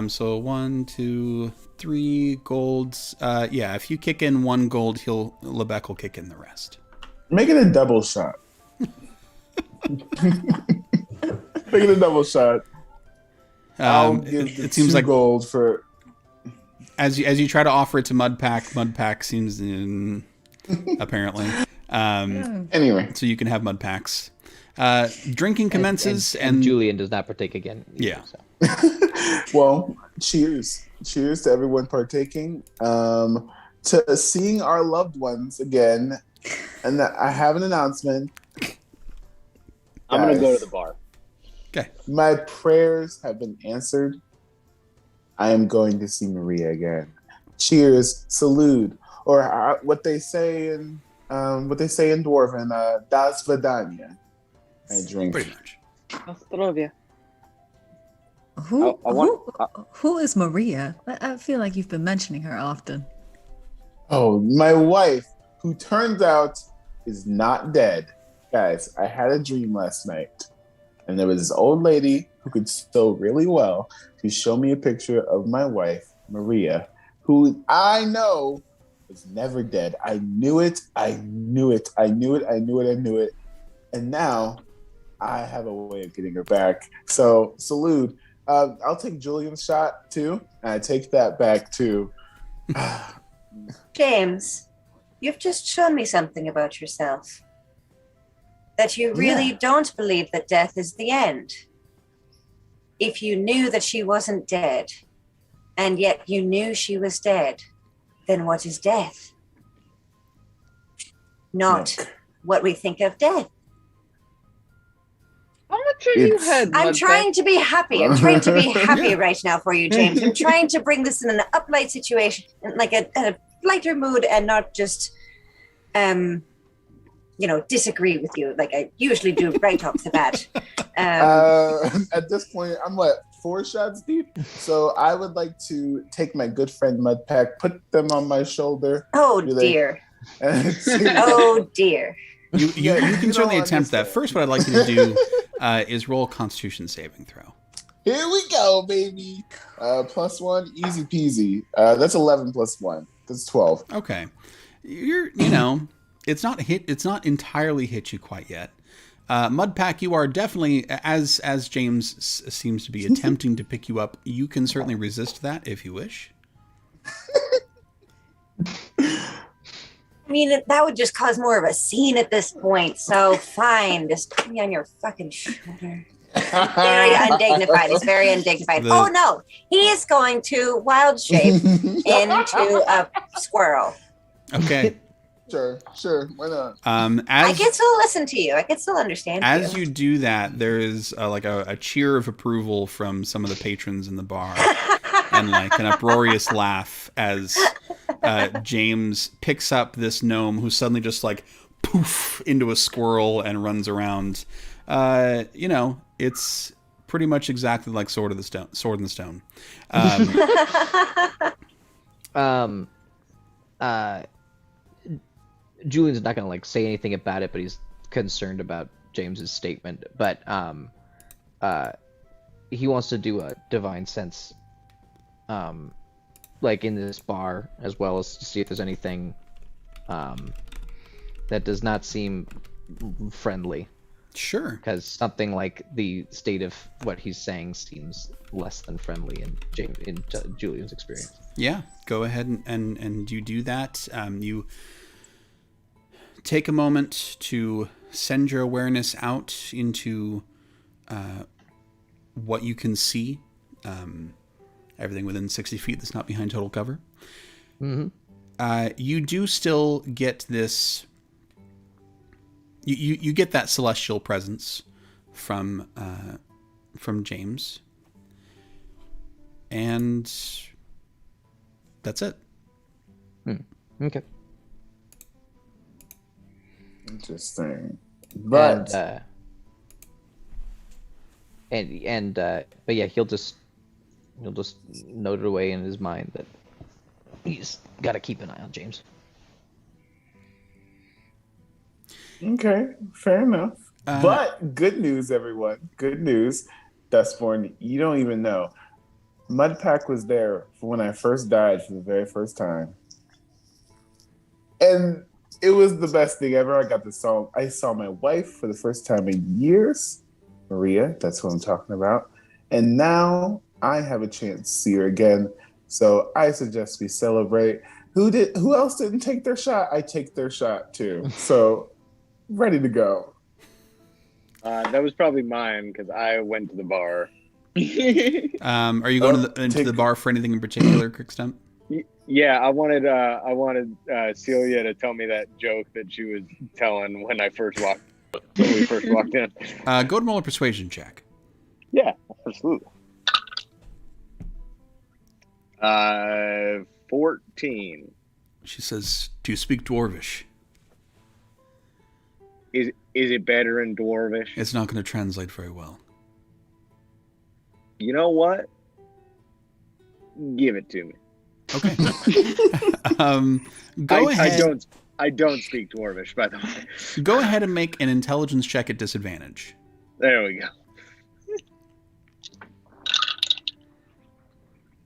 So 1, 2, 3 golds. If you kick in 1 gold, Lebec will kick in the rest. Make it a double shot. Make it a double shot. I'll give it seems 2 like gold for. As you try to offer it to Mudpack seems apparently. Anyway, so you can have Mudpacks. Drinking commences, and Julian does not partake again. Yeah. So. Well, cheers. Cheers to everyone partaking. To seeing our loved ones again. And I have an announcement. I'm going to go to the bar. Okay. My prayers have been answered. I am going to see Maria again. Cheers, salute, or what they say in Dwarven, das Vidania. I drink. Pretty much. Ostrovia. Who is Maria? I feel like you've been mentioning her often. Oh, my wife, who turns out is not dead. Guys, I had a dream last night, and there was this old lady who could sew really well. She showed me a picture of my wife, Maria, who I know was never dead. I knew it. And now I have a way of getting her back. So, salute. I'll take Julian's shot, too. And I take that back, too. James, you've just shown me something about yourself. That you really don't believe that death is the end. If you knew that she wasn't dead, and yet you knew she was dead, then what is death? Not what we think of death. How much are you had? I'm trying to be happy. I'm trying to be happy right now for you, James. I'm trying to bring this in an uplight situation, like a lighter mood, and not just, disagree with you like I usually do right off the bat. At this point, I'm 4 shots deep. So I would like to take my good friend Mudpack, put them on my shoulder. Oh dear. Oh dear. You can certainly attempt that. First, what I'd like you to do is roll a Constitution saving throw. Here we go, baby. +1, easy peasy. That's 11 + 1. That's 12. Okay. It's not entirely hit you quite yet. Mudpack, you are definitely, as James seems to be attempting to pick you up, you can certainly resist that if you wish. I mean, that would just cause more of a scene at this point. So fine, just put me on your fucking shoulder. Very undignified. It's very undignified. Oh no, he is going to wild shape into a squirrel. Okay. Sure. Why not? I can still listen to you. I can still understand as you do that, there is a cheer of approval from some of the patrons in the bar, and like an uproarious laugh as James picks up this gnome who suddenly just like poof into a squirrel and runs around. It's pretty much exactly like Sword in the Stone. Julian's not gonna say anything about it, but he's concerned about James's statement. But he wants to do a divine sense, in this bar, as well as to see if there's anything that does not seem friendly. Sure. Because something like the state of what he's saying seems less than friendly in Julian's experience. Yeah, go ahead and you do that. You take a moment to send your awareness out into what you can see. Everything within 60 feet that's not behind total cover. Mm-hmm. You do still get this... You get that celestial presence from James. And that's it. Okay. Interesting. But but yeah, he'll just note it away in his mind that he's got to keep an eye on James. Okay, fair enough. But good news, everyone. Good news. Dustborn, you don't even know. Mudpack was there for when I first died for the very first time. And it was the best thing ever. I saw my wife for the first time in years. Maria, that's what I'm talking about. And now I have a chance to see her again. So I suggest we celebrate. Who else didn't take their shot? I take their shot too. So ready to go. That was probably mine because I went to the bar. Are you going into the bar for anything in particular, Crickstump? Yeah, I wanted Celia to tell me that joke that she was telling when we first walked in. Go and roll a persuasion check. Yeah, absolutely. 14. She says, "Do you speak Dwarvish?" Is it better in Dwarvish? It's not going to translate very well. You know what? Give it to me. Okay. Go ahead. I don't speak Dwarvish, by the way. Go ahead and make an intelligence check at disadvantage. There we go.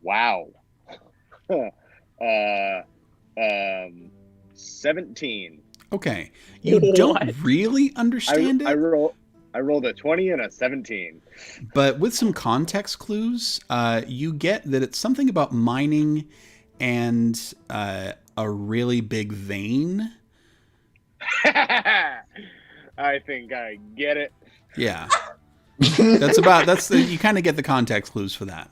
Wow. 17. Okay. You don't really understand it. I rolled a 20 and a 17. But with some context clues, you get that it's something about mining and a really big vein. I think I get it. Yeah. You kind of get the context clues for that.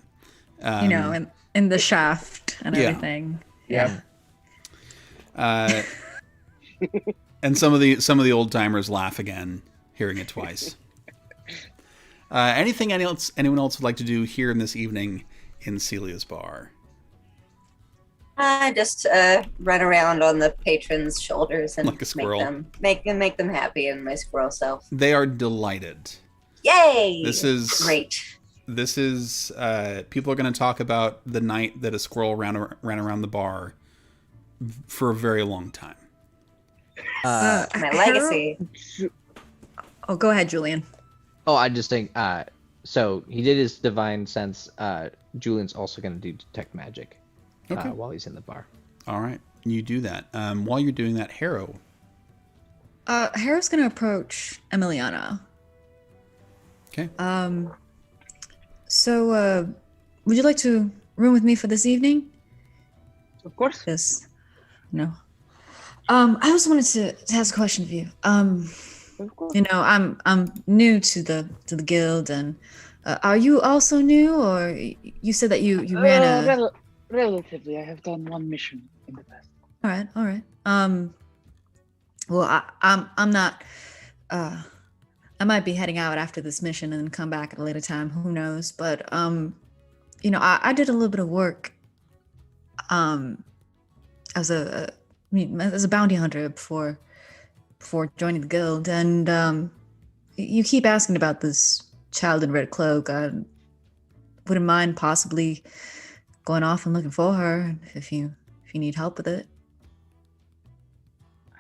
In the shaft and everything. Yeah. And some of the old timers laugh again, hearing it twice. Anything anyone else would like to do here in this evening in Celia's bar? I just run around on the patrons' shoulders and like a squirrel. make them happy in my squirrel self. They are delighted. Yay! This is great. This is people are going to talk about the night that a squirrel ran around the bar for a very long time. My legacy. Oh, go ahead, Julian. Oh, I just think, so he did his divine sense. Julian's also going to do detect magic while he's in the bar. All right, you do that. While you're doing that, Harrow. Harrow's going to approach Emiliana. Okay. So, would you like to room with me for this evening? Of course. Yes. No. I also wanted to ask a question of you. Of course. I'm new to the guild, and are you also new, or you said that you ran a relatively. I have done one mission in the past. All right. Well, I'm not. I might be heading out after this mission and then come back at a later time. Who knows? But I did a little bit of work. As a bounty hunter before joining the guild, and you keep asking about this child in red cloak. I wouldn't mind possibly going off and looking for her if you need help with it.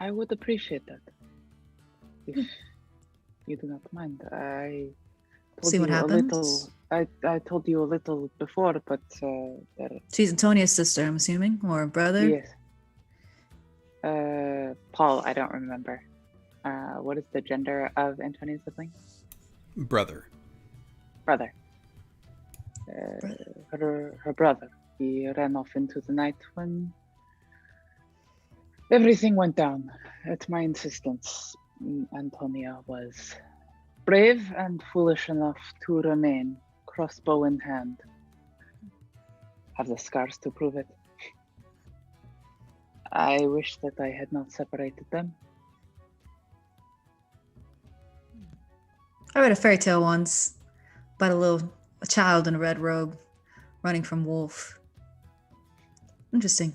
I would appreciate that. If you do not mind. I told See what you happens? I told you a little before, but She's Antonia's sister, I'm assuming, or brother? yes. Paul, I don't remember. What is the gender of Antonia's sibling? Brother. Brother. Her brother. He ran off into the night when everything went down. At my insistence, Antonia was brave and foolish enough to remain, crossbow in hand. Have the scars to prove it. I wish that I had not separated them. I read a fairy tale once about a child in a red robe running from wolf. Interesting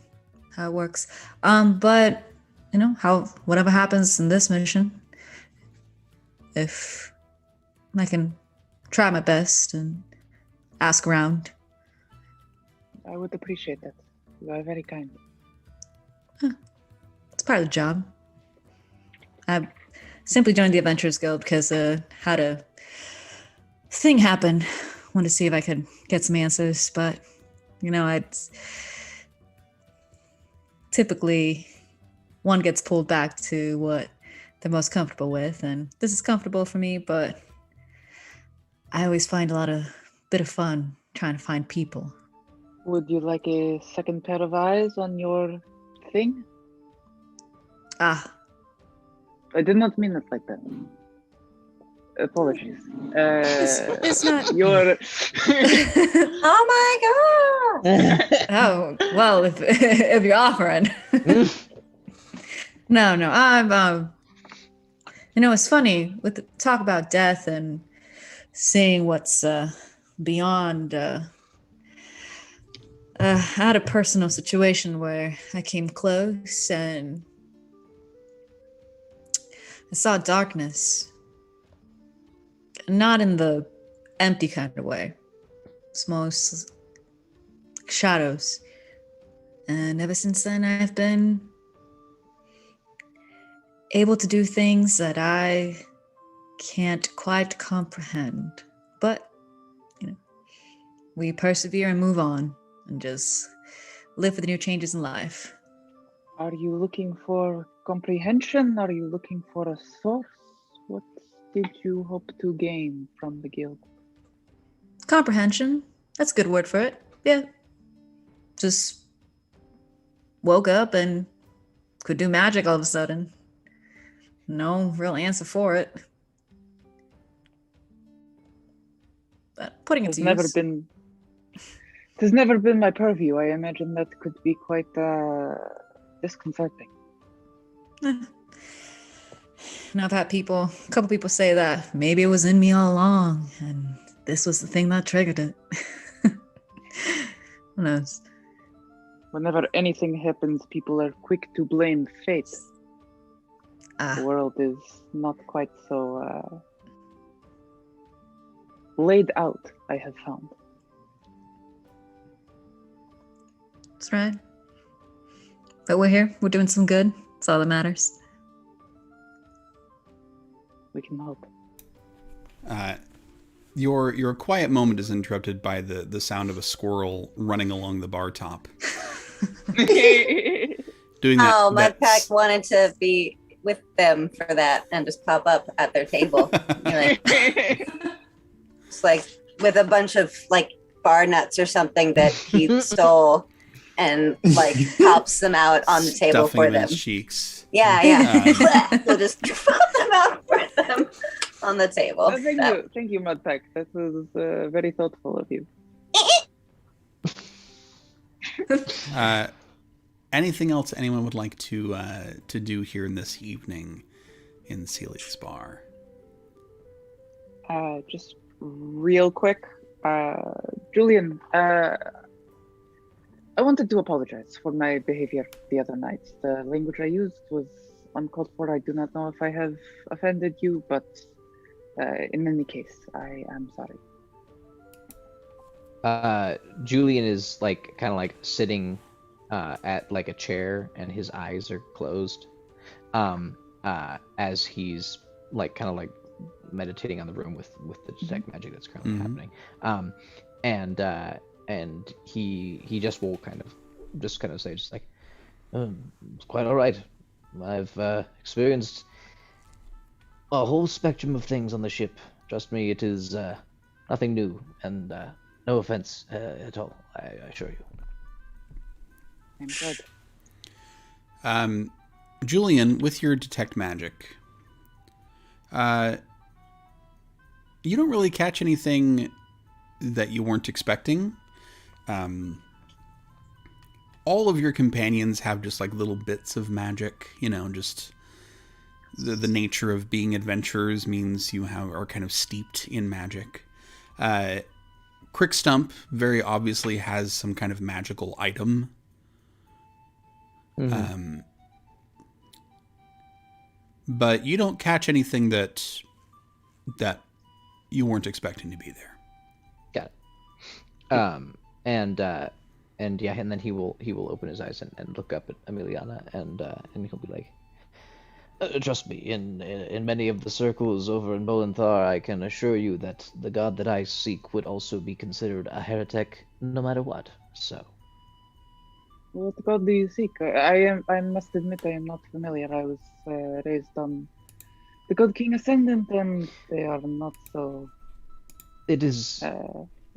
how it works. But whatever happens in this mission, if I can try my best and ask around. I would appreciate that. You are very kind. It's part of the job. I simply joined the Adventurers Guild because I had a thing happen. Wanted to see if I could get some answers, but typically one gets pulled back to what they're most comfortable with, and this is comfortable for me, but I always find a bit of fun trying to find people. Would you like a second pair of eyes on your thing? Ah. I did not mean it like that. Apologies. It's not. Your Oh my god! Oh well, if you're offering. No, I'm it's funny with the talk about death and seeing what's beyond. I had a personal situation where I came close and I saw darkness. Not in the empty kind of way. It's most shadows. And ever since then, I've been able to do things that I can't quite comprehend. But, we persevere and move on and just live for the new changes in life. Are you looking for comprehension? Are you looking for a source? What did you hope to gain from the guild? Comprehension. That's a good word for it. Yeah. Just woke up and could do magic all of a sudden. No real answer for it. But putting it to use. It has never been my purview. I imagine that could be quite disconcerting. And I've had a couple people say that maybe it was in me all along and this was the thing that triggered it. Who knows? Whenever anything happens, people are quick to blame fate. The world is not quite so laid out, I have found. That's right. But we're here. We're doing some good. That's all that matters. We can hope. Your quiet moment is interrupted by the sound of a squirrel running along the bar top. Doing that. Oh, Mudpack wanted to be with them for that and just pop up at their table. It's like with a bunch of like bar nuts or something that he stole and like pops them out on the table Stuffing for them in them. his cheeks. Yeah. We'll just pop them out for them on the table. Oh, thank you, Mudpack. That was very thoughtful of you. Anything else anyone would like to do here in this evening in Celia's bar? Just real quick, Julian. I wanted to apologize for my behavior the other night. The language I used was uncalled for. I do not know if I have offended you, but in any case, I am sorry. Julian is kind of sitting at a chair, and his eyes are closed, as he's meditating on the room with the detect magic that's currently happening. And he just will kind of say it's quite all right. I've experienced a whole spectrum of things on the ship. Trust me, it is nothing new, and no offense at all, I assure you. I'm glad. Julian, with your detect magic, you don't really catch anything that you weren't expecting. All of your companions have just little bits of magic, just the nature of being adventurers means you are kind of steeped in magic. Crickstump very obviously has some kind of magical item. But you don't catch anything that you weren't expecting to be there. Got it. And then he will open his eyes and look up at Emiliana, and he'll be like, trust me, in many of the circles over in Bolenthar, I can assure you that the god that I seek would also be considered a heretic, no matter what. So. What god do you seek? I must admit, I am not familiar. I was raised on the God King Ascendant, and they are not so. It is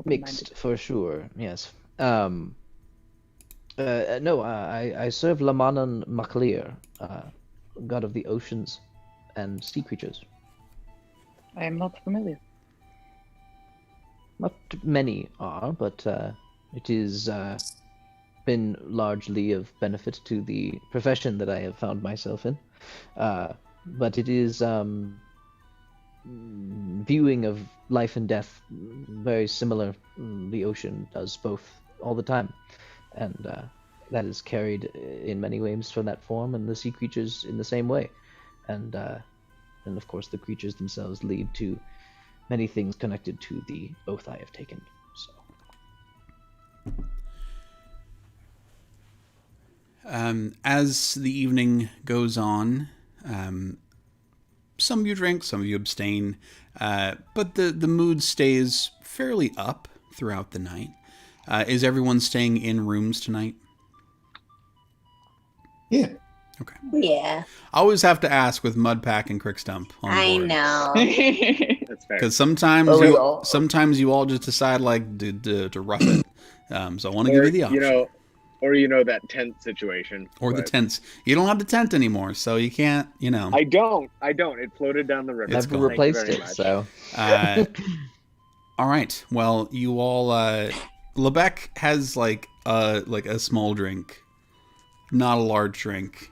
mixed for sure. Yes. No, I serve Lamanan Maclear, god of the oceans and sea creatures. I am not familiar. Not many are, but it is been largely of benefit to the profession that I have found myself in. But it is viewing of life and death very similar. The ocean does both all the time, and that is carried in many ways from that form, and the sea creatures in the same way. And of course the creatures themselves lead to many things connected to the oath I have taken. So as the evening goes on, some of you drink, some of you abstain, but the mood stays fairly up throughout the night. Is everyone staying in rooms tonight? Yeah. Okay. Yeah. I always have to ask with Mudpack and Crickstump on board. I know. That's fair. Because sometimes sometimes you all just decide like to rough it. So I want to give you the option. That tent situation. Or the tents. You don't have the tent anymore, so you can't, I don't. It floated down the river. It's never gone. replaced it, so all right. Well, you all Lebec has like a small drink. Not a large drink.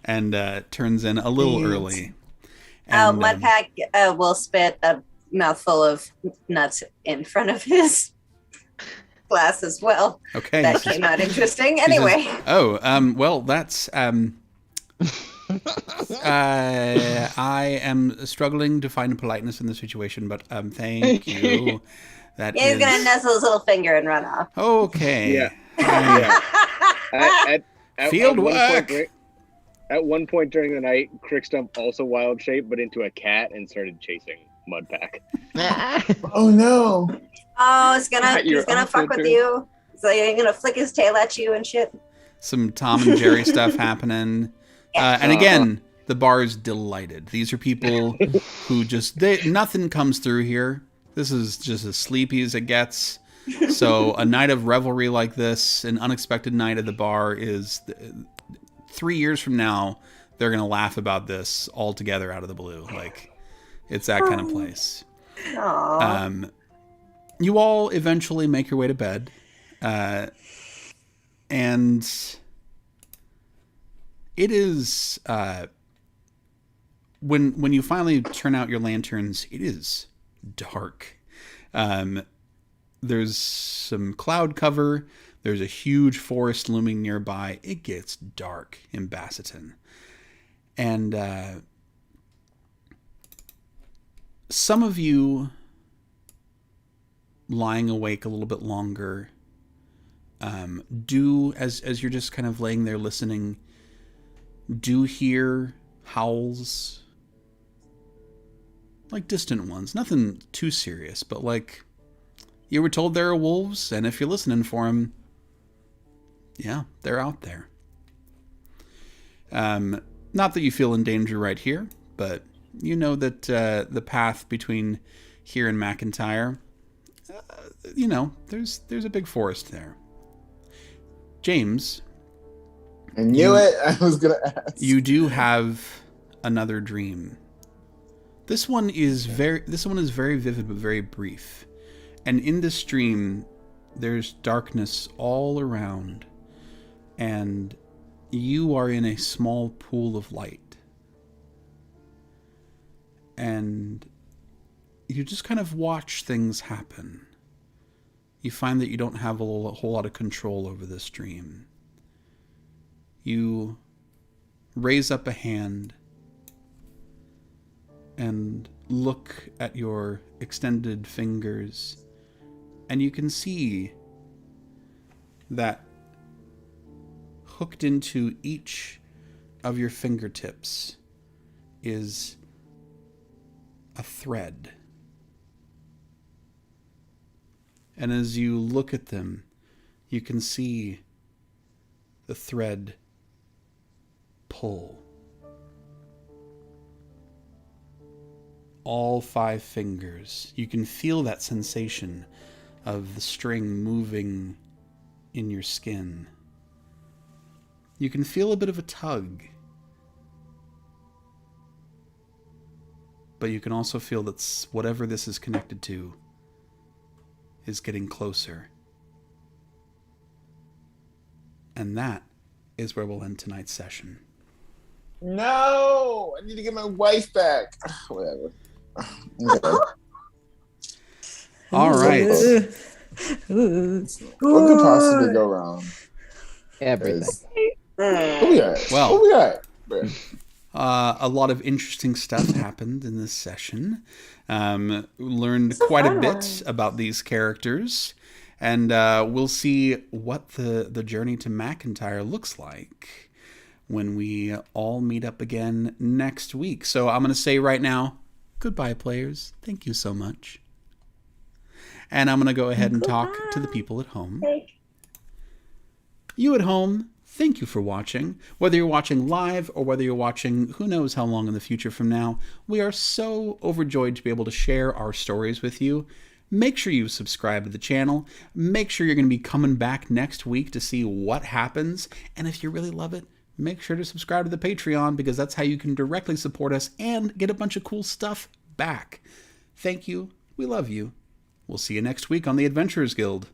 And turns in a little early. And, Mudpack will spit a mouthful of nuts in front of his glass as well. Okay. That came out interesting. Anyway. Well, that's I am struggling to find politeness in the situation, but thank you. He's gonna nestle his little finger and run off. Okay. Yeah. At Field work. At one point during the night, Crickstump also wild shaped, but into a cat and started chasing Mudpack. Oh no! Oh, he's gonna fuck with you. So he's gonna flick his tail at you and shit. Some Tom and Jerry stuff happening. And again, the bar is delighted. These are people who nothing comes through here. This is just as sleepy as it gets. So a night of revelry like this, an unexpected night at the bar is 3 years from now, they're going to laugh about this all together out of the blue. Like, it's that kind of place. Aww. You all eventually make your way to bed. And it is, when you finally turn out your lanterns, it is dark. There's some cloud cover. There's a huge forest looming nearby. It gets dark in Basseton. And some of you lying awake a little bit longer as you're just kind of laying there listening, do hear howls. Like distant ones. Nothing too serious, but like you were told there are wolves, and if you're listening for them, yeah, they're out there. Not that you feel in danger right here, but you know that the path between here and McIntyre, there's a big forest there. James, I knew it. I was gonna ask. You do have another dream. This one is very vivid but very brief. And in this dream, there's darkness all around, and you are in a small pool of light. And you just kind of watch things happen. You find that you don't have a whole lot of control over this dream. You raise up a hand and look at your extended fingers, and you can see that hooked into each of your fingertips is a thread. And as you look at them, you can see the thread pull. All 5 fingers. You can feel that sensation of the string moving in your skin. You can feel a bit of a tug. But you can also feel that whatever this is connected to is getting closer. And that is where we'll end tonight's session. No! I need to get my wife back. Whatever. Okay. All right. What could possibly go wrong? Everything. Who we got? Well, Who we got? a lot of interesting stuff happened in this session. Learned quite a bit about these characters. And we'll see what the journey to McIntyre looks like when we all meet up again next week. So I'm going to say right now, goodbye, players. Thank you so much. And I'm going to go ahead and talk to the people at home. You at home, thank you for watching. Whether you're watching live or whether you're watching who knows how long in the future from now, we are so overjoyed to be able to share our stories with you. Make sure you subscribe to the channel. Make sure you're going to be coming back next week to see what happens. And if you really love it, make sure to subscribe to the Patreon, because that's how you can directly support us and get a bunch of cool stuff back. Thank you. We love you. We'll see you next week on the Adventurers Guild.